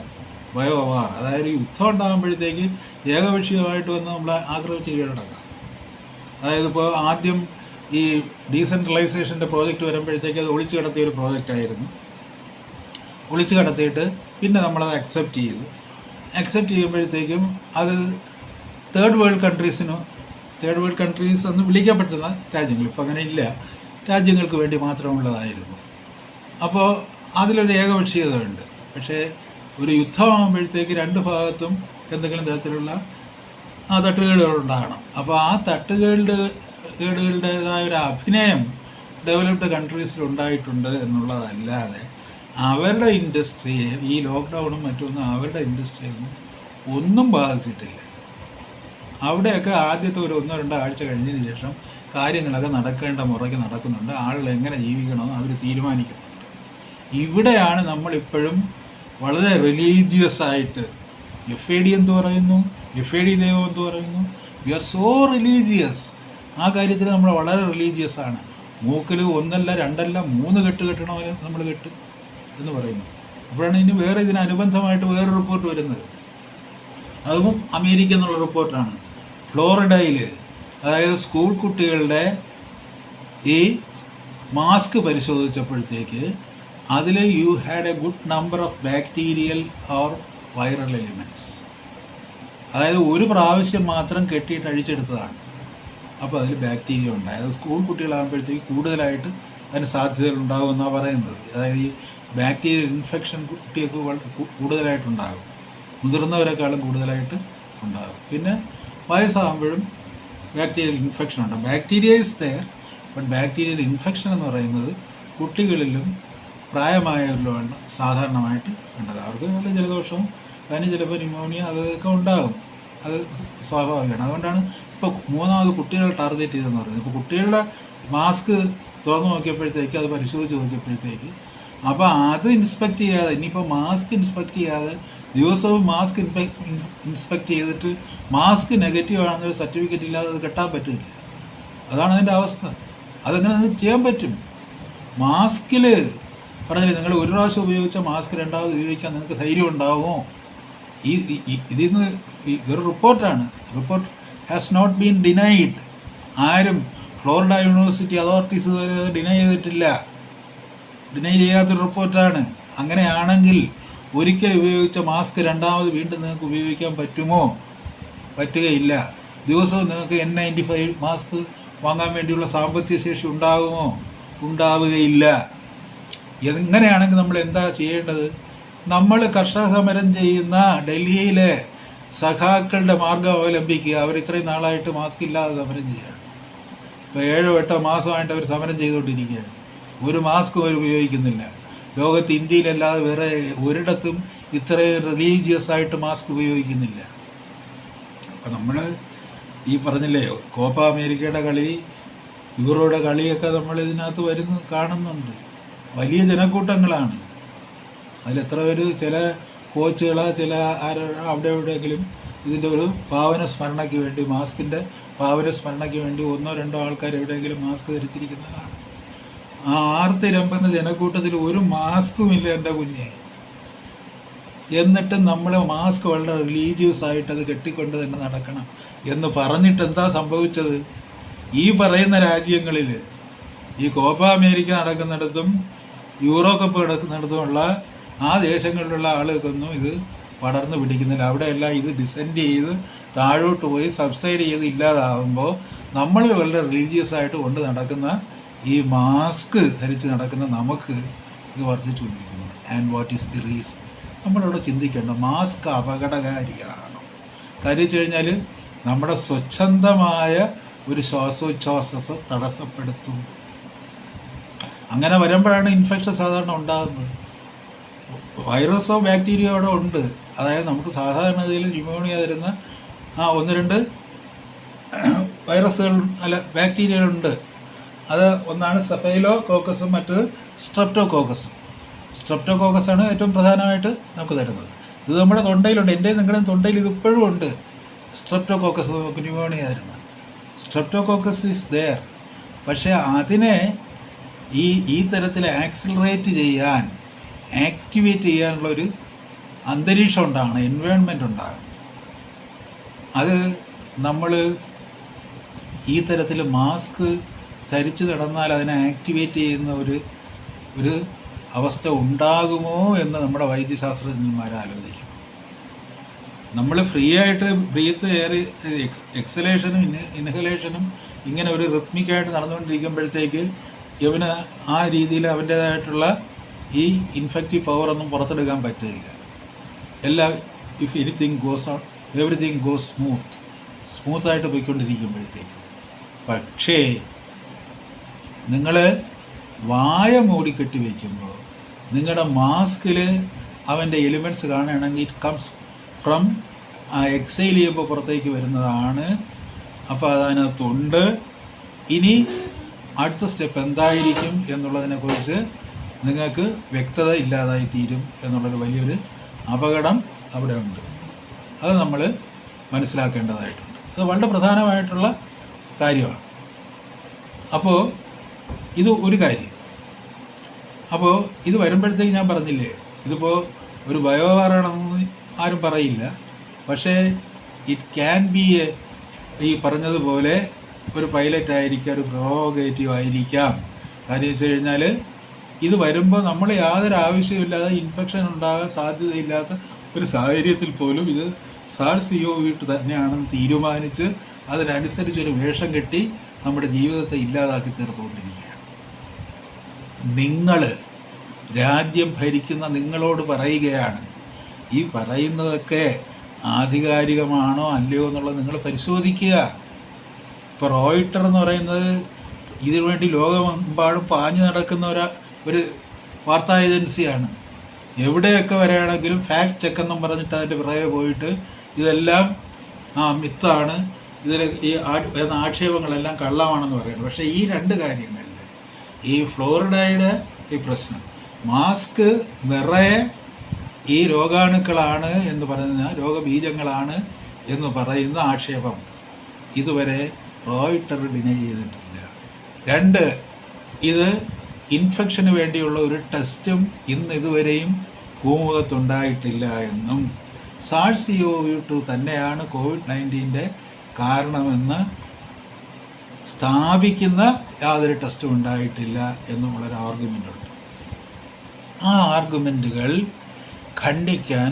biowar. അതായത് യുദ്ധം ഉണ്ടാകുമ്പോഴത്തേക്ക് ഏകപക്ഷീയമായിട്ട് വന്ന് നമ്മൾ ആക്രമിച്ച് കീഴടക്കാം. അതായത് ഇപ്പോൾ ആദ്യം ഈ ഡീസെൻട്രലൈസേഷൻ്റെ പ്രോജക്റ്റ് വരുമ്പോഴത്തേക്ക് അത് ഒളിച്ചു കടത്തിയ ഒരു പ്രോജക്റ്റായിരുന്നു. ഒളിച്ചു കടത്തിയിട്ട് പിന്നെ നമ്മളത് അക്സെപ്റ്റ് ചെയ്യുമ്പോഴത്തേക്കും അത് തേർഡ് വേൾഡ് കൺട്രീസ് എന്ന് വിളിക്കപ്പെട്ടുന്ന രാജ്യങ്ങൾ, ഇപ്പം അങ്ങനെ ഇല്ല, രാജ്യങ്ങൾക്ക് വേണ്ടി മാത്രമുള്ളതായിരുന്നു. അപ്പോൾ അതിലൊരു ഏകപക്ഷീയത ഉണ്ട്. പക്ഷേ ഒരു യുദ്ധമാകുമ്പോഴത്തേക്ക് രണ്ട് ഭാഗത്തും എന്തെങ്കിലും തരത്തിലുള്ള തട്ടുകേടുകളുണ്ടാകണം. അപ്പോൾ ആ തട്ടുകേടുകളുടേതായ ഒരു അഭിനയം ഡെവലപ്ഡ് കൺട്രീസിൽ ഉണ്ടായിട്ടുണ്ട് എന്നുള്ളതല്ലാതെ അവരുടെ ഇൻഡസ്ട്രിയെ, ഈ ലോക്ക്ഡൗണും മറ്റൊന്നും അവരുടെ ഇൻഡസ്ട്രിയൊന്നും ഒന്നും ബാധിച്ചിട്ടില്ല. അവിടെയൊക്കെ ആദ്യത്തെ ഒരു 1-2 ആഴ്ച കഴിഞ്ഞതിന് ശേഷം കാര്യങ്ങളൊക്കെ നടക്കേണ്ട മുറയ്ക്ക് നടക്കുന്നുണ്ട്. ആളുകൾ എങ്ങനെ ജീവിക്കണമെന്ന് അവർ തീരുമാനിക്കുന്നുണ്ട്. ഇവിടെയാണ് നമ്മളിപ്പോഴും വളരെ റിലീജിയസ് ആയിട്ട് FAD എന്ത് പറയുന്നു, FAD ദൈവം എന്ത് പറയുന്നു, വി ആർ സോ റിലീജിയസ്. ആ കാര്യത്തിൽ നമ്മൾ വളരെ റിലീജിയസ് ആണ്. മൂക്കിൽ 1 അല്ല 2 അല്ല 3 കെട്ട് കെട്ടണമെങ്കിൽ നമ്മൾ കെട്ടും എന്ന് പറയുന്നു. അപ്പോഴാണ് ഇനി വേറെ ഇതിനനുബന്ധമായിട്ട് വേറെ റിപ്പോർട്ട് വരുന്നത്. അതും അമേരിക്ക എന്നുള്ള റിപ്പോർട്ടാണ്. ഫ്ലോറിഡയിൽ അതായത് സ്കൂൾ കുട്ടികളുടെ ഈ മാസ്ക് പരിശോധിച്ചപ്പോഴത്തേക്ക് അതിൽ you had A good number of bacterial or viral elements. അതായത് ഒരു പ്രാവശ്യം മാത്രം കെട്ടിയിട്ട് അഴിച്ചെടുത്തതാണ്. അപ്പോൾ അതിൽ ബാക്ടീരിയ ഉണ്ടായി. അത് സ്കൂൾ കുട്ടികളാകുമ്പോഴത്തേക്ക് കൂടുതലായിട്ട് അതിന് സാധ്യതകളുണ്ടാകുമെന്നാണ് പറയുന്നത്. അതായത് ഈ ബാക്ടീരിയൽ ഇൻഫെക്ഷൻ കുട്ടികൾക്ക് കൂടുതലായിട്ടുണ്ടാകും, മുതിർന്നവരെക്കാളും കൂടുതലായിട്ട് ഉണ്ടാകും. പിന്നെ വയസ്സാകുമ്പോഴും ബാക്ടീരിയൽ ഇൻഫെക്ഷൻ ഉണ്ടാകും. Bacteria is there, but bacterial infection എന്ന് പറയുന്നത് കുട്ടികളിലും പ്രായമായവരിലുമാണ് സാധാരണമായിട്ട് കണ്ടത്. അവർക്ക് നല്ല ജലദോഷവും അതിന് ചിലപ്പോൾ ന്യൂമോണിയ അതൊക്കെ ഉണ്ടാകും. അത് സ്വാഭാവികമാണ്. അതുകൊണ്ടാണ് ഇപ്പോൾ 3ാമത് കുട്ടികളെ ടാർഗറ്റ് ചെയ്തെന്ന് പറയുന്നത്. ഇപ്പോൾ കുട്ടികളുടെ മാസ്ക് തുറന്ന് നോക്കിയപ്പോഴത്തേക്ക്, അത് പരിശോധിച്ച് നോക്കിയപ്പോഴത്തേക്ക്, അപ്പോൾ അത് ഇൻസ്പെക്റ്റ് ചെയ്യാതെ, ഇനിയിപ്പോൾ മാസ്ക് ഇൻസ്പെക്റ്റ് ചെയ്യാതെ ദിവസവും മാസ്ക് ഇൻസ്പെക്റ്റ് ചെയ്തിട്ട് മാസ്ക് നെഗറ്റീവ് ആണെന്നൊരു സർട്ടിഫിക്കറ്റ് ഇല്ലാതെ അത് കെട്ടാൻ പറ്റില്ല. അതാണ് അതിൻ്റെ അവസ്ഥ. അതെങ്ങനെ നിങ്ങൾക്ക് ചെയ്യാൻ പറ്റും? മാസ്കിൽ പറഞ്ഞില്ലേ, നിങ്ങൾ ഒരു പ്രാവശ്യം ഉപയോഗിച്ച മാസ്ക് രണ്ടാമത് ഉപയോഗിക്കാൻ നിങ്ങൾക്ക് ധൈര്യം ഉണ്ടാകുമോ? ഇതിൽ നിന്ന് ഇതൊരു റിപ്പോർട്ടാണ്. Report has not been denied. ആരും ഫ്ലോറിഡ യൂണിവേഴ്സിറ്റി അതോറിറ്റീസ് ഇതുവരെ ഡിനൈ ചെയ്തിട്ടില്ല. ഡിനൈ ചെയ്യാത്തൊരു റിപ്പോർട്ടാണ്. അങ്ങനെയാണെങ്കിൽ ഒരിക്കൽ ഉപയോഗിച്ച മാസ്ക് രണ്ടാമത് വീണ്ടും നിങ്ങൾക്ക് ഉപയോഗിക്കാൻ പറ്റുമോ? പറ്റുകയില്ല. ദിവസവും നിങ്ങൾക്ക് N95 മാസ്ക് വാങ്ങാൻ വേണ്ടിയുള്ള സാമ്പത്തിക ശേഷി ഉണ്ടാകുമോ? ഉണ്ടാവുകയില്ല. എങ്ങനെയാണെങ്കിൽ നമ്മൾ എന്താ ചെയ്യേണ്ടത്? നമ്മൾ കർഷക സമരം ചെയ്യുന്ന ഡൽഹിയിലെ സഖാക്കളുടെ മാർഗം അവലംബിക്കുക. അവർ ഇത്രയും നാളായിട്ട് മാസ്ക് ഇല്ലാതെ സമരം ചെയ്യുകയാണ്. ഇപ്പോൾ 7-8 മാസമായിട്ട് അവർ സമരം ചെയ്തുകൊണ്ടിരിക്കുകയാണ്. ഒരു മാസ്കും അവർ ഉപയോഗിക്കുന്നില്ല. ലോകത്ത് ഇന്ത്യയിലല്ലാതെ വേറെ ഒരിടത്തും ഇത്രയും റിലീജിയസ് ആയിട്ട് മാസ്ക് ഉപയോഗിക്കുന്നില്ല. അപ്പം നമ്മൾ ഈ പറഞ്ഞില്ലേ, കോപ്പ അമേരിക്കയുടെ കളി, യൂറോയുടെ കളിയൊക്കെ നമ്മൾ ഇതിനകത്ത് കാണുന്നുണ്ട്. വലിയ ജനക്കൂട്ടങ്ങളാണ്. അതിലെത്ര പേര്, ചില കോച്ചുകൾ, ചില അവിടെ എവിടെയെങ്കിലും ഇതിൻ്റെ ഒരു പാവന സ്മരണയ്ക്ക് വേണ്ടി, മാസ്കിൻ്റെ പാവന സ്മരണയ്ക്ക് വേണ്ടി 1-2 ആൾക്കാർ എവിടെയെങ്കിലും മാസ്ക് ധരിച്ചിരിക്കുന്നതാണ്. ആ ആർത്തിരമ്പുന്ന ജനക്കൂട്ടത്തിൽ ഒരു മാസ്കുമില്ല എൻ്റെ കുഞ്ഞെ. എന്നിട്ട് നമ്മൾ മാസ്ക് വളരെ റിലീജിയസ് ആയിട്ട് അത് കെട്ടിക്കൊണ്ട് തന്നെ നടക്കണം എന്ന് പറഞ്ഞിട്ട് എന്താ സംഭവിച്ചത്? ഈ പറയുന്ന രാജ്യങ്ങളിൽ, ഈ കോപ്പ അമേരിക്ക നടക്കുന്നിടത്തും യൂറോ കപ്പ് നടക്കുന്നിടത്തുമുള്ള ആ ദേശങ്ങളിലുള്ള ആളുകൾക്കൊന്നും ഇത് പടർന്നു പിടിക്കുന്നില്ല. അവിടെയെല്ലാം ഇത് ഡിസെൻഡ് ചെയ്ത് താഴോട്ട് പോയി സബ്സൈഡ് ചെയ്ത് ഇല്ലാതാകുമ്പോൾ നമ്മൾ വളരെ റിലീജിയസ് ആയിട്ട് കൊണ്ട് നടക്കുന്ന ഈ മാസ്ക് ധരിച്ച് നടക്കുന്ന നമുക്ക് ഇത് വർദ്ധിച്ചുകൊണ്ടിരിക്കുന്നു. And what is the reason? നമ്മളവിടെ ചിന്തിക്കേണ്ട, മാസ്ക് അപകടകാരിയാണ്. കാര്യം വെച്ച് കഴിഞ്ഞാൽ നമ്മുടെ സ്വച്ഛന്തമായ ഒരു ശ്വാസോച്ഛ്വാസത്തെ തടസ്സപ്പെടുത്തും. അങ്ങനെ വരുമ്പോഴാണ് ഇൻഫെക്ഷൻ സാധാരണ ഉണ്ടാകുന്നത്. വൈറസോ ബാക്ടീരിയയോ അവിടെ ഉണ്ട്. അതായത് നമുക്ക് സാധാരണഗതിയിൽ ന്യൂമോണിയ തരുന്ന 1-2 വൈറസുകൾ ബാക്ടീരിയകളുണ്ട്. അത് ഒന്നാണ് സെഫൈലോ കോക്കസും മറ്റത് സ്ട്രെപ്റ്റോകോക്കസും. സ്ട്രെപ്റ്റോകോക്കസാണ് ഏറ്റവും പ്രധാനമായിട്ട് നമുക്ക് തരുന്നത്. ഇത് നമ്മുടെ തൊണ്ടയിലുണ്ട്. എൻ്റെ നിങ്ങളുടെ തൊണ്ടയിൽ ഇതിപ്പോഴും ഉണ്ട്. സ്ട്രെപ്റ്റോകോക്കസ് നമുക്ക് ന്യൂമോണിയ തരുന്നത്. Streptococcus is there. പക്ഷേ അതിനെ ഈ തരത്തിൽ ആക്സിലറേറ്റ് ചെയ്യാൻ, ആക്ടിവേറ്റ് ചെയ്യാനുള്ളൊരു അന്തരീക്ഷം ഉണ്ടാകണം, എൻവയോൺമെൻറ്റ് ഉണ്ടാകണം. അത് നമ്മൾ ഈ തരത്തിൽ മാസ്ക് ധരിച്ചു കിടന്നാൽ അതിനെ ആക്ടിവേറ്റ് ചെയ്യുന്ന ഒരു അവസ്ഥ ഉണ്ടാകുമോ എന്ന് നമ്മുടെ വൈദ്യശാസ്ത്രജ്ഞന്മാർ ആലോചിക്കണം. നമ്മൾ ഫ്രീ ആയിട്ട് ബ്രീത്ത് എയർ എക്സലേഷനും ഇൻഹലേഷനും ഇങ്ങനെ ഒരു റിത്മിക്കായിട്ട് നടന്നുകൊണ്ടിരിക്കുമ്പോഴത്തേക്ക് ഇവന് ആ രീതിയിൽ അവൻ്റേതായിട്ടുള്ള ഈ ഇൻഫെക്റ്റീവ് പവറൊന്നും പുറത്തെടുക്കാൻ പറ്റില്ല. If anything goes on, everything goes സ്മൂത്തായിട്ട് പോയിക്കൊണ്ടിരിക്കുമ്പോഴത്തേക്ക്. പക്ഷേ നിങ്ങൾ വായ മൂടിക്കെട്ടി വയ്ക്കുമ്പോൾ നിങ്ങളുടെ മാസ്കിൽ അവൻ്റെ എലിമെൻറ്റ്സ് കാണുകയാണെങ്കിൽ ഇറ്റ് കംസ് ഫ്രം എക്സൈൽ ചെയ്യുമ്പോൾ പുറത്തേക്ക് വരുന്നതാണ്. അപ്പോൾ അതിനകത്തുണ്ട്. ഇനി അടുത്ത സ്റ്റെപ്പ് എന്തായിരിക്കും എന്നുള്ളതിനെക്കുറിച്ച് നിങ്ങൾക്ക് വ്യക്തത ഇല്ലാതായി തീരും എന്നുള്ളൊരു വലിയൊരു അപകടം അവിടെ ഉണ്ട്. അത് നമ്മൾ മനസ്സിലാക്കേണ്ടതായിട്ടുണ്ട്. അത് വളരെ പ്രധാനമായിട്ടുള്ള കാര്യമാണ്. അപ്പോൾ ഇത് ഒരു കാര്യം. അപ്പോൾ ഇത് വരുമ്പോഴത്തേക്ക് ഞാൻ പറഞ്ഞില്ലേ, ഇതിപ്പോൾ ഒരു ബയോവാറാണെന്ന് ആരും പറയില്ല. പക്ഷേ ഇറ്റ് ക്യാൻ ബി ഈ പറഞ്ഞതുപോലെ ഒരു പൈലറ്റ് ആയിരിക്കാം, ഒരു പ്രോഗേറ്റീവ് ആയിരിക്കാം. കാര്യം വെച്ച് കഴിഞ്ഞാൽ ഇത് വരുമ്പോൾ നമ്മൾ യാതൊരു ആവശ്യമില്ലാതെ ഇൻഫെക്ഷൻ ഉണ്ടാകാൻ സാധ്യതയില്ലാത്ത ഒരു സാഹചര്യത്തിൽ പോലും ഇത് SARS-CoV തന്നെയാണെന്ന് തീരുമാനിച്ച് അതിനനുസരിച്ചൊരു വേഷം കെട്ടി നമ്മുടെ ജീവിതത്തെ ഇല്ലാതാക്കി തീർത്തുകൊണ്ടിരിക്കുകയാണ്. നിങ്ങൾ, രാജ്യം ഭരിക്കുന്ന നിങ്ങളോട് പറയുകയാണ്, ഈ പറയുന്നതൊക്കെ ആധികാരികമാണോ അല്ലയോ എന്നുള്ളത് നിങ്ങൾ പരിശോധിക്കുക. ഇപ്പോൾ റോയിട്ടർ എന്ന് പറയുന്നത് ഇതിനുവേണ്ടി ലോകമെമ്പാടും പാഞ്ഞു നടക്കുന്ന ഒരു വാർത്താ ഏജൻസിയാണ്. എവിടെയൊക്കെ വരികയാണെങ്കിലും ഫാക്ട് ചെക്ക് എന്നും പറഞ്ഞിട്ട് അതിൻ്റെ പിറകെ പോയിട്ട് ഇതെല്ലാം മിത്താണ്, ഇതിൽ ഈ വരുന്ന ആക്ഷേപങ്ങളെല്ലാം കള്ളമാണെന്ന് പറയുന്നത്. പക്ഷേ ഈ 2 കാര്യങ്ങളിൽ, ഈ ഫ്ലോറിഡയുടെ ഈ പ്രശ്നം, മാസ്ക് നിറയെ ഈ രോഗാണുക്കളാണ് എന്ന് പറയുന്ന, രോഗബീജങ്ങളാണ് എന്ന് പറയുന്ന ആക്ഷേപം ഇതുവരെ റോയിട്ടർ ഡിനൈ ചെയ്തിട്ടില്ല. 2, ഇത് ഇൻഫെക്ഷന് വേണ്ടിയുള്ള ഒരു ടെസ്റ്റും ഇതുവരെയും ഭൂമുഖത്തുണ്ടായിട്ടില്ല എന്നും SARS-CoV-2 തന്നെയാണ് COVID-19 കാരണമെന്ന് സ്ഥാപിക്കുന്ന യാതൊരു ടെസ്റ്റും ഉണ്ടായിട്ടില്ല എന്നുമുള്ളൊരു ആർഗ്യുമെൻ്റുണ്ട്. ആ ആർഗ്യുമെൻറ്റുകൾ ഖണ്ഡിക്കാൻ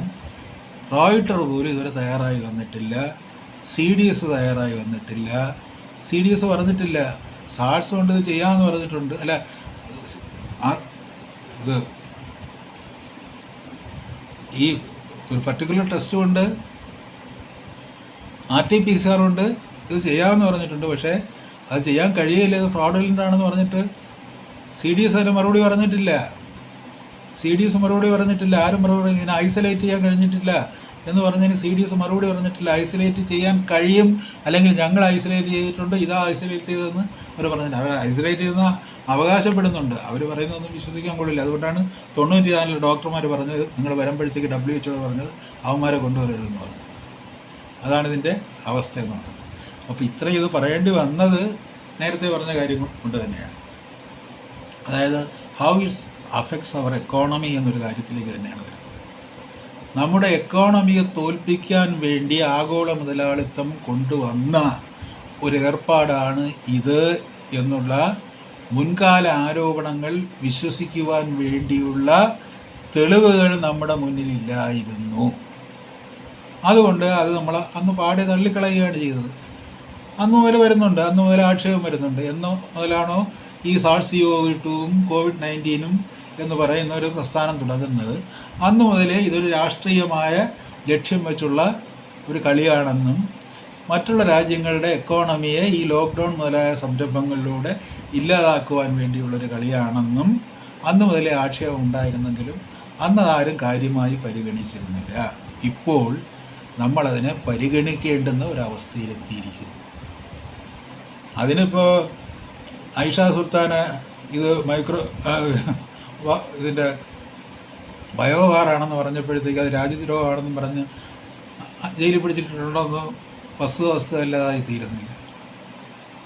റോയിട്ടർ പോലും ഇതുവരെ തയ്യാറായി വന്നിട്ടില്ല. CDS തയ്യാറായി വന്നിട്ടില്ല. CDS പറഞ്ഞിട്ടില്ല SARS കൊണ്ട് ഇത് ചെയ്യാമെന്ന് പറഞ്ഞിട്ടുണ്ട്. അല്ല, ഇത് ഈ ഒരു പർട്ടിക്കുലർ ടെസ്റ്റ് കൊണ്ട് RT-PCR കൊണ്ട് ഇത് ചെയ്യാമെന്ന് പറഞ്ഞിട്ടുണ്ട്. പക്ഷേ അത് ചെയ്യാൻ കഴിയില്ല, ഇത് ഫ്രോഡുലൻ്റ് ആണെന്ന് പറഞ്ഞിട്ട് CDS അതിന് മറുപടി പറഞ്ഞിട്ടില്ല. CDS മറുപടി പറഞ്ഞിട്ടില്ല. ആരും മറുപടി ഇതിനെ ഐസൊലേറ്റ് ചെയ്യാൻ കഴിഞ്ഞിട്ടില്ല എന്ന് പറഞ്ഞതിന് CDS മറുപടി പറഞ്ഞിട്ടില്ല. ഐസൊലേറ്റ് ചെയ്യാൻ കഴിയും, അല്ലെങ്കിൽ ഞങ്ങൾ ഐസൊലേറ്റ് ചെയ്തിട്ടുണ്ട്, ഇതാ ഐസൊലേറ്റ് ചെയ്തതെന്ന് അവർ പറഞ്ഞിട്ട് അവർ ഐസൊലേറ്റ് ചെയ്തെന്ന് അവകാശപ്പെടുന്നുണ്ട്. അവർ പറയുന്നതൊന്നും വിശ്വസിക്കാൻ കൊള്ളില്ല. അതുകൊണ്ടാണ് 94 ഡോക്ടർമാർ പറഞ്ഞത്, നിങ്ങൾ വരുമ്പോഴത്തേക്ക് WHO പറഞ്ഞത് അവന്മാരെ കൊണ്ടുവരരുതെന്ന് പറഞ്ഞത്. അതാണ് ഇതിൻ്റെ അവസ്ഥ എന്ന് പറയുന്നത്. അപ്പോൾ ഇത്രയും ഇത് പറയേണ്ടി വന്നത് നേരത്തെ പറഞ്ഞ കാര്യം കൊണ്ട് തന്നെയാണ്. അതായത് how it's affects our economy എന്നൊരു കാര്യത്തിലേക്ക് തന്നെയാണ് വരുന്നത്. നമ്മുടെ എക്കോണമിയെ തോൽപ്പിക്കാൻ വേണ്ടി ആഗോള മുതലാളിത്തം കൊണ്ടുവന്ന ഒരു ഏർപ്പാടാണ് ഇത് എന്നുള്ള മുൻകാല ആരോപണങ്ങൾ വിശ്വസിക്കുവാൻ വേണ്ടിയുള്ള തെളിവുകൾ നമ്മുടെ മുന്നിലില്ലായിരുന്നു. അതുകൊണ്ട് അത് നമ്മൾ അന്ന് പാടെ തള്ളിക്കളയുകയാണ് ചെയ്തത്. അന്ന് മുതൽ വരുന്നുണ്ട്, അന്ന് മുതൽ ആക്ഷേപം വരുന്നുണ്ട്. എന്ന് മുതലാണോ ഈ SARS-CoV-2 COVID-19 എന്ന് പറയുന്ന ഒരു പ്രസ്ഥാനം തുടങ്ങുന്നത്, അന്ന് മുതലേ ഇതൊരു രാഷ്ട്രീയമായ ലക്ഷ്യം വെച്ചുള്ള ഒരു കളിയാണെന്നും മറ്റുള്ള രാജ്യങ്ങളുടെ എക്കോണമിയെ ഈ ലോക്ക്ഡൗൺ മുതലായ സംരംഭങ്ങളിലൂടെ ഇല്ലാതാക്കുവാൻ വേണ്ടിയുള്ളൊരു കളിയാണെന്നും അന്ന് മുതലേ ആക്ഷേപം ഉണ്ടായിരുന്നെങ്കിലും അന്ന് ആരും കാര്യമായി പരിഗണിച്ചിരുന്നില്ല. ഇപ്പോൾ നമ്മളതിനെ പരിഗണിക്കേണ്ടുന്ന ഒരവസ്ഥയിലെത്തിയിരിക്കുന്നു. അതിനിപ്പോൾ ഐഷ സുൽത്താന് ഇത് ഇതിൻ്റെ ബയോവാറാണെന്ന് പറഞ്ഞപ്പോഴത്തേക്ക് അത് രാജ്യദ്രോഹമാണെന്നും പറഞ്ഞ് ജയിലിൽ പിടിച്ചിട്ടുണ്ടോയെന്ന് വസ്തുതല്ലാതായി തീരുന്നില്ല.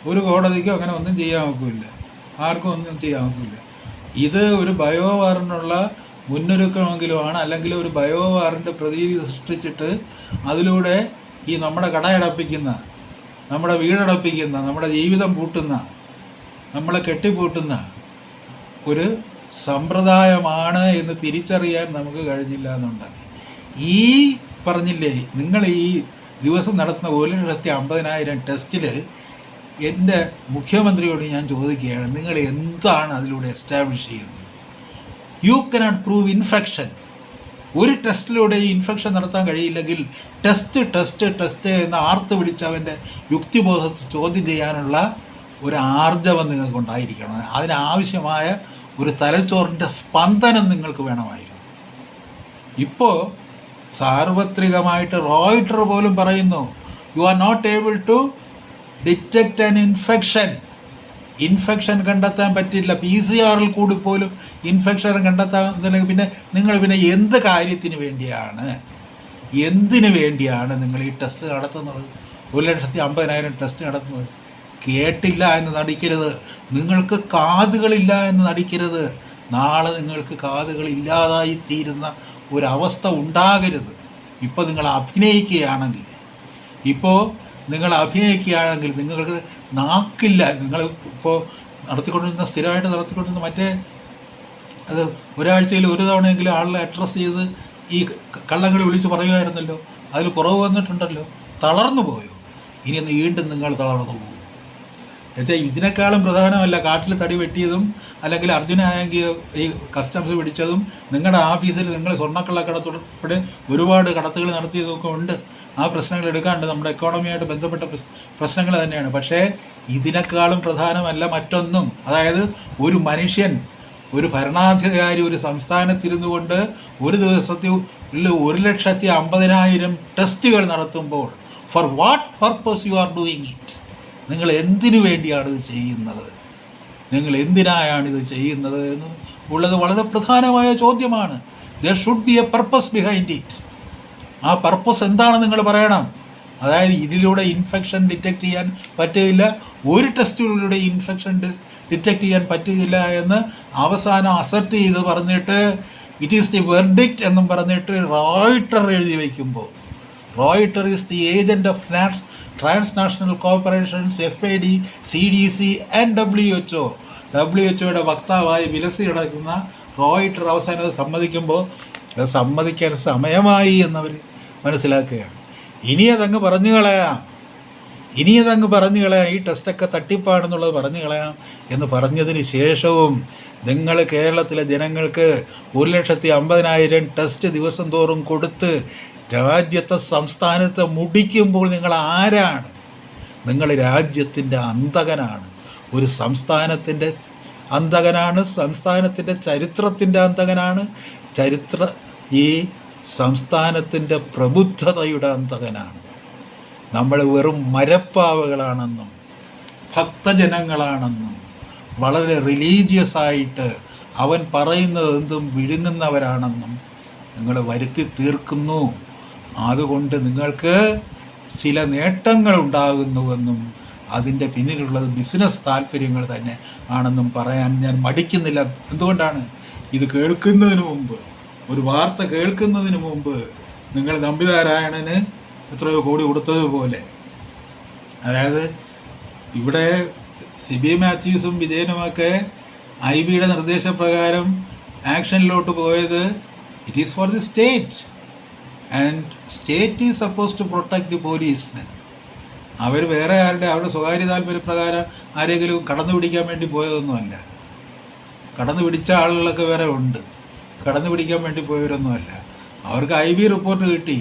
ഒരു കോടതിക്കും അങ്ങനെ ഒന്നും ചെയ്യാൻ ഒക്കില്ല, ആർക്കും ഒന്നും ചെയ്യാൻ ഒക്കില്ല. ഇത് ഒരു ബയോവാറിനുള്ള മുന്നൊരുക്കമെങ്കിലുമാണ്, അല്ലെങ്കിൽ ഒരു ബയോവാറിൻ്റെ പ്രതീതി സൃഷ്ടിച്ചിട്ട് അതിലൂടെ ഈ നമ്മുടെ കടയടപ്പിക്കുന്ന, നമ്മുടെ വീടടപ്പിക്കുന്ന, നമ്മുടെ ജീവിതം പൂട്ടുന്ന, നമ്മളെ കെട്ടിപ്പൂട്ടുന്ന ഒരു സമ്പ്രദായമാണ് എന്ന് തിരിച്ചറിയാൻ നമുക്ക് കഴിഞ്ഞില്ല എന്നുണ്ടെങ്കിൽ ഈ പറഞ്ഞില്ലേ, നിങ്ങൾ ഈ ദിവസം നടത്തുന്ന 1,50,000 ടെസ്റ്റിൽ എൻ്റെ മുഖ്യമന്ത്രിയോട് ഞാൻ ചോദിക്കുകയാണ്, നിങ്ങൾ എന്താണ് അതിലൂടെ എസ്റ്റാബ്ലിഷ് ചെയ്യുന്നത്? You cannot prove infection. ഒരു ടെസ്റ്റിലൂടെ ഈ ഇൻഫെക്ഷൻ നടത്താൻ കഴിയില്ലെങ്കിൽ ടെസ്റ്റ് എന്ന് ആർത്ത് വിളിച്ചവൻ്റെ യുക്തിബോധത്തെ ചോദ്യം ചെയ്യാനുള്ള ഒരു ആർജവം നിങ്ങൾക്കുണ്ടായിരിക്കണം. അതിനാവശ്യമായ ഒരു തലച്ചോറിൻ്റെ സ്പന്ദനം നിങ്ങൾക്ക് വേണമായിരുന്നു. ഇപ്പോൾ സാർവത്രികമായിട്ട് റോയിട്ടർ പോലും പറയുന്നു, you are not able to detect an infection കണ്ടെത്താൻ പറ്റില്ല. PCR കൂടി പോലും ഇൻഫെക്ഷൻ കണ്ടെത്താൻ പിന്നെ നിങ്ങൾ എന്ത് കാര്യത്തിന് വേണ്ടിയാണ് നിങ്ങൾ ഈ ടെസ്റ്റ് നടത്തുന്നത്? 1,50,000 ടെസ്റ്റ് നടത്തുന്നത്? കേട്ടില്ല എന്ന് നടിക്കരുത്, നിങ്ങൾക്ക് കാതുകളില്ല എന്ന് നടിക്കരുത്. നാളെ നിങ്ങൾക്ക് കാതുകളില്ലാതായി തീരുന്ന ഒരവസ്ഥ ഉണ്ടാകരുത്. ഇപ്പോൾ നിങ്ങൾ അഭിനയിക്കുകയാണെങ്കിൽ നിങ്ങൾക്ക് നാക്കില്ല. നിങ്ങൾ ഇപ്പോൾ സ്ഥിരമായിട്ട് നടത്തിക്കൊണ്ടിരുന്ന മറ്റേ അത് ഒരാഴ്ചയിൽ ഒരു തവണയെങ്കിലും ആളെ അഡ്രസ്സ് ചെയ്ത് ഈ കള്ളങ്ങൾ വിളിച്ച് പറയുമായിരുന്നല്ലോ, അതിൽ കുറവ് വന്നിട്ടുണ്ടല്ലോ. തളർന്നു പോയോ? ഇനി വീണ്ടും നിങ്ങൾ തളർന്നു പോകും. എന്നുവെച്ചാൽ ഇതിനേക്കാളും പ്രധാനമല്ല കാട്ടിൽ തടി വെട്ടിയതും, അല്ലെങ്കിൽ അർജുനായെങ്കിൽ ഈ കസ്റ്റംസ് പിടിച്ചതും, നിങ്ങളുടെ ഓഫീസിൽ നിങ്ങൾ സ്വർണ്ണക്കള്ളക്കടത്തുൾപ്പെടെ ഒരുപാട് കടത്തുകൾ നടത്തിയതൊക്കെ ഉണ്ട്. ആ പ്രശ്നങ്ങൾ എടുക്കാണ്ട് നമ്മുടെ എക്കോണമിയായിട്ട് ബന്ധപ്പെട്ട പ്രശ്നങ്ങൾ തന്നെയാണ്. പക്ഷേ ഇതിനേക്കാളും പ്രധാനമല്ല മറ്റൊന്നും. അതായത് ഒരു മനുഷ്യൻ, ഒരു ഭരണാധികാരി ഒരു സംസ്ഥാനത്തിരുന്നു കൊണ്ട് ഒരു ദിവസത്തിൽ 1,50,000 ടെസ്റ്റുകൾ നടത്തുമ്പോൾ for what purpose you are doing it? നിങ്ങൾ എന്തിനു വേണ്ടിയാണിത് ചെയ്യുന്നത്? നിങ്ങൾ എന്തിനായാണിത് ചെയ്യുന്നത് എന്ന് ഉള്ളത് വളരെ പ്രധാനമായ ചോദ്യമാണ്. There should be A purpose behind it. ആ പർപ്പസ് എന്താണെന്ന് നിങ്ങൾ പറയണം. അതായത് ഇതിലൂടെ ഇൻഫെക്ഷൻ ഡിറ്റക്റ്റ് ചെയ്യാൻ പറ്റുകയില്ല, ഒരു ടെസ്റ്റിലൂടെ ഇൻഫെക്ഷൻ ഡിറ്റക്റ്റ് ചെയ്യാൻ പറ്റുകയില്ല എന്ന് അവസാനം അസെപ്റ്റ് ചെയ്ത് പറഞ്ഞിട്ട് ഇറ്റ് ഈസ് ദി വെർഡിക്റ്റ് എന്നും പറഞ്ഞിട്ട് റോയിട്ടർ എഴുതി വയ്ക്കുമ്പോൾ, Reuters is the agent of transnational corporations, FAD, CDC and WHO വക്താവായി വിലസി കിടക്കുന്ന റോയിട്ടർ അവസാനം അത് സമ്മതിക്കുമ്പോൾ അത് സമ്മതിക്കാൻ സമയമായി എന്നവർ മനസ്സിലാക്കുകയാണ്. ഇനി അതങ്ങ് പറഞ്ഞു കളയാം, ഈ ടെസ്റ്റൊക്കെ തട്ടിപ്പാണെന്നുള്ളത് പറഞ്ഞു കളയാം എന്ന് പറഞ്ഞതിന് ശേഷവും നിങ്ങൾ കേരളത്തിലെ ജനങ്ങൾക്ക് 1,50,000 ടെസ്റ്റ് ദിവസം തോറും കൊടുത്ത് രാജ്യത്തെ സംസ്ഥാനത്തെ മുടിക്കുമ്പോൾ നിങ്ങൾ ആരാണ്? നിങ്ങൾ രാജ്യത്തിൻ്റെ അന്തകനാണ്, ഒരു സംസ്ഥാനത്തിൻ്റെ അന്തകനാണ്, സംസ്ഥാനത്തിൻ്റെ ചരിത്രത്തിൻ്റെ അന്തകനാണ്, ഈ സംസ്ഥാനത്തിൻ്റെ പ്രബുദ്ധതയുടെ അന്തകനാണ്. നമ്മൾ വെറും മരപ്പാവകളാണെന്നും ഭക്തജനങ്ങളാണെന്നും വളരെ റിലീജിയസ് ആയിട്ട് അവൻ പറയുന്നത് എന്തും വിഴുങ്ങുന്നവരാണെന്നും നിങ്ങൾ വരുത്തി തീർക്കുന്നു. അതുകൊണ്ട് നിങ്ങൾക്ക് ചില നേട്ടങ്ങൾ ഉണ്ടാകുന്നുവെന്നും അതിൻ്റെ പിന്നിലുള്ളത് ബിസിനസ് താല്പര്യങ്ങൾ തന്നെ ആണെന്നും പറയാൻ ഞാൻ മടിക്കുന്നില്ല. എന്തുകൊണ്ടാണ്? ഇത് കേൾക്കുന്നതിന് മുമ്പ്, ഒരു വാർത്ത കേൾക്കുന്നതിന് മുമ്പ് നിങ്ങൾ നമ്പിനാരായണന് എത്രയോ കോടി കൊടുത്തതുപോലെ, അതായത് ഇവിടെ സിബി മാത്യൂസും വിജയനുമൊക്കെ IBയുടെ നിർദ്ദേശപ്രകാരം ആക്ഷനിലോട്ട് പോയത് it is for the state, and state is suppose to protect the policemen. അവർ വേറെ അവരുടെ സ്വകാര്യ താല്പര്യപ്രകാരം ആരെങ്കിലും കടന്നു പിടിക്കാൻ വേണ്ടി പോയതൊന്നുമല്ല. കടന്നു പിടിച്ച ആളുകളൊക്കെ വേറെ ഉണ്ട്, കടന്നു പിടിക്കാൻ വേണ്ടി പോയവരൊന്നുമല്ല. അവർക്ക് IB റിപ്പോർട്ട് കിട്ടി,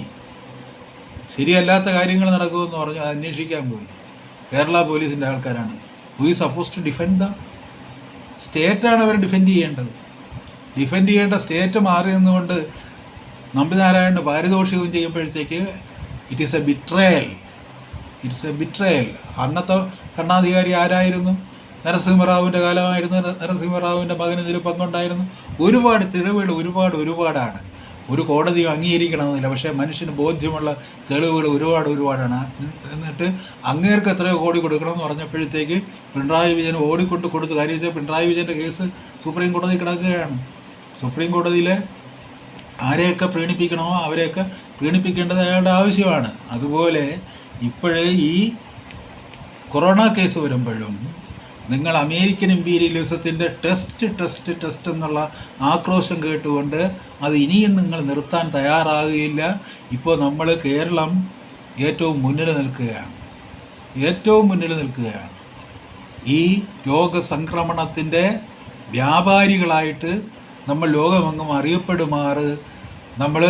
ശരിയല്ലാത്ത കാര്യങ്ങൾ നടക്കുമെന്ന് പറഞ്ഞു, അത് അന്വേഷിക്കാൻ പോയി. കേരള പോലീസിൻ്റെ ആൾക്കാരാണ്. Who is suppose to defend them? സ്റ്റേറ്റാണ് അവർ ഡിഫെൻഡ് ചെയ്യേണ്ടത്. ഡിഫെൻഡ് ചെയ്യേണ്ട സ്റ്റേറ്റ് മാറി നിന്നുകൊണ്ട് നമ്പിനാരായണന് പാരിതോഷികവും ചെയ്യുമ്പോഴത്തേക്ക് ഇറ്റ് ഈസ് എ ബിട്രയൽ. അന്നത്തെ ഭരണാധികാരി ആരായിരുന്നു? നരസിംഹറാവുവിൻ്റെ കാലമായിരുന്നു. നരസിംഹറാവുവിൻ്റെ മകന് ഇതിൽ പങ്കുണ്ടായിരുന്നു. ഒരുപാട് തെളിവുകൾ ഒരുപാടാണ്. ഒരു കോടതിയും അംഗീകരിക്കണമെന്നില്ല, പക്ഷേ മനുഷ്യന് ബോധ്യമുള്ള തെളിവുകൾ ഒരുപാടാണ്. എന്നിട്ട് അങ്ങേർക്ക് എത്രയോ കോടി കൊടുക്കണമെന്ന് പറഞ്ഞപ്പോഴത്തേക്ക് പിണറായി വിജയൻ കൊടുത്തു. കാര്യം പിണറായി വിജയൻ്റെ കേസ് സുപ്രീം കോടതി കിടക്കുകയാണ്. സുപ്രീം കോടതിയിൽ ആരെയൊക്കെ പ്രീണിപ്പിക്കണമോ അവരെയൊക്കെ പ്രീണിപ്പിക്കേണ്ടത് അയാളുടെ ആവശ്യമാണ്. അതുപോലെ ഇപ്പോഴേ ഈ കൊറോണ കേസ് വരുമ്പോഴും നിങ്ങൾ അമേരിക്കൻ ഇമ്പീരിയലിസത്തിൻ്റെ ടെസ്റ്റ് എന്നുള്ള ആക്രോശം കേട്ടുകൊണ്ട് അത് ഇനിയും നിങ്ങൾ നിർത്താൻ തയ്യാറാകുകയില്ല. ഇപ്പോൾ നമ്മൾ കേരളം ഏറ്റവും മുന്നിൽ നിൽക്കുകയാണ്. ഈ രോഗസംക്രമണത്തിൻ്റെ വ്യാപാരികളായിട്ട് നമ്മൾ ലോകമെങ്ങും അറിയപ്പെടുമാറ് നമ്മൾ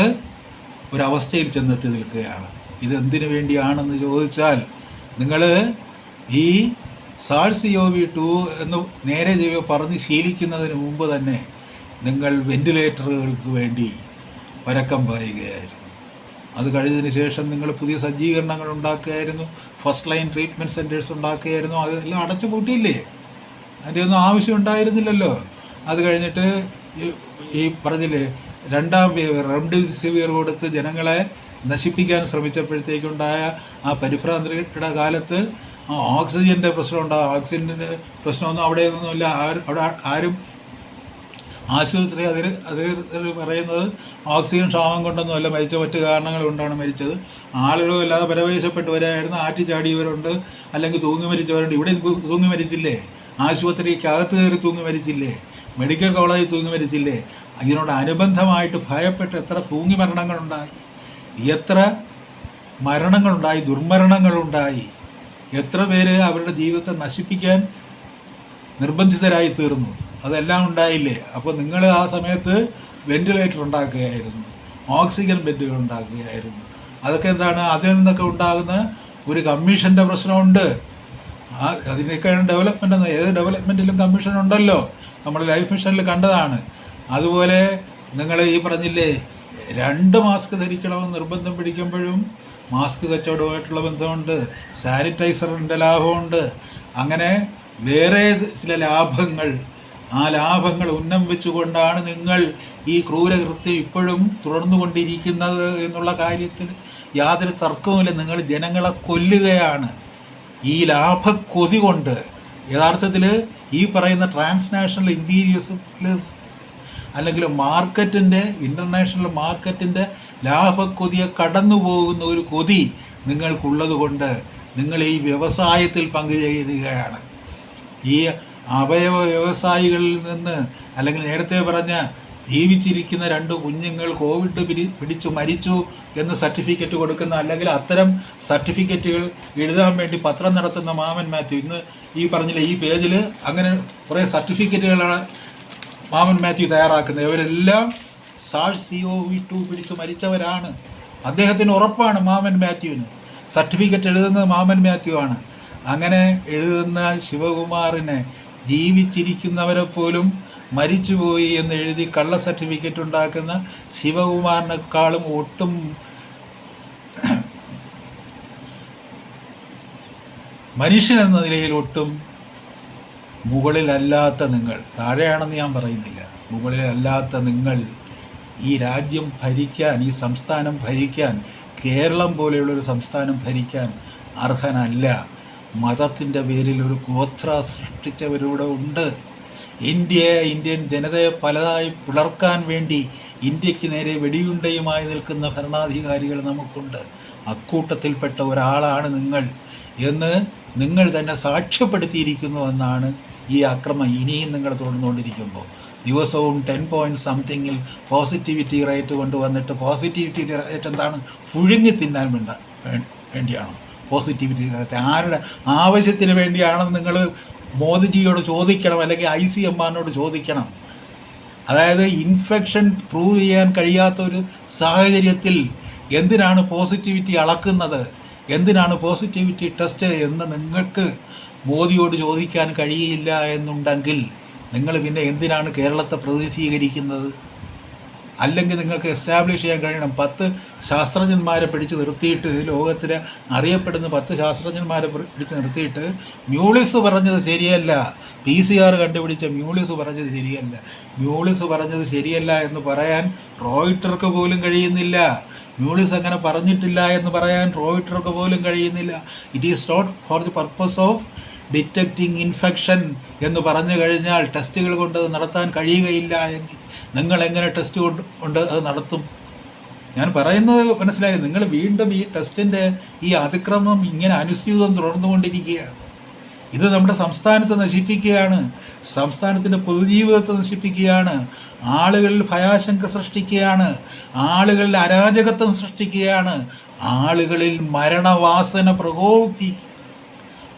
ഒരവസ്ഥയിൽ ചെന്നെത്തി നിൽക്കുകയാണ്. ഇതെന്തിനു വേണ്ടിയാണെന്ന് ചോദിച്ചാൽ, നിങ്ങൾ ഈ SARS-CoV-2 എന്ന് നേരെ പറഞ്ഞ് ശീലിക്കുന്നതിന് മുമ്പ് തന്നെ നിങ്ങൾ വെന്റിലേറ്ററുകൾക്ക് വേണ്ടി പരക്കം പായുകയായിരുന്നു. അത് കഴിഞ്ഞതിന് ശേഷം നിങ്ങൾ പുതിയ സജ്ജീകരണങ്ങൾ ഉണ്ടാക്കുകയായിരുന്നു, ഫസ്റ്റ് ലൈൻ ട്രീറ്റ്മെൻറ്റ് സെൻറ്റേഴ്സ് ഉണ്ടാക്കുകയായിരുന്നു. അതെല്ലാം അടച്ചു പൂട്ടിയില്ലേ? അതിൻ്റെ ഒന്നും ആവശ്യം ഉണ്ടായിരുന്നില്ലല്ലോ. അത് കഴിഞ്ഞിട്ട് ഈ പറഞ്ഞില്ലേ, രണ്ടാം വേവ് റെംഡെസിവിർ കൊടുത്ത് ജനങ്ങളെ നശിപ്പിക്കാൻ ശ്രമിച്ചപ്പോഴത്തേക്കുണ്ടായ ആ പരിഭ്രാന്തിയുടെ കാലത്ത് ഓക്സിജൻ്റെ പ്രശ്നമുണ്ടാകും. ഓക്സിജൻ്റെ പ്രശ്നമൊന്നും അവിടെയൊന്നുമില്ല. അവിടെ ആരും ആശുപത്രി അത് പറയുന്നത് ഓക്സിജൻ ക്ഷാമം കൊണ്ടൊന്നുമല്ല മരിച്ചത്, മറ്റു കാരണങ്ങൾ കൊണ്ടാണ് മരിച്ചത്. ആളുകളും അല്ലാതെ പരവേശപ്പെട്ടവരായിരുന്നു. ആറ്റിച്ചാടിയവരുണ്ട്, അല്ലെങ്കിൽ തൂങ്ങി മരിച്ചവരുണ്ട്. ഇവിടെ തൂങ്ങി മരിച്ചില്ലേ? ആശുപത്രിക്കകത്ത് കയറി തൂങ്ങി മരിച്ചില്ലേ? മെഡിക്കൽ കോളേജിൽ തൂങ്ങി മരിച്ചില്ലേ? ഇതിനോടനുബന്ധമായിട്ട് ഭയപ്പെട്ട് എത്ര തൂങ്ങി മരണങ്ങളുണ്ടായി, എത്ര മരണങ്ങളുണ്ടായി, ദുർമരണങ്ങളുണ്ടായി, എത്ര പേര് അവരുടെ ജീവിതത്തെ നശിപ്പിക്കാൻ നിർബന്ധിതരായി തീർന്നു. അതെല്ലാം ഉണ്ടായില്ലേ? അപ്പോൾ നിങ്ങൾ ആ സമയത്ത് വെന്റിലേറ്റർ ഉണ്ടാക്കുകയായിരുന്നു, ഓക്സിജൻ ബെഡുകൾ ഉണ്ടാക്കുകയായിരുന്നു. അതൊക്കെ എന്താണ്? അതിൽ നിന്നൊക്കെ ഉണ്ടാകുന്ന ഒരു കമ്മീഷൻ്റെ പ്രശ്നമുണ്ട്. അതിനൊക്കെയാണ് ഡെവലപ്മെൻ്റ് എന്ന്. ഏത് ഡെവലപ്മെൻറ്റിലും കമ്മീഷൻ ഉണ്ടല്ലോ, നമ്മൾ ലൈഫ് മിഷനിൽ കണ്ടതാണ്. അതുപോലെ നിങ്ങൾ ഈ പറഞ്ഞില്ലേ, 2 മാസ്ക് ധരിക്കണമെന്ന് നിർബന്ധം പിടിക്കുമ്പോഴും മാസ്ക് കച്ചവടമായിട്ടുള്ള ബന്ധമുണ്ട്, സാനിറ്റൈസറിൻ്റെ ലാഭമുണ്ട്. അങ്ങനെ വേറെ ചില ലാഭങ്ങൾ, ആ ലാഭങ്ങൾ ഉന്നം വെച്ചുകൊണ്ടാണ് നിങ്ങൾ ഈ ക്രൂരകൃത്യം ഇപ്പോഴും തുടർന്നുകൊണ്ടിരിക്കുന്നത് എന്നുള്ള കാര്യത്തിൽ യാതൊരു തർക്കവുമില്ല. നിങ്ങൾ ജനങ്ങളെ കൊല്ലുകയാണ് ഈ ലാഭക്കൊതി കൊണ്ട്. യഥാർത്ഥത്തിൽ ഈ പറയുന്ന ട്രാൻസ്നാഷണൽ ഇമ്പീരിയലിസം അല്ലെങ്കിൽ മാർക്കറ്റിൻ്റെ, ഇൻ്റർനാഷണൽ മാർക്കറ്റിൻ്റെ ലാഭക്കൊതിയെ കടന്നു പോകുന്ന ഒരു കൊതി നിങ്ങൾക്കുള്ളത് കൊണ്ട് നിങ്ങൾ ഈ വ്യവസായത്തിൽ പങ്കുചേരുകയാണ്. ഈ അവയവ വ്യവസായികളിൽ നിന്ന്, അല്ലെങ്കിൽ നേരത്തെ പറഞ്ഞ ജീവിച്ചിരിക്കുന്ന 2 കുഞ്ഞുങ്ങൾ കോവിഡ് പിടിച്ചു മരിച്ചു എന്ന് സർട്ടിഫിക്കറ്റ് കൊടുക്കുന്ന, അല്ലെങ്കിൽ അത്തരം സർട്ടിഫിക്കറ്റുകൾ എഴുതാൻ വേണ്ടി പത്രം നടത്തുന്ന മാമൻ മാത്യു, ഇന്ന് ഈ പറഞ്ഞില്ല ഈ പേജിൽ അങ്ങനെ കുറേ സർട്ടിഫിക്കറ്റുകളാണ് മാമൻ മാത്യു തയ്യാറാക്കുന്നത്. ഇവരെല്ലാം SARS-CoV-2 പിടിച്ചു മരിച്ചവരാണ്. അദ്ദേഹത്തിന് ഉറപ്പാണ് മാമൻ മാത്യുവിന്. സർട്ടിഫിക്കറ്റ് എഴുതുന്നത് മാമൻ മാത്യു ആണ്. അങ്ങനെ എഴുതുന്ന ശിവകുമാറിനെ ജീവിച്ചിരിക്കുന്നവരെ പോലും മരിച്ചുപോയി എന്ന് എഴുതി കള്ള സർട്ടിഫിക്കറ്റ് ഉണ്ടാക്കുന്ന ശിവകുമാറിനേക്കാളും ഒട്ടും മനുഷ്യനെന്ന നിലയിൽ ഒട്ടും മുകളിലല്ലാത്ത നിങ്ങൾ, താഴെയാണെന്ന് ഞാൻ പറയുന്നില്ല, മുകളിലല്ലാത്ത നിങ്ങൾ ഈ രാജ്യം ഭരിക്കാൻ, ഈ സംസ്ഥാനം ഭരിക്കാൻ, കേരളം പോലെയുള്ളൊരു സംസ്ഥാനം ഭരിക്കാൻ അർഹനല്ല. മതത്തിൻ്റെ പേരിൽ ഒരു ഗോത്ര സൃഷ്ടിച്ചവരിവിടെ ഉണ്ട്. ഇന്ത്യൻ ജനതയെ പലതായി പിളർക്കാൻ വേണ്ടി ഇന്ത്യക്ക് നേരെ വെടിയുണ്ടയുമായി നിൽക്കുന്ന ഭരണാധികാരികൾ നമുക്കുണ്ട്. അക്കൂട്ടത്തിൽപ്പെട്ട ഒരാളാണ് നിങ്ങൾ എന്ന് നിങ്ങൾ തന്നെ സാക്ഷ്യപ്പെടുത്തിയിരിക്കുന്നു എന്നാണ് ഈ അക്രമം ഇനിയും നിങ്ങൾ തുടർന്നുകൊണ്ടിരിക്കുമ്പോൾ. ദിവസവും 10 പോസിറ്റിവിറ്റി റേറ്റ് കൊണ്ടുവന്നിട്ട്, പോസിറ്റിവിറ്റി റേറ്റ് എന്താണ്? പുഴുങ്ങി തിന്നാൻ വേണ്ടിയാണോ പോസിറ്റിവിറ്റി റേറ്റ്? ആരുടെ ആവശ്യത്തിന് വേണ്ടിയാണെന്ന് നിങ്ങൾ മോദിജിയോട് ചോദിക്കണം, അല്ലെങ്കിൽ ICMRനോട് ചോദിക്കണം. അതായത് ഇൻഫെക്ഷൻ പ്രൂവ് ചെയ്യാൻ കഴിയാത്തൊരു സാഹചര്യത്തിൽ എന്തിനാണ് പോസിറ്റിവിറ്റി അളക്കുന്നത്, എന്തിനാണ് പോസിറ്റിവിറ്റി ടെസ്റ്റ് എന്ന് നിങ്ങൾക്ക് മോദിയോട് ചോദിക്കാൻ കഴിയില്ല എന്നുണ്ടെങ്കിൽ നിങ്ങൾ പിന്നെ എന്തിനാണ് കേരളത്തെ പ്രതിനിധീകരിക്കുന്നത്? അല്ലെങ്കിൽ നിങ്ങൾക്ക് എസ്റ്റാബ്ലിഷ് ചെയ്യാൻ കഴിയണം. 10 ശാസ്ത്രജ്ഞന്മാരെ പിടിച്ച് നിർത്തിയിട്ട്, ലോകത്തിലെ അറിയപ്പെടുന്ന 10 ശാസ്ത്രജ്ഞന്മാരെ പിടിച്ച് നിർത്തിയിട്ട് മ്യൂളിസ് പറഞ്ഞത് ശരിയല്ല, PCR കണ്ടുപിടിച്ച മ്യൂളിസ് പറഞ്ഞത് ശരിയല്ല, മ്യൂളിസ് പറഞ്ഞത് ശരിയല്ല എന്ന് പറയാൻ റോയിട്ടർക്ക് പോലും കഴിയുന്നില്ല. മ്യൂളിസ് അങ്ങനെ പറഞ്ഞിട്ടില്ല എന്ന് പറയാൻ റോയിട്ടർക്ക് പോലും കഴിയുന്നില്ല. It is not for the purpose of detecting infection എന്ന് പറഞ്ഞു കഴിഞ്ഞാൽ ടെസ്റ്റുകൾ കൊണ്ട് അത് നടത്താൻ കഴിയുകയില്ല എങ്കിൽ നിങ്ങൾ എങ്ങനെ ടെസ്റ്റ് കൊണ്ട് അത് നടത്തും? ഞാൻ പറയുന്നത് മനസ്സിലായി. നിങ്ങൾ വീണ്ടും ഈ ടെസ്റ്റിൻ്റെ ഈ അതിക്രമം ഇങ്ങനെ അനുസ്യൂതം തുടർന്നുകൊണ്ടിരിക്കുകയാണ്. ഇത് നമ്മുടെ സംസ്ഥാനത്തെ നശിപ്പിക്കുകയാണ്, സംസ്ഥാനത്തിൻ്റെ പൊതുജീവിതത്തെ നശിപ്പിക്കുകയാണ്, ആളുകളിൽ ഭയാശങ്ക സൃഷ്ടിക്കുകയാണ്, ആളുകളിൽ അരാജകത്വം സൃഷ്ടിക്കുകയാണ്, ആളുകളിൽ മരണവാസന പ്രകോപിപ്പിക്കുക,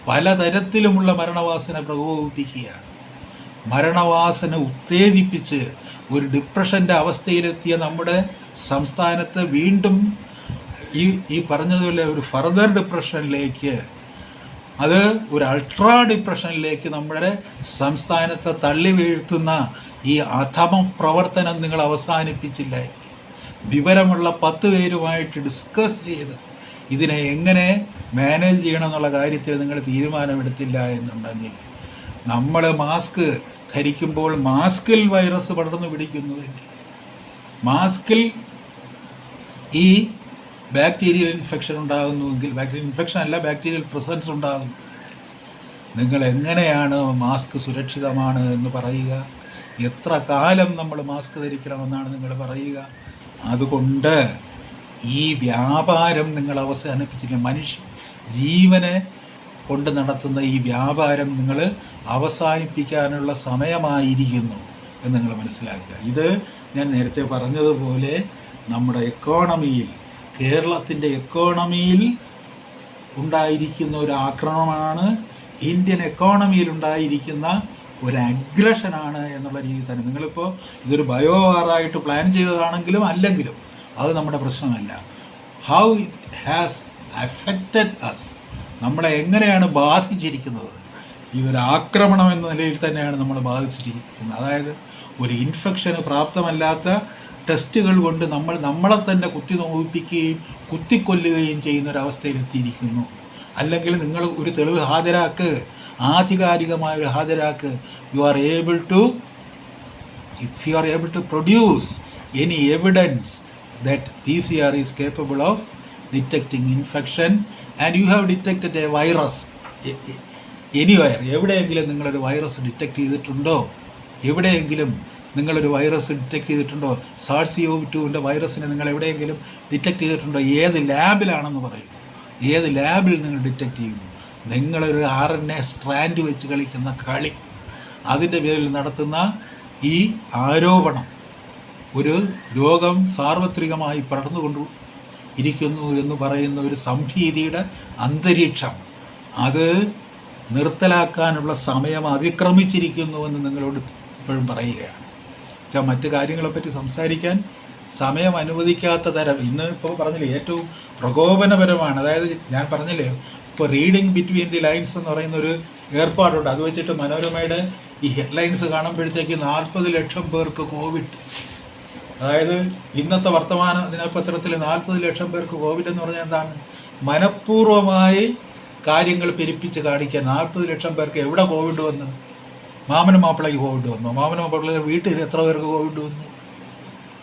പലതരത്തിലുമുള്ള മരണവാസന പ്രകോപിപ്പിക്കുകയാണ്. മരണവാസന ഉത്തേജിപ്പിച്ച് ഒരു ഡിപ്രഷൻ്റെ അവസ്ഥയിലെത്തിയ നമ്മുടെ സംസ്ഥാനത്ത് വീണ്ടും ഈ പറഞ്ഞതുപോലെ ഒരു ഫർദർ ഡിപ്രഷനിലേക്ക്, അത് ഒരു അൾട്രാ ഡിപ്രഷനിലേക്ക് നമ്മുടെ സംസ്ഥാനത്തെ തള്ളി വീഴ്ത്തുന്ന ഈ അധമ പ്രവർത്തനം നിങ്ങൾ അവസാനിപ്പിച്ചില്ല. വിവരമുള്ള 10 പേരുമായിട്ട് ഡിസ്കസ് ചെയ്ത് ഇതിനെ എങ്ങനെ മാനേജ് ചെയ്യണം എന്നുള്ള കാര്യത്തിൽ നിങ്ങൾ തീരുമാനമെടുത്തില്ല എന്നുണ്ടെങ്കിൽ, നമ്മൾ മാസ്ക് ധരിക്കുമ്പോൾ മാസ്കിൽ വൈറസ് പടർന്നു പിടിക്കുന്നുവെങ്കിൽ, മാസ്കിൽ ഈ ബാക്ടീരിയൽ ഇൻഫെക്ഷൻ ഉണ്ടാകുന്നുവെങ്കിൽ, ബാക്ടീരിയൽ ഇൻഫെക്ഷൻ അല്ല, ബാക്ടീരിയൽ പ്രസൻസ് ഉണ്ടാകുന്നു, നിങ്ങൾ എങ്ങനെയാണ് മാസ്ക് സുരക്ഷിതമാണ് എന്ന് പറയുക? എത്ര കാലം നമ്മൾ മാസ്ക് ധരിക്കണമെന്നാണ് നിങ്ങൾ പറയുക? അതുകൊണ്ട് ഈ വ്യാപാരം നിങ്ങൾ അവസാനിപ്പിച്ചില്ല. മനുഷ്യ ജീവനെ കൊണ്ട് നടത്തുന്ന ഈ വ്യാപാരം നിങ്ങൾ അവസാനിപ്പിക്കാനുള്ള സമയമായിരിക്കുന്നു എന്ന് നിങ്ങൾ മനസ്സിലാക്കുക. ഇത് ഞാൻ നേരത്തെ പറഞ്ഞതുപോലെ നമ്മുടെ എക്കോണമിയിൽ, കേരളത്തിൻ്റെ എക്കോണമിയിൽ ഉണ്ടായിരിക്കുന്ന ഒരു ആക്രമണമാണ്, ഇന്ത്യൻ എക്കോണമിയിൽ ഉണ്ടായിരിക്കുന്ന ഒരു അഗ്രഷനാണ് എന്നുള്ള രീതിയിൽ തന്നെ. നിങ്ങളിപ്പോൾ ഇതൊരു ബയോ വാറായിട്ട് പ്ലാൻ ചെയ്തതാണെങ്കിലും അല്ലെങ്കിലും അത് നമ്മുടെ പ്രശ്നമല്ല. How it has affected us, നമ്മളെ എങ്ങനെയാണ് ബാധിച്ചിരിക്കുന്നത്, ഈ ഒരു ആക്രമണം എന്ന നിലയിൽ തന്നെയാണ് നമ്മൾ ബാധിച്ചിരിക്കുന്നത്. അതായത് ഒരു ഇൻഫെക്ഷന് പ്രാപ്തമല്ലാത്ത ടെസ്റ്റുകൾ കൊണ്ട് നമ്മളെ തന്നെ കുത്തി നോവിപ്പിക്കുകയും കുത്തിക്കൊല്ലുകയും ചെയ്യുന്നൊരവസ്ഥയിലെത്തിയിരിക്കുന്നു. അല്ലെങ്കിൽ നിങ്ങൾ ഒരു തെളിവ് ഹാജരാക്ക്, ആധികാരികമായ ഒരു ഹാജരാക്ക്. If you are able to produce any evidence that PCR is capable of detecting infection and you have detected a virus anywhere, എവിടെയെങ്കിലും നിങ്ങളൊരു വൈറസ് ഡിറ്റക്റ്റ് ചെയ്തിട്ടുണ്ടോ? എവിടെയെങ്കിലും നിങ്ങളൊരു വൈറസ് ഡിറ്റക്റ്റ് ചെയ്തിട്ടുണ്ടോ? SARS-CoV-2 വൈറസിനെ നിങ്ങൾ എവിടെയെങ്കിലും ഡിറ്റക്റ്റ് ചെയ്തിട്ടുണ്ടോ? ഏത് ലാബിലാണെന്ന് പറയൂ. ഏത് ലാബിൽ നിങ്ങൾ ഡിറ്റക്റ്റ് ചെയ്യുന്നു? നിങ്ങളൊരു RNA സ്ട്രാൻഡ് വെച്ച് കളിക്കുന്ന കളി, അതിൻ്റെ പേരിൽ നടത്തുന്ന ഈ ആരോപണം, ഒരു രോഗം സാർവത്രികമായി പടർന്നുകൊണ്ട് ഇരിക്കുന്നു എന്ന് പറയുന്ന ഒരു സംഭീതിയുടെ അന്തരീക്ഷം, അത് നിർത്തലാക്കാനുള്ള സമയം അതിക്രമിച്ചിരിക്കുന്നുവെന്ന് നിങ്ങളോട് ഇപ്പോഴും പറയുകയാണ്. മറ്റ് കാര്യങ്ങളെപ്പറ്റി സംസാരിക്കാൻ സമയം അനുവദിക്കാത്ത തരം ഇന്ന് ഇപ്പോൾ പറഞ്ഞില്ലേ ഏറ്റവും പ്രകോപനപരമാണ്. അതായത് ഞാൻ പറഞ്ഞില്ലേ ഇപ്പോൾ റീഡിങ് ബിറ്റ്വീൻ ദി ലൈൻസ് എന്ന് പറയുന്ന ഒരു ഏർപ്പാടുണ്ട്. അത് വെച്ചിട്ട് മനോരമയുടെ ഈ ഹെഡ്ലൈൻസ് കാണുമ്പോഴത്തേക്ക് 40 ലക്ഷം പേർക്ക് കോവിഡ്. അതായത് ഇന്നത്തെ വർത്തമാന ദിനപത്രത്തിൽ 40 ലക്ഷം പേർക്ക് കോവിഡ് എന്ന് പറഞ്ഞാൽ എന്താണ്? മനഃപൂർവ്വമായി കാര്യങ്ങൾ പെരുപ്പിച്ച് കാണിക്കാൻ. 40 ലക്ഷം പേർക്ക് എവിടെ കോവിഡ് വന്നു? മാമനും മാപ്പിളയ്ക്ക് കോവിഡ് വന്നു. മാമനും മാപ്പിളയുടെ വീട്ടിൽ എത്ര പേർക്ക് കോവിഡ് വന്നു?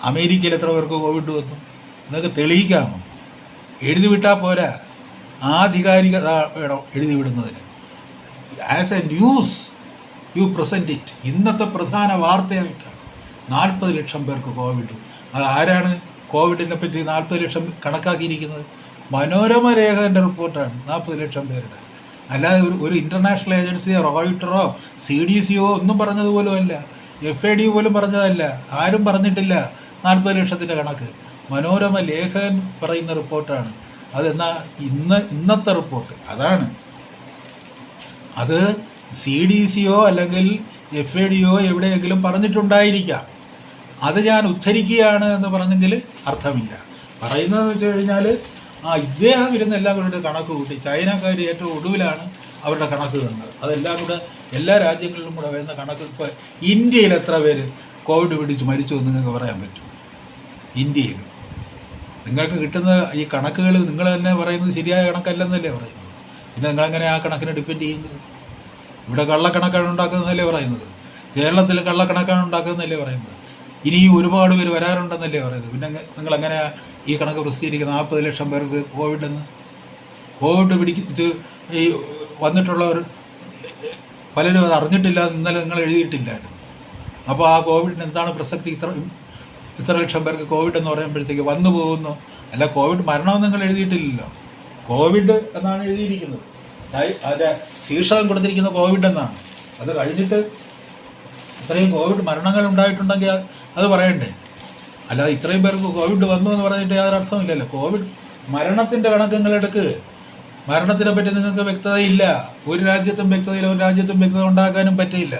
അമേരിക്കയിൽ എത്ര പേർക്ക് കോവിഡ് വന്നു? നിങ്ങൾക്ക് തെളിയിക്കാമോ? എഴുതി വിട്ടാൽ പോരാ, ആധികാരികത വേണം എഴുതി വിടുന്നതിന്. As a news you present it. ഇന്നത്തെ പ്രധാന വാർത്തയായിട്ടാണ് 40 ലക്ഷം പേർക്ക് കോവിഡ്. അത് ആരാണ് കോവിഡിനെ പറ്റി 40 ലക്ഷം കണക്കാക്കിയിരിക്കുന്നത്? മനോരമ ലേഖകൻ്റെ റിപ്പോർട്ടാണ് 40 ലക്ഷം പേരുടെ. അല്ലാതെ ഒരു ഇൻ്റർനാഷണൽ ഏജൻസിയോ റോയിട്ടറോ CDCO ഒന്നും പറഞ്ഞതുപോലും അല്ല. FAD പോലും പറഞ്ഞതല്ല. ആരും പറഞ്ഞിട്ടില്ല 40 ലക്ഷത്തിൻ്റെ കണക്ക്. മനോരമ ലേഖകൻ പറയുന്ന റിപ്പോർട്ടാണ്. അതെന്നാ ഇന്നത്തെ റിപ്പോർട്ട് അതാണ്. അത് CDCO അല്ലെങ്കിൽ FADയോ എവിടെയെങ്കിലും പറഞ്ഞിട്ടുണ്ടായിരിക്കാം. അത് ഞാൻ ഉദ്ധരിക്കുകയാണ് എന്ന് പറഞ്ഞെങ്കിൽ അർത്ഥമില്ല. പറയുന്നതെന്ന് വെച്ച് കഴിഞ്ഞാൽ ഇദ്ദേഹം ഇരുന്ന് എല്ലാം കൂടെ കണക്ക് കൂട്ടി. ചൈനക്കാർ ഏറ്റവും ഒടുവിലാണ് അവരുടെ കണക്ക് തന്നത്. അതെല്ലാം കൂടെ എല്ലാ രാജ്യങ്ങളിലും കൂടെ വരുന്ന കണക്ക്. ഇപ്പോൾ ഇന്ത്യയിൽ എത്ര പേര് കോവിഡ് പിടിച്ച് മരിച്ചു എന്ന് നിങ്ങൾക്ക് പറയാൻ പറ്റുമോ? ഇന്ത്യയിൽ നിങ്ങൾക്ക് കിട്ടുന്ന ഈ കണക്കുകൾ നിങ്ങൾ തന്നെ പറയുന്നത് ശരിയായ കണക്കല്ലെന്നല്ലേ പറയുന്നത്. പിന്നെ നിങ്ങളെങ്ങനെ ആ കണക്കിനെ ഡിപ്പെൻഡ് ചെയ്യുന്നത്? ഇവിടെ കള്ളക്കണക്കാണ് ഉണ്ടാക്കുന്നതല്ലേ പറയുന്നത്. കേരളത്തിൽ കള്ളക്കണക്കാണ് ഉണ്ടാക്കുന്നതല്ലേ പറയുന്നത്. ഇനിയും ഒരുപാട് പേര് വരാറുണ്ടെന്നല്ലേ പറയുന്നത്. പിന്നെ നിങ്ങളെങ്ങനെയാണ് ഈ കണക്ക് പ്രസിദ്ധീകരിക്കുന്നത് 40 ലക്ഷം പേർക്ക് കോവിഡെന്ന്? കോവിഡ് പിടിച്ച് ഈ വന്നിട്ടുള്ളവർ പലരും അത് അറിഞ്ഞിട്ടില്ല, ഇന്നലെ നിങ്ങൾ എഴുതിയിട്ടില്ലായിരുന്നു. അപ്പോൾ ആ കോവിഡിന് എന്താണ് പ്രസക്തി? ഇത്ര ലക്ഷം പേർക്ക് കോവിഡ് എന്ന് പറയുമ്പോഴത്തേക്ക് വന്നു പോകുന്നു. അല്ല, കോവിഡ് മരണമെന്ന് നിങ്ങൾ എഴുതിയിട്ടില്ലല്ലോ. കോവിഡ് എന്നാണ് എഴുതിയിരിക്കുന്നത്. അതിൻ്റെ ശീർഷകം കൊടുത്തിരിക്കുന്ന കോവിഡ് എന്നാണ്. അത് കഴിഞ്ഞിട്ട് ഇത്രയും കോവിഡ് മരണങ്ങൾ ഉണ്ടായിട്ടുണ്ടെങ്കിൽ അത് പറയണ്ടേ? അല്ലാതെ ഇത്രയും പേർക്ക് കോവിഡ് വന്നു എന്ന് പറഞ്ഞിട്ട് യാതൊരു അർത്ഥമില്ലല്ലോ. കോവിഡ് മരണത്തിൻ്റെ കണക്ക് നിങ്ങളെടുക്ക്. മരണത്തിനെ പറ്റി നിങ്ങൾക്ക് വ്യക്തതയില്ല. ഒരു രാജ്യത്തും വ്യക്തതയില്ല. ഒരു രാജ്യത്തും വ്യക്തത ഉണ്ടാക്കാനും പറ്റില്ല.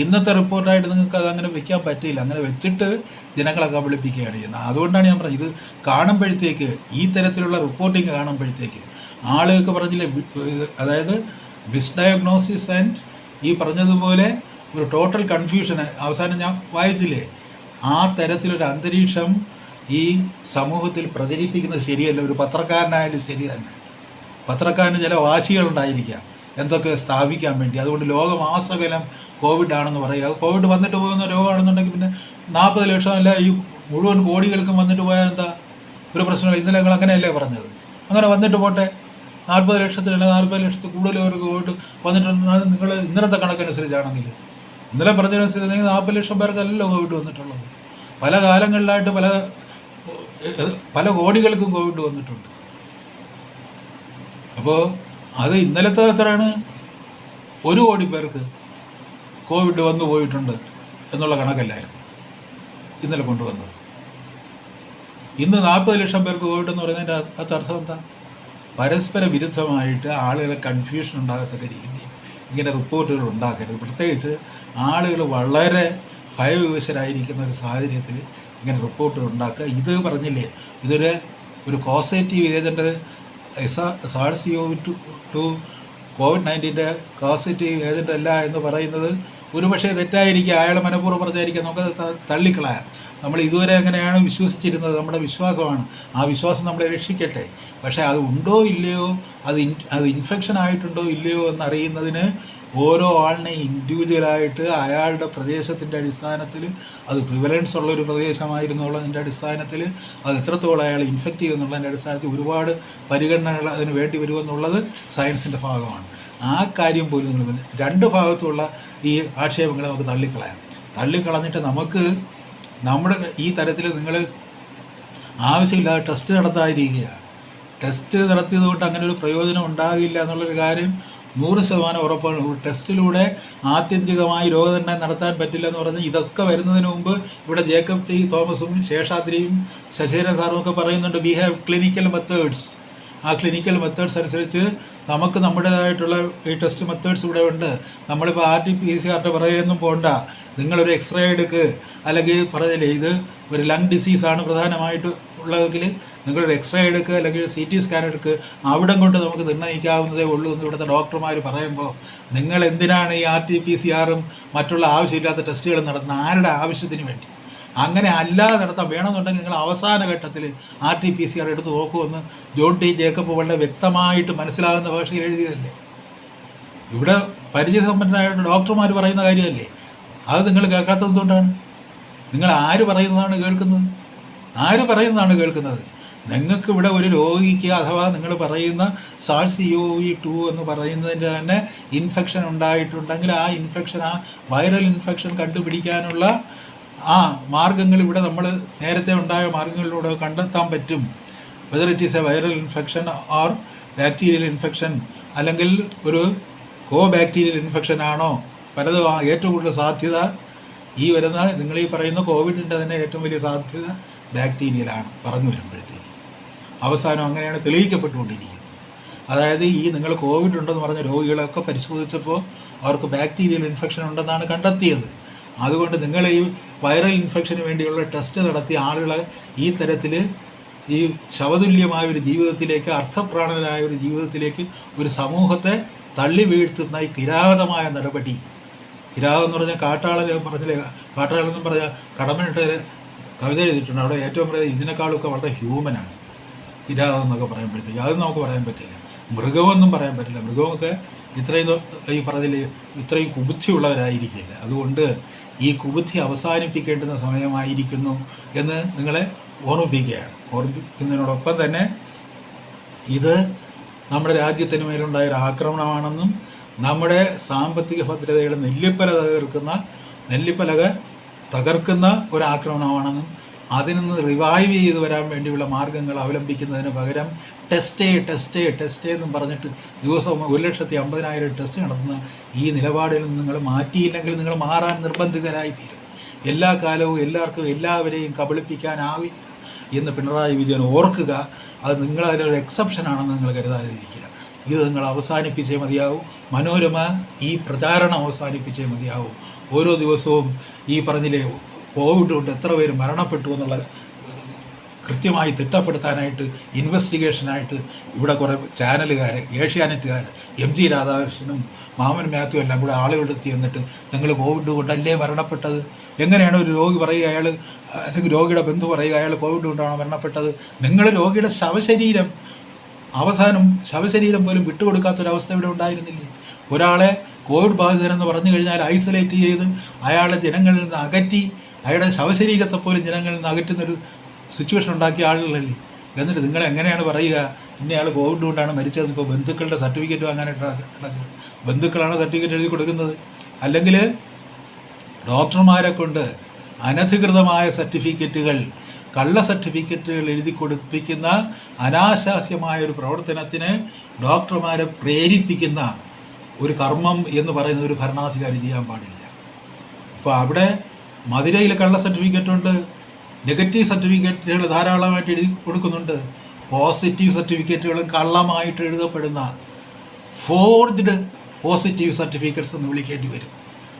ഇന്നത്തെ റിപ്പോർട്ടായിട്ട് നിങ്ങൾക്ക് അതങ്ങനെ വെക്കാൻ പറ്റില്ല. അങ്ങനെ വെച്ചിട്ട് ജനങ്ങളെ കബളിപ്പിക്കുകയാണ് ചെയ്യുന്നത്. അതുകൊണ്ടാണ് ഞാൻ പറഞ്ഞത്, ഇത് കാണുമ്പോഴത്തേക്ക്, ഈ തരത്തിലുള്ള റിപ്പോർട്ടിങ് കാണുമ്പോഴത്തേക്ക് ആളുകൾക്ക് പറഞ്ഞില്ലേ, അതായത് മിസ്ഡയഗ്നോസിസ് ആൻഡ് ഈ പറഞ്ഞതുപോലെ ഒരു ടോട്ടൽ കൺഫ്യൂഷൻ. അവസാനം ഞാൻ വായിച്ചില്ലേ, ആ തരത്തിലൊരു അന്തരീക്ഷം ഈ സമൂഹത്തിൽ പ്രചരിപ്പിക്കുന്നത് ശരിയല്ല. ഒരു പത്രക്കാരനായാലും ശരി തന്നെ. പത്രക്കാരന് ചില വാശികളുണ്ടായിരിക്കാം എന്തൊക്കെ സ്ഥാപിക്കാൻ വേണ്ടി. അതുകൊണ്ട് ലോകമാസകലം കോവിഡാണെന്ന് പറയുക. കോവിഡ് വന്നിട്ട് പോകുന്ന രോഗമാണെന്നുണ്ടെങ്കിൽ പിന്നെ 40 ലക്ഷം അല്ല ഈ മുഴുവൻ കോടികൾക്കും വന്നിട്ട് പോയാൽ എന്താ ഒരു പ്രശ്നമില്ല. ഇന്നലെ ഞങ്ങൾ അങ്ങനെയല്ലേ പറഞ്ഞത്. അങ്ങനെ വന്നിട്ട് പോട്ടെ. 40 ലക്ഷത്തിനല്ല 40 ലക്ഷത്തിൽ കൂടുതൽ പേർക്ക് കോവിഡ് വന്നിട്ടുണ്ടെങ്കിൽ നിങ്ങൾ ഇന്നലത്തെ കണക്കനുസരിച്ചാണെങ്കിൽ, ഇന്നലെ പറഞ്ഞതനുസരിച്ച് 40 ലക്ഷം പേർക്കല്ലല്ലോ കോവിഡ് വന്നിട്ടുള്ളത്. പല കാലങ്ങളിലായിട്ട് പല കോടികൾക്കും കോവിഡ് വന്നിട്ടുണ്ട്. അപ്പോൾ അത് ഇന്നലത്തെ എത്രയാണ്? 1 കോടി പേർക്ക് കോവിഡ് വന്നു പോയിട്ടുണ്ട് എന്നുള്ള കണക്കല്ലായിരുന്നു ഇന്നലെ കൊണ്ടുവന്നത്. ഇന്ന് 40 ലക്ഷം പേർക്ക് കോവിഡ് എന്ന് പറയുന്നതിൻ്റെ അർത്ഥം എന്താ? പരസ്പര വിരുദ്ധമായിട്ട് ആളുകളെ കൺഫ്യൂഷൻ ഉണ്ടാകത്തക്ക രീതിയിൽ ഇങ്ങനെ റിപ്പോർട്ടുകൾ ഉണ്ടാക്കരുത്. പ്രത്യേകിച്ച് ആളുകൾ വളരെ ഭയവിവശരായിരിക്കുന്ന ഒരു സാഹചര്യത്തിൽ ഇങ്ങനെ റിപ്പോർട്ടുകൾ ഉണ്ടാക്കുക. ഇത് പറഞ്ഞില്ലേ, ഒരു causative agent SARS-CoV-2 COVID-19 causative agent അല്ല എന്ന് പറയുന്നത് ഒരുപക്ഷെ തെറ്റായിരിക്കും. അയാൾ മനഃപൂർവ്വം പറഞ്ഞായിരിക്കാം. നമുക്കത് തള്ളിക്കളയാം. നമ്മൾ ഇതുവരെ എങ്ങനെയാണ് വിശ്വസിച്ചിരുന്നത്, നമ്മുടെ വിശ്വാസമാണ്. ആ വിശ്വാസം നമ്മളെ രക്ഷിക്കട്ടെ. പക്ഷേ അത് ഉണ്ടോ ഇല്ലയോ, അത് ഇൻഫെക്ഷൻ ആയിട്ടുണ്ടോ ഇല്ലയോ എന്നറിയുന്നതിന് ഓരോ ആളിനെയും ഇൻഡിവിജ്വലായിട്ട് അയാളുടെ പ്രദേശത്തിൻ്റെ അടിസ്ഥാനത്തിൽ, അത് പ്രിവലൻസ് ഉള്ളൊരു പ്രദേശമായിരുന്നുള്ളതിൻ്റെ അടിസ്ഥാനത്തിൽ, അത് എത്രത്തോളം അയാൾ ഇൻഫെക്റ്റ് ചെയ്യുന്നുള്ളതിൻ്റെ അടിസ്ഥാനത്തിൽ ഒരുപാട് പരിഗണനകൾ അതിന് വേണ്ടി വരുമെന്നുള്ളത് സയൻസിൻ്റെ ഭാഗമാണ്. ആ കാര്യം പോലും നിങ്ങൾ 2 ഭാഗത്തുള്ള ഈ ആക്ഷേപങ്ങളെ നമുക്ക് തള്ളിക്കളഞ്ഞിട്ട് നമുക്ക് നമ്മുടെ ഈ തരത്തിൽ നിങ്ങൾ ആവശ്യമില്ലാതെ ടെസ്റ്റ് നടത്താതിരിക്കുക. ടെസ്റ്റ് നടത്തിയതുകൊണ്ട് അങ്ങനെ ഒരു പ്രയോജനം ഉണ്ടാകില്ല എന്നുള്ളൊരു കാര്യം 100% ഉറപ്പാണ്. ടെസ്റ്റിലൂടെ ആത്യന്തികമായി രോഗനിർണയം നടത്താൻ പറ്റില്ല എന്ന് പറഞ്ഞ് ഇതൊക്കെ വരുന്നതിന് മുമ്പ് ഇവിടെ ജേക്കബ് ടി തോമസും ശേഷാദ്രിയും ശശിധരൻ സാറും ഒക്കെ പറയുന്നുണ്ട്, വി ഹാവ് ക്ലിനിക്കൽ മെത്തേഡ്സ്. ആ ക്ലിനിക്കൽ മെത്തേഡ്സ് അനുസരിച്ച് നമുക്ക് നമ്മുടേതായിട്ടുള്ള ഈ ടെസ്റ്റ് മെത്തേഡ്സ് ഇവിടെ ഉണ്ട്. നമ്മളിപ്പോൾ RT-PCR പറയുകയൊന്നും പോകണ്ട. നിങ്ങളൊരു എക്സ്റേ എടുക്ക്, അല്ലെങ്കിൽ പറഞ്ഞില്ലേ ഇത് ഒരു ലങ് ഡിസീസാണ് പ്രധാനമായിട്ട് ഉള്ളതെങ്കിൽ നിങ്ങളൊരു എക്സ്റേ എടുക്കുക, അല്ലെങ്കിൽ CT സ്കാൻ എടുക്കുക. അവിടം കൊണ്ട് നമുക്ക് നിർണ്ണയിക്കാവുന്നതേ ഉള്ളൂ എന്ന് ഇവിടുത്തെ ഡോക്ടർമാർ പറയുമ്പോൾ നിങ്ങൾ എന്തിനാണ് ഈ RT-PCR മറ്റുള്ള ആവശ്യമില്ലാത്ത ടെസ്റ്റുകൾ നടത്തുന്നത്? ആരുടെ ആവശ്യത്തിന് വേണ്ടി? അങ്ങനെ അല്ലാതെ നടത്താൻ വേണമെന്നുണ്ടെങ്കിൽ നിങ്ങൾ അവസാന ഘട്ടത്തിൽ RT-PCR എടുത്ത് നോക്കുമെന്ന് ജോൺ T. ജേക്കബ് വളരെ വ്യക്തമായിട്ട് മനസ്സിലാകുന്ന ഭാഷയിൽ എഴുതിയതല്ലേ. ഇവിടെ പരിചയസമ്പന്നരായിട്ട് ഡോക്ടർമാർ പറയുന്ന കാര്യമല്ലേ. അത് നിങ്ങൾ കേൾക്കാത്തത് എന്തുകൊണ്ടാണ്? നിങ്ങൾ ആര് പറയുന്നതാണ് കേൾക്കുന്നത്? നിങ്ങൾക്ക് ഇവിടെ ഒരു രോഗിക്ക് അഥവാ നിങ്ങൾ പറയുന്ന SARS-CoV-2 എന്ന് പറയുന്നതിൻ്റെ തന്നെ ഇൻഫെക്ഷൻ ഉണ്ടായിട്ടുണ്ടെങ്കിൽ ആ ഇൻഫെക്ഷൻ, ആ വൈറൽ ഇൻഫെക്ഷൻ കണ്ടുപിടിക്കാനുള്ള മാർഗങ്ങൾ ഇവിടെ നമ്മൾ നേരത്തെ ഉണ്ടായ മാർഗങ്ങളിലൂടെ കണ്ടെത്താൻ പറ്റും. Whether it is A viral infection or bacterial infection, അല്ലെങ്കിൽ ഒരു ബാക്ടീരിയൽ ഇൻഫെക്ഷൻ ആണോ, പലതും. ഏറ്റവും കൂടുതൽ സാധ്യത ഈ വരുന്ന നിങ്ങൾ ഈ പറയുന്ന കോവിഡിൻ്റെ തന്നെ ഏറ്റവും വലിയ സാധ്യത ബാക്ടീരിയലാണ് പറഞ്ഞു വരുമ്പോഴത്തേക്ക്. അവസാനം അങ്ങനെയാണ് തെളിയിക്കപ്പെട്ടുകൊണ്ടിരിക്കുന്നത്. അതായത് ഈ നിങ്ങൾ കോവിഡ് ഉണ്ടെന്ന് പറഞ്ഞ രോഗികളൊക്കെ പരിശോധിച്ചപ്പോൾ അവർക്ക് ബാക്ടീരിയൽ ഇൻഫെക്ഷൻ ഉണ്ടെന്നാണ് കണ്ടെത്തിയത്. അതുകൊണ്ട് നിങ്ങൾ ഈ വൈറൽ ഇൻഫെക്ഷന് വേണ്ടിയുള്ള ടെസ്റ്റ് നടത്തിയ ആളുകളെ ഈ തരത്തിൽ ഈ ശവതുല്യമായ ഒരു ജീവിതത്തിലേക്ക്, അർത്ഥപ്രാണനായ ഒരു ജീവിതത്തിലേക്ക്, ഒരു സമൂഹത്തെ തള്ളി വീഴ്ത്തുന്ന ഈ കിരാതമായ നടപടി. കിരാതം എന്ന് പറഞ്ഞാൽ കാട്ടാളെന്നും പറഞ്ഞാൽ കടമനിട്ട് കവിത എഴുതിയിട്ടുണ്ട്. അവിടെ ഏറ്റവും പറയുന്നത് ഇതിനേക്കാളൊക്കെ വളരെ ഹ്യൂമനാണ് കിരാതം എന്നൊക്കെ പറയുമ്പോഴത്തേക്ക്. അത് നമുക്ക് പറയാൻ പറ്റില്ല. മൃഗമൊന്നും പറയാൻ പറ്റില്ല. മൃഗമൊക്കെ ഈ പറഞ്ഞതിൽ ഇത്രയും കുബുദ്ധിയുള്ളവരായിരിക്കില്ല. അതുകൊണ്ട് ഈ കുബുദ്ധി അവസാനിപ്പിക്കേണ്ടുന്ന സമയമായിരിക്കുന്നു എന്ന് നിങ്ങളെ ഓർമ്മിപ്പിക്കുന്നതിനോടൊപ്പം തന്നെ ഇത് നമ്മുടെ രാജ്യത്തിന് മേലുണ്ടായൊരു ആക്രമണമാണെന്നും നമ്മുടെ സാമ്പത്തിക ഭദ്രതയുടെ നെല്ലിപ്പലക തകർക്കുന്ന ഒരു ആക്രമണമാണെന്നും അതിൽ നിന്ന് റിവൈവ് ചെയ്ത് വരാൻ വേണ്ടിയുള്ള മാർഗ്ഗങ്ങൾ അവലംബിക്കുന്നതിന് പകരം ടെസ്റ്റ് എന്നും പറഞ്ഞിട്ട് ദിവസവും 1,50,000 ടെസ്റ്റ് നടത്തുന്ന ഈ നിലപാടിൽ നിന്ന് നിങ്ങൾ മാറ്റിയില്ലെങ്കിൽ നിങ്ങൾ മാറാൻ നിർബന്ധിതരായിത്തീരും. എല്ലാ കാലവും എല്ലാവരെയും കബളിപ്പിക്കാനാവില്ല എന്ന് പിണറായി വിജയൻ ഓർക്കുക. അത് നിങ്ങളതിലൊരു എക്സെപ്ഷനാണെന്ന് നിങ്ങൾ കരുതാതിരിക്കുക. ഇത് നിങ്ങൾ അവസാനിപ്പിച്ചേ മതിയാവും. മനോരമ ഈ പ്രചാരണം അവസാനിപ്പിച്ചേ മതിയാവും. ഓരോ ദിവസവും ഈ പറഞ്ഞില്ലേ കോവിഡ് കൊണ്ട് എത്ര പേര് മരണപ്പെട്ടു എന്നുള്ള കൃത്യമായി തിട്ടപ്പെടുത്താനായിട്ട് ഇൻവെസ്റ്റിഗേഷനായിട്ട് ഇവിടെ കുറേ ചാനലുകാർ, ഏഷ്യാനെറ്റുകാർ, MG രാധാകൃഷ്ണനും മാമൻ മാത്യു എല്ലാം കൂടെ ആളുകളെത്തി എന്നിട്ട് നിങ്ങൾ കോവിഡ് കൊണ്ടല്ലേ മരണപ്പെട്ടത്, എങ്ങനെയാണ് ഒരു രോഗി പറയുക, അയാൾ അല്ലെങ്കിൽ രോഗിയുടെ ബന്ധു പറയുക അയാൾ കോവിഡ് കൊണ്ടാണോ മരണപ്പെട്ടത്? നിങ്ങൾ രോഗിയുടെ ശവശരീരം പോലും വിട്ടുകൊടുക്കാത്തൊരവസ്ഥ ഇവിടെ ഉണ്ടായിരുന്നില്ലേ? ഒരാളെ കോവിഡ് ബാധിതരെന്ന് പറഞ്ഞു കഴിഞ്ഞാൽ ഐസൊലേറ്റ് ചെയ്ത് അയാളെ ജനങ്ങളിൽ നിന്ന് അകറ്റി, അയാളുടെ ശവശരീരത്തെ പോലും ജനങ്ങളിൽ നിന്ന് അകറ്റുന്നൊരു സിറ്റുവേഷൻ ഉണ്ടാക്കിയ ആളുകളല്ലേ. എന്നിട്ട് നിങ്ങൾ എങ്ങനെയാണ് പറയുക ഇന്നയാൾ കോവിഡ് കൊണ്ടാണ് മരിച്ചതെന്ന്? ഇപ്പോൾ ബന്ധുക്കളുടെ സർട്ടിഫിക്കറ്റ് വാങ്ങാനായിട്ട് നടക്കുന്നത്. ബന്ധുക്കളാണ് സർട്ടിഫിക്കറ്റ് എഴുതി കൊടുക്കുന്നത്. അല്ലെങ്കിൽ ഡോക്ടർമാരെ കൊണ്ട് അനധികൃതമായ സർട്ടിഫിക്കറ്റുകൾ, കള്ള സർട്ടിഫിക്കറ്റുകൾ എഴുതി കൊടുപ്പിക്കുന്ന അനാശാസ്യമായ ഒരു പ്രവർത്തനത്തിന് ഡോക്ടർമാരെ പ്രേരിപ്പിക്കുന്ന ഒരു കർമ്മം എന്ന് പറയുന്ന ഒരു ഭരണാധികാരി ചെയ്യാൻ പാടില്ല. ഇപ്പോൾ അവിടെ മധുരയിൽ കള്ള സർട്ടിഫിക്കറ്റുണ്ട്, നെഗറ്റീവ് സർട്ടിഫിക്കറ്റുകൾ ധാരാളമായിട്ട് എഴുതി കൊടുക്കുന്നുണ്ട്. പോസിറ്റീവ് സർട്ടിഫിക്കറ്റുകളും കള്ളമായിട്ട് എഴുതപ്പെടുന്ന ഫോർജ്ഡ് പോസിറ്റീവ് സർട്ടിഫിക്കറ്റ്സ് എന്ന് വിളിക്കേണ്ടി വരും.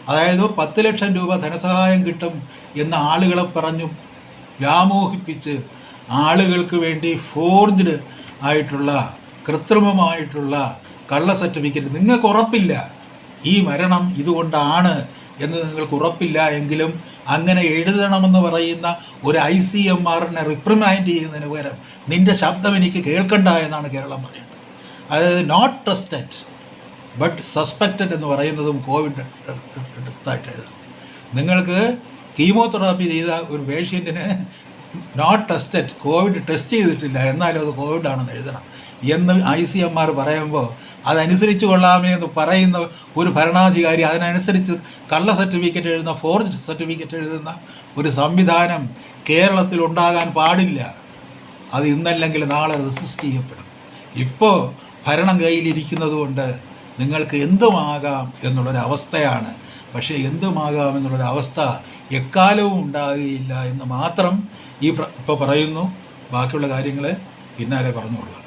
അതായത് 10 ലക്ഷം രൂപ ധനസഹായം കിട്ടും എന്ന ആളുകളെ പറഞ്ഞു വ്യാമോഹിപ്പിച്ച് ആളുകൾക്ക് വേണ്ടി ഫോർജ്ഡ് ആയിട്ടുള്ള കൃത്രിമമായിട്ടുള്ള കള്ള സർട്ടിഫിക്കറ്റ്. നിങ്ങൾക്ക് ഉറപ്പില്ല ഈ മരണം ഇതുകൊണ്ടാണ് എന്ന് നിങ്ങൾക്ക് ഉറപ്പില്ല എങ്കിലും അങ്ങനെ എഴുതണമെന്ന് പറയുന്ന ഒരു ICMRനെ റിപ്രിമാൻഡ് ചെയ്യുന്നതിന് പകരം നിൻ്റെ ശബ്ദം എനിക്ക് കേൾക്കണ്ട എന്നാണ് കേരളം പറയേണ്ടത്. അതായത് നോട്ട് ടെസ്റ്റഡ് ബട്ട് സസ്പെക്റ്റഡ് എന്ന് പറയുന്നതും കോവിഡ് ആയിട്ട് എഴുതണം. നിങ്ങൾക്ക് കീമോതെറാപ്പി ചെയ്ത ഒരു പേഷ്യൻറ്റിന് നോട്ട് ടെസ്റ്റഡ്, കോവിഡ് ടെസ്റ്റ് ചെയ്തിട്ടില്ല എന്നാലും അത് കോവിഡാണെന്ന് എഴുതണം എന്ന് ICMR പറയുമ്പോൾ അതനുസരിച്ച് കൊള്ളാമേ എന്ന് പറയുന്ന ഒരു ഭരണാധികാരി അതിനനുസരിച്ച് കള്ള സർട്ടിഫിക്കറ്റ് എഴുതുന്ന, ഫോർജ്ഡ് സർട്ടിഫിക്കറ്റ് എഴുതുന്ന ഒരു സംവിധാനം കേരളത്തിൽ ഉണ്ടാകാൻ പാടില്ല. അത് ഇന്നല്ലെങ്കിൽ നാളെ റെസിസ്റ്റ് ചെയ്യപ്പെടും. ഇപ്പോൾ ഭരണം കയ്യിലിരിക്കുന്നത് കൊണ്ട് നിങ്ങൾക്ക് എന്തുമാകാം എന്നുള്ളൊരവസ്ഥയാണ്. പക്ഷേ എന്തുമാകാം എന്നുള്ളൊരവസ്ഥ എക്കാലവും ഉണ്ടാകുകയില്ല എന്ന് മാത്രം ഇപ്പോൾ പറയുന്നു. ബാക്കിയുള്ള കാര്യങ്ങൾ പിന്നാലെ പറഞ്ഞുകൊള്ളാം.